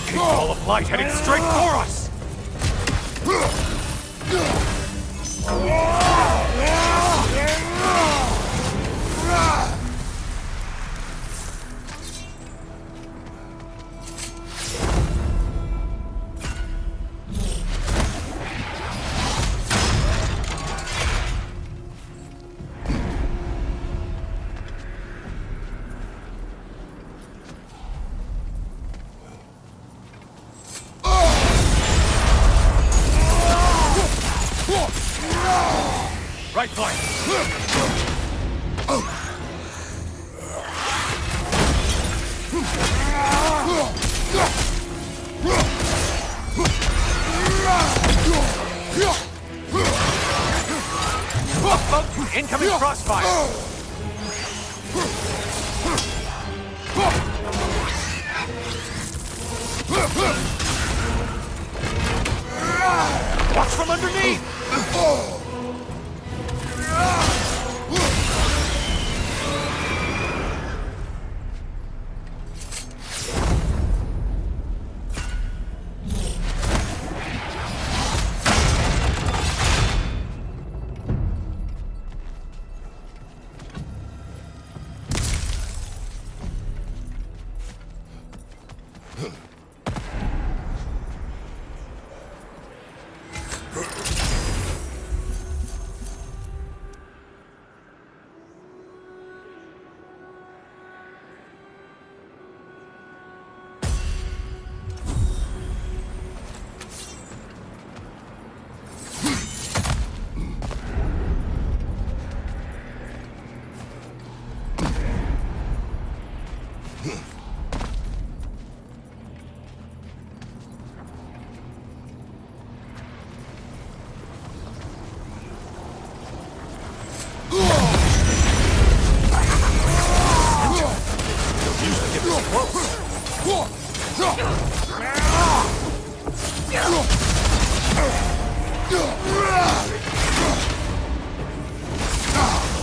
Big ball of light heading straight for us! Right flank! Incoming crossfire! Watch from underneath!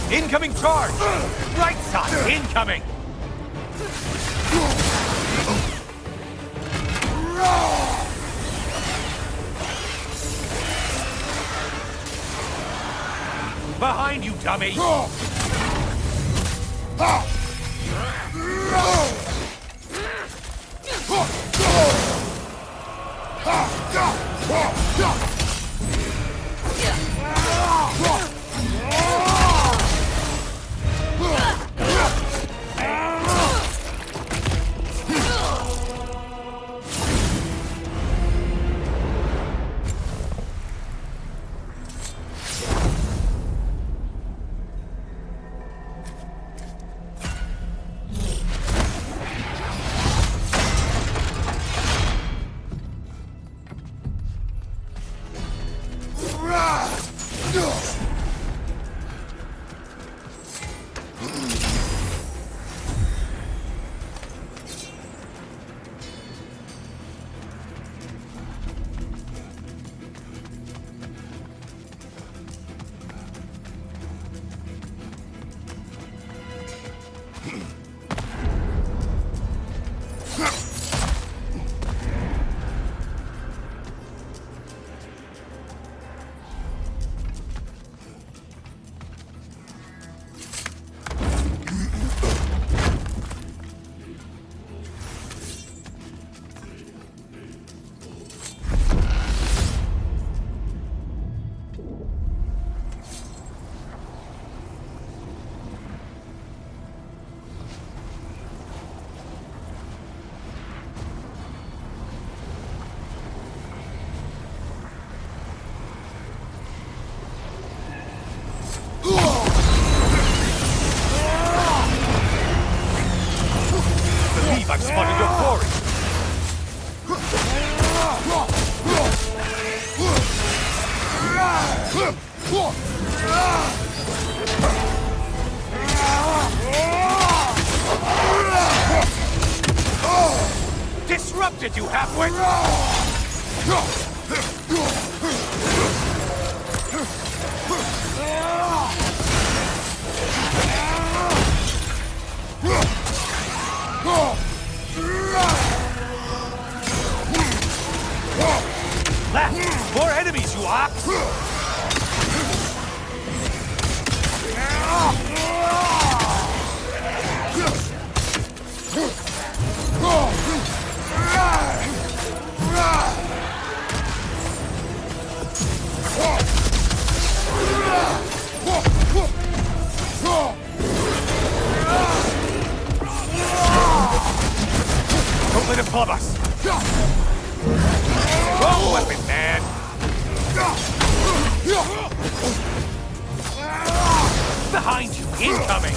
Incoming charge! Right side, incoming! Behind you, dummy! believe I've spotted your quarry. Disrupted, you halfwit! Left! More enemies, you ox! Don't let him club us! Wrong weapon, man! Behind you! Incoming!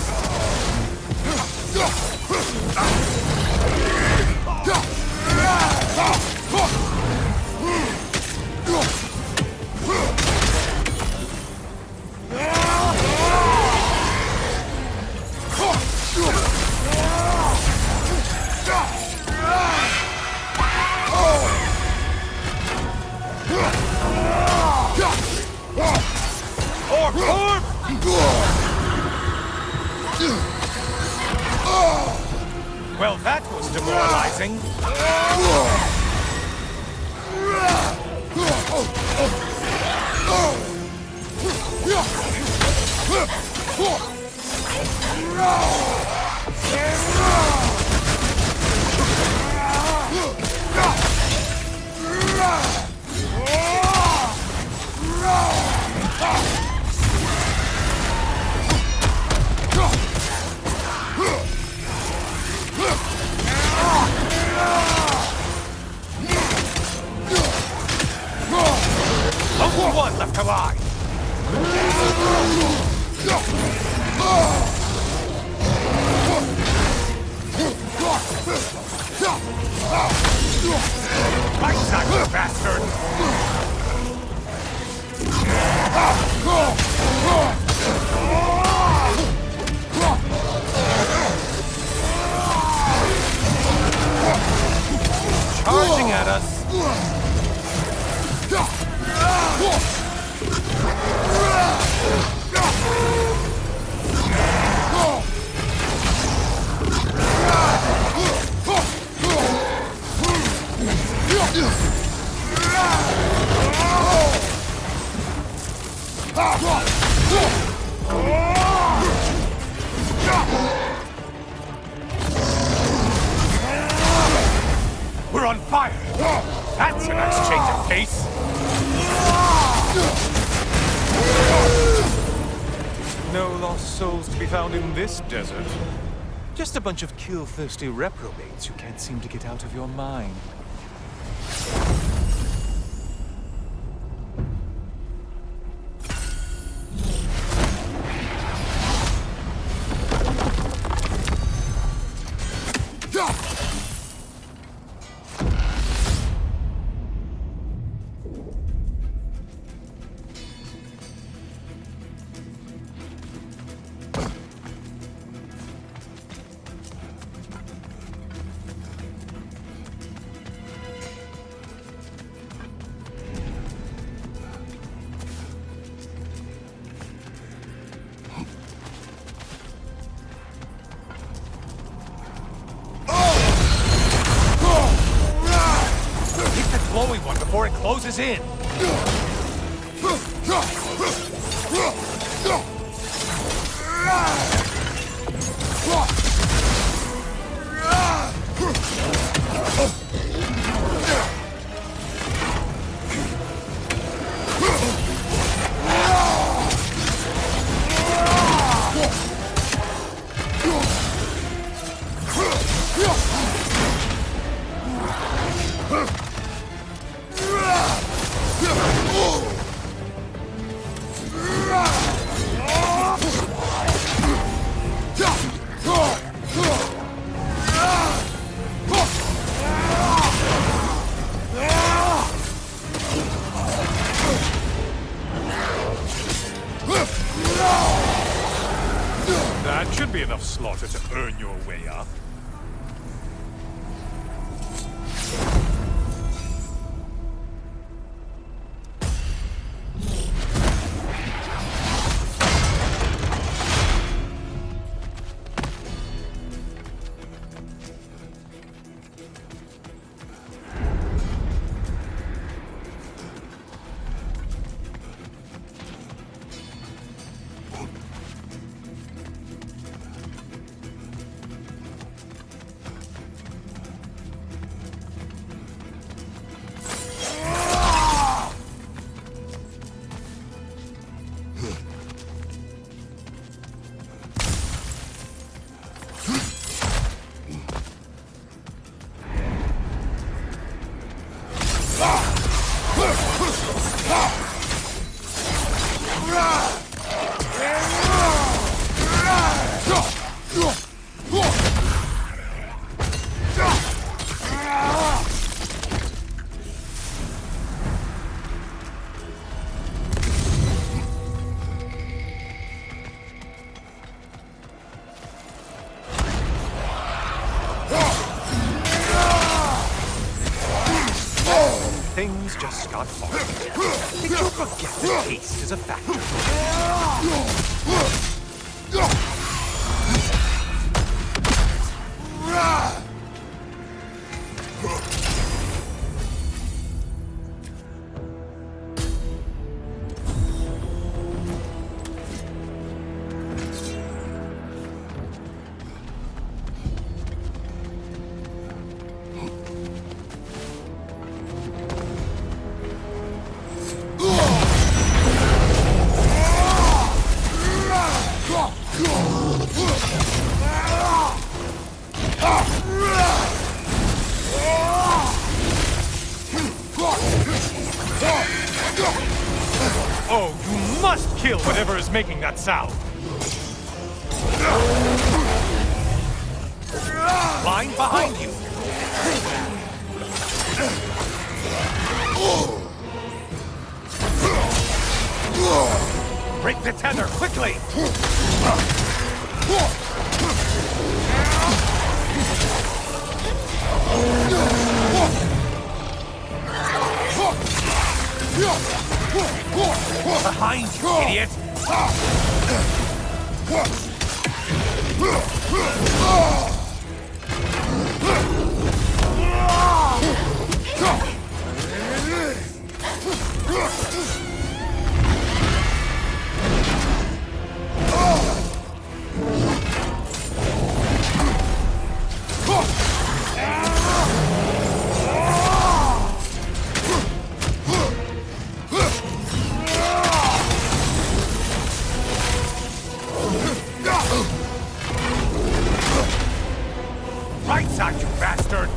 Well, that was demoralizing. Only one left alive. Right side, you bastard! Charging at us! We're on fire! That's a nice change of pace! No lost souls to be found in this desert. Just a bunch of kill-thirsty reprobates who can't seem to get out of your mind. Glowing one before it closes in. things just got hard. Did you forget that taste is a factor? Oh, you must kill whatever is making that sound! Line behind you! Break the tether, quickly! Behind you, idiot! Right side, you bastard!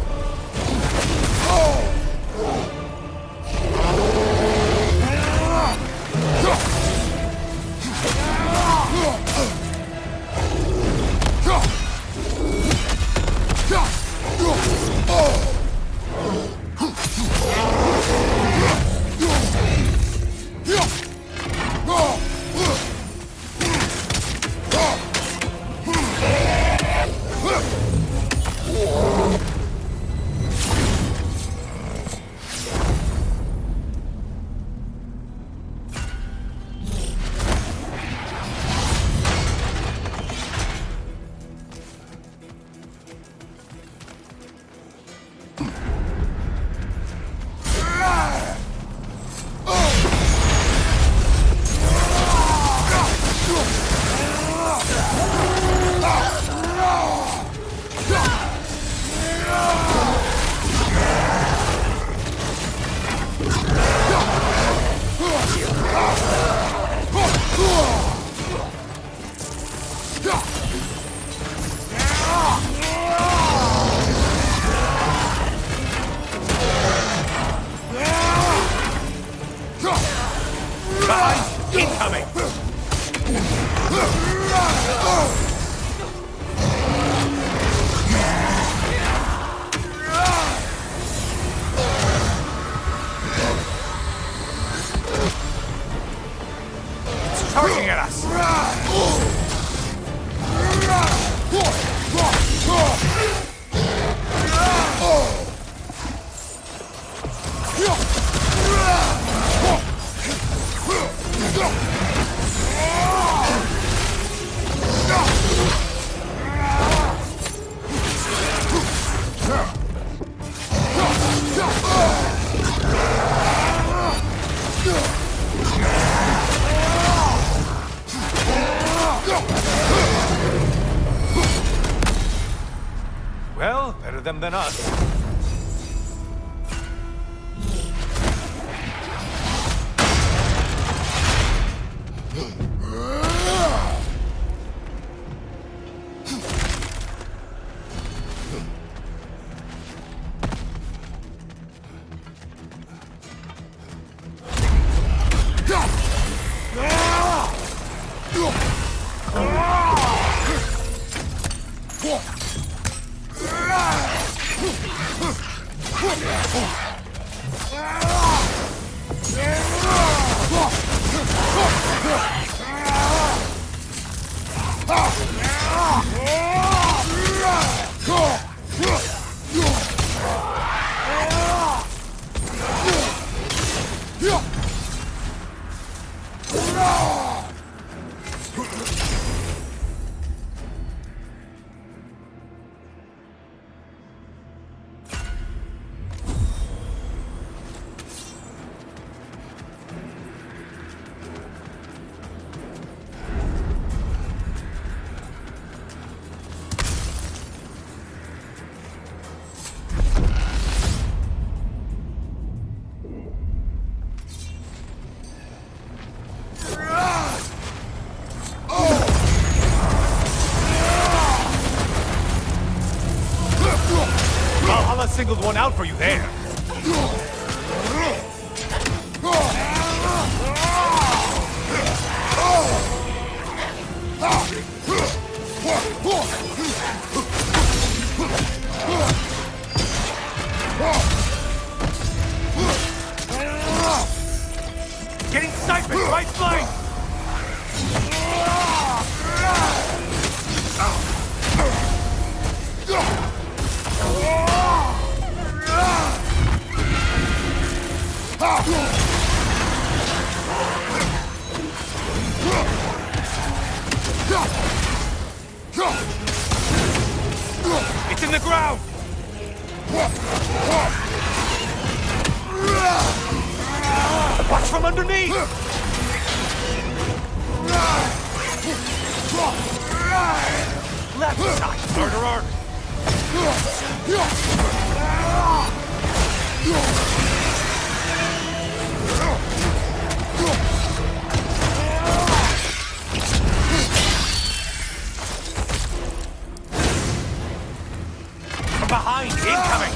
Incoming! It's charging at us! Well, better them than us. Valhalla singled one out for you there. Getting siphoned, right flank! It's in the ground! Watch from underneath! Left side, murderer! From behind, incoming!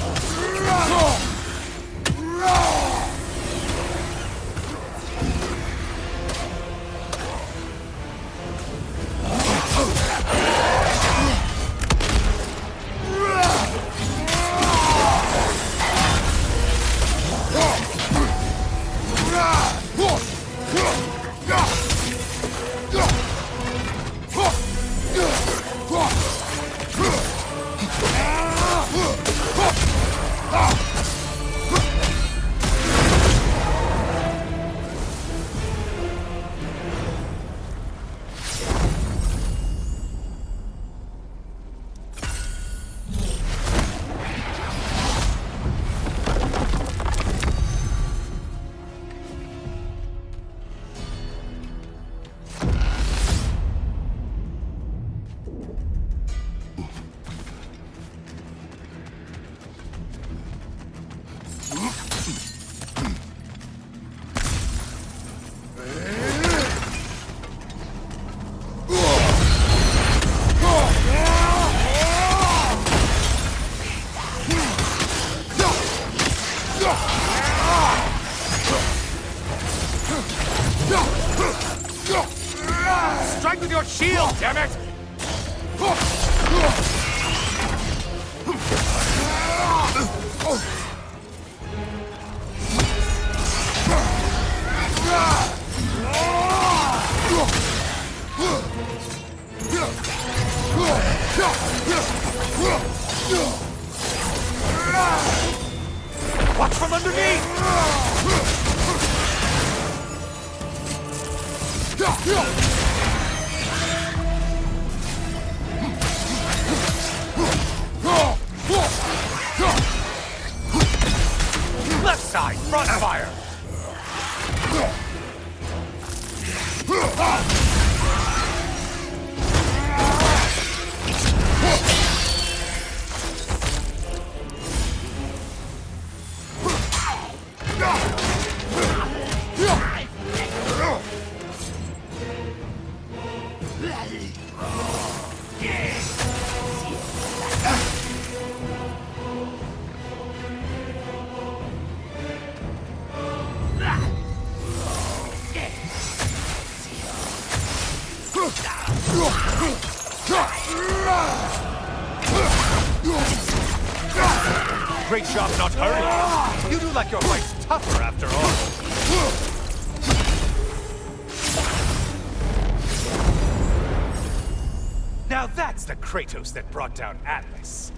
Strike with your shield, damn it! Watch from underneath! Left side, front fire! Great job not hurrying. You do like your fight's tougher after all. Now that's the Kratos that brought down Atlas.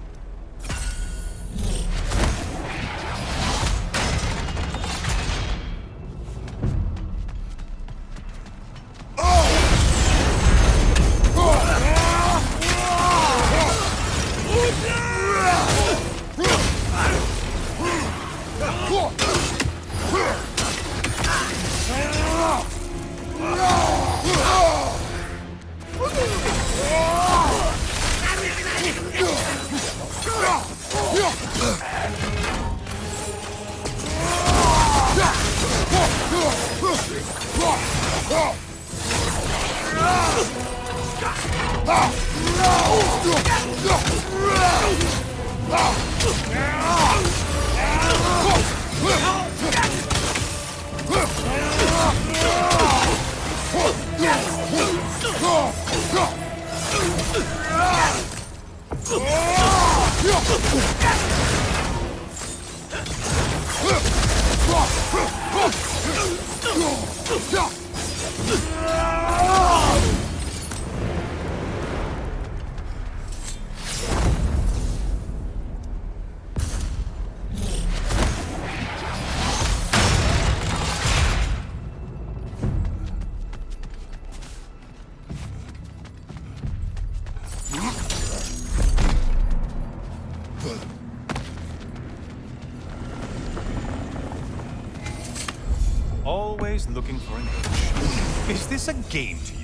Always looking for an edge. Is this a game to you?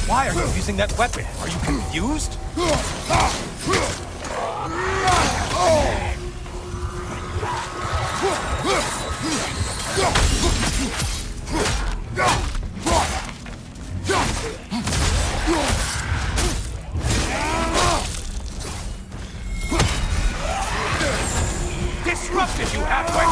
Why are you using that weapon? Are you confused? Disrupted you halfway!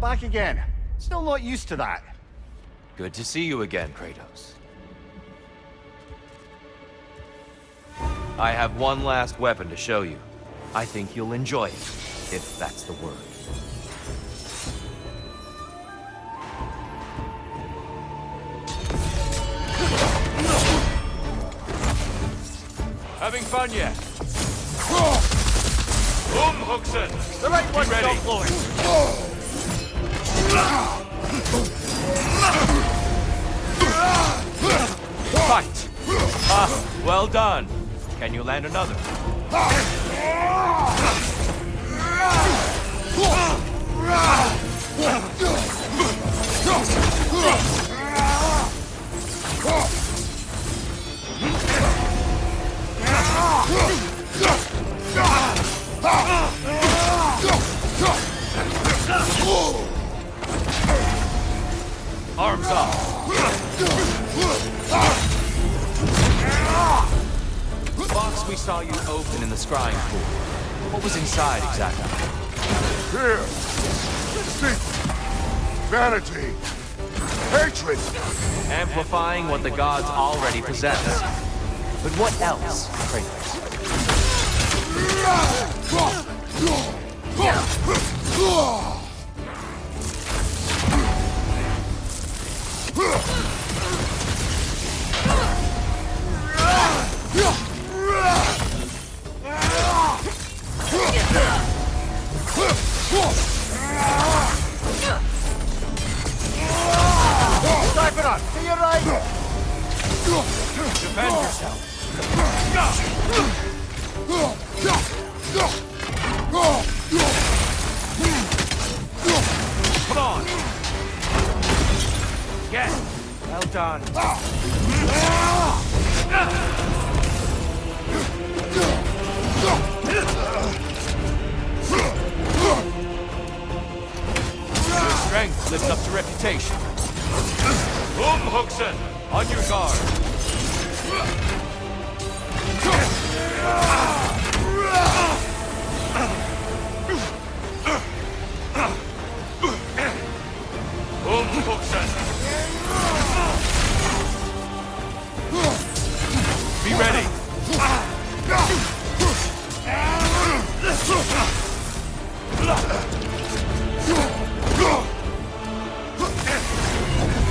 Back again. Still not used to that. Good to see you again, Kratos. I have one last weapon to show you. I think you'll enjoy it, if that's the word. Having fun yet? Huxon! The right one's ready. not blowing. Fight! Well done. Can you land another? open in the scrying pool. What was inside exactly? Fear, deceit, vanity, hatred. Amplifying what the gods already possess. But what else, Kratos? Cypher, to your right! Defend yourself. Come on! Yes! Well done. Your strength lives up to reputation. Hookson, on your guard. Hookson. Be ready.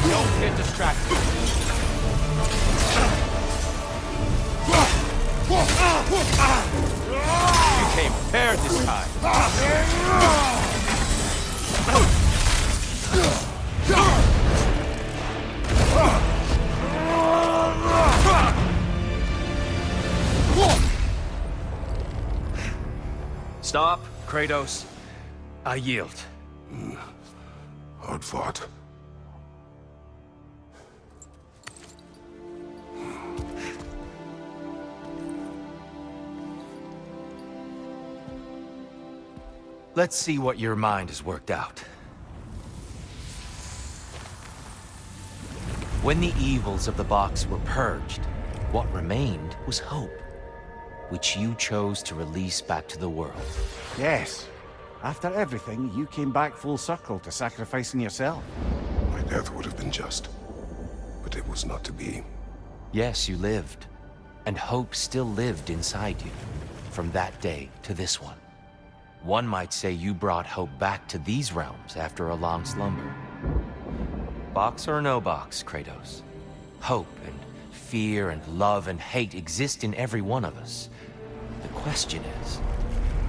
Don't get distracted. You came prepared this time. Stop, Kratos. I yield. Hard fought. Let's see what your mind has worked out. When the evils of the box were purged, what remained was hope, which you chose to release back to the world. Yes. After everything, you came back full circle to sacrificing yourself. My death would have been just, but it was not to be. Yes, you lived, and hope still lived inside you, from that day to this one. One might say you brought hope back to these realms after a long slumber. Box or no box, Kratos. Hope and fear and love and hate exist in every one of us. The question is,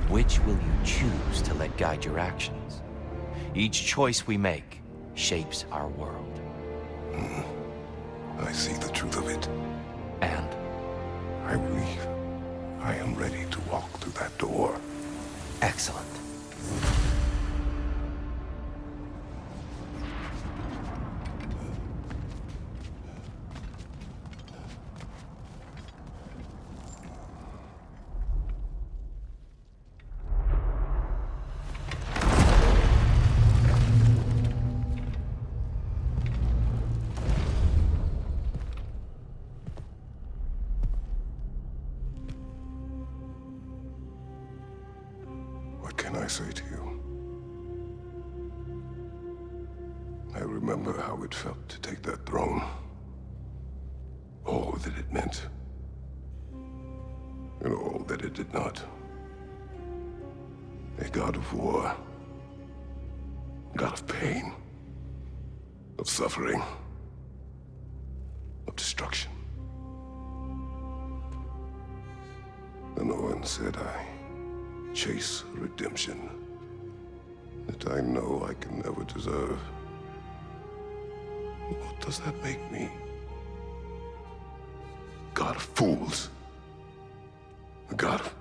which will you choose to let guide your actions? Each choice we make shapes our world. I see the truth of it. And? I believe I am ready to walk through that door. Excellent. What can I say to you? I remember how it felt to take that throne. All that it meant. And all that it did not. A god of war. God of pain. Of suffering. Of destruction. And the one said I chase redemption that I know I can never deserve. What does that make me? God of fools. A god of...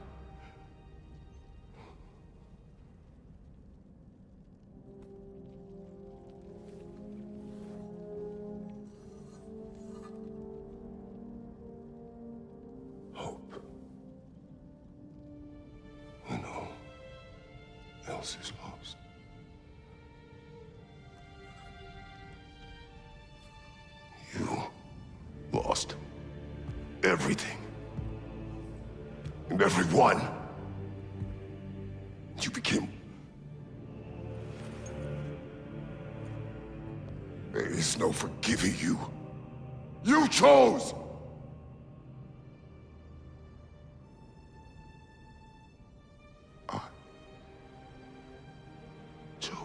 hope. When all else is lost. You lost everything. And everyone. You became... There is no forgiving you. You chose! I chose.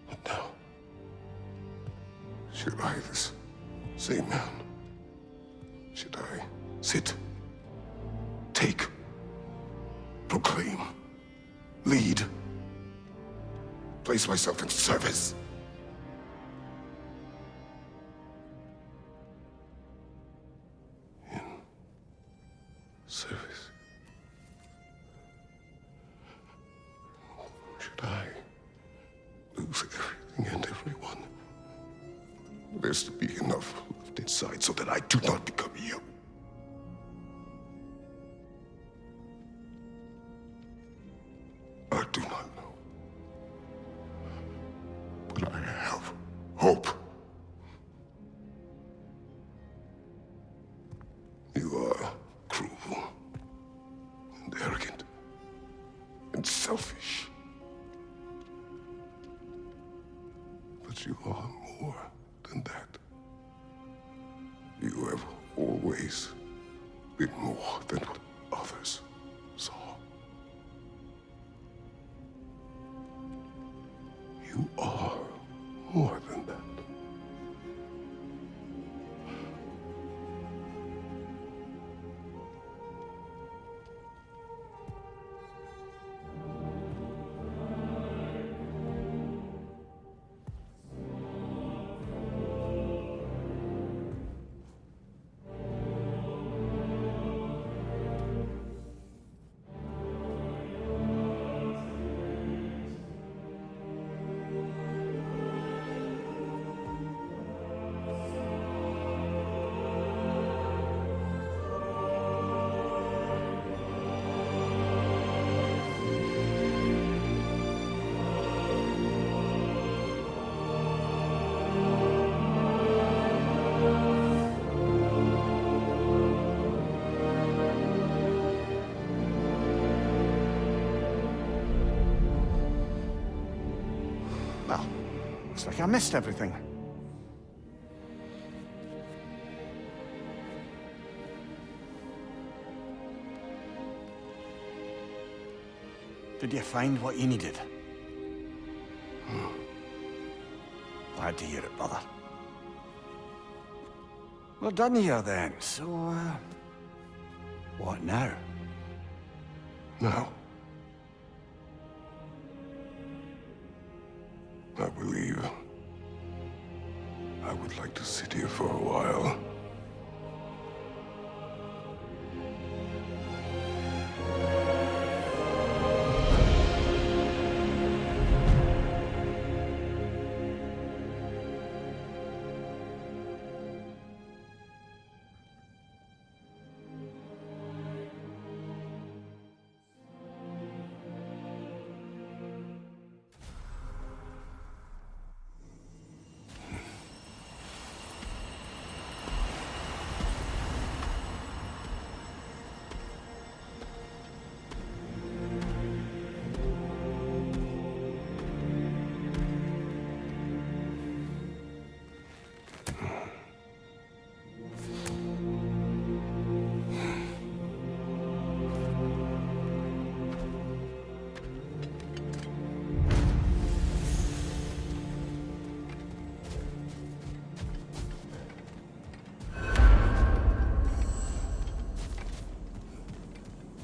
And now, should I, this same man, should I sit, take, proclaim, lead, place myself in service? In service? Should I lose everything and everyone? There's to be enough left inside so that I do not become you. I do not know. But I have hope. You are cruel and arrogant and selfish. But you are more than that. You have always been more than what others saw. You are more than that. Well, looks like I missed everything. Did you find what you needed? Glad to hear it, brother. We're done here then, so, what now? Now, I believe I would like to sit here for a while.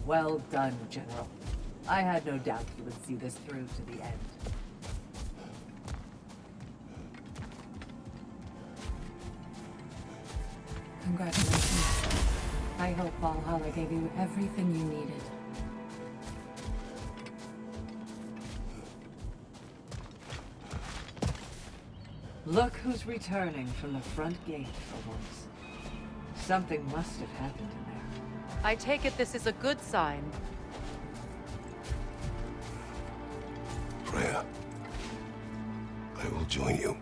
Well done, General. I had no doubt you would see this through to the end. Congratulations. I hope Valhalla gave you everything you needed. Look who's returning from the front gate for once. Something must have happened in there. I take it this is a good sign. Freya, I will join you.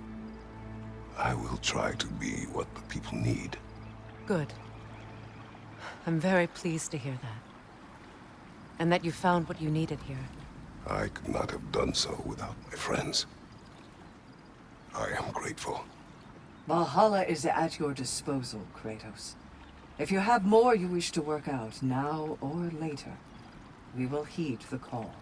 I will try to be what the people need. Good. I'm very pleased to hear that. And that you found what you needed here. I could not have done so without my friends. I am grateful. Valhalla is at your disposal, Kratos. If you have more you wish to work out, now or later, we will heed the call.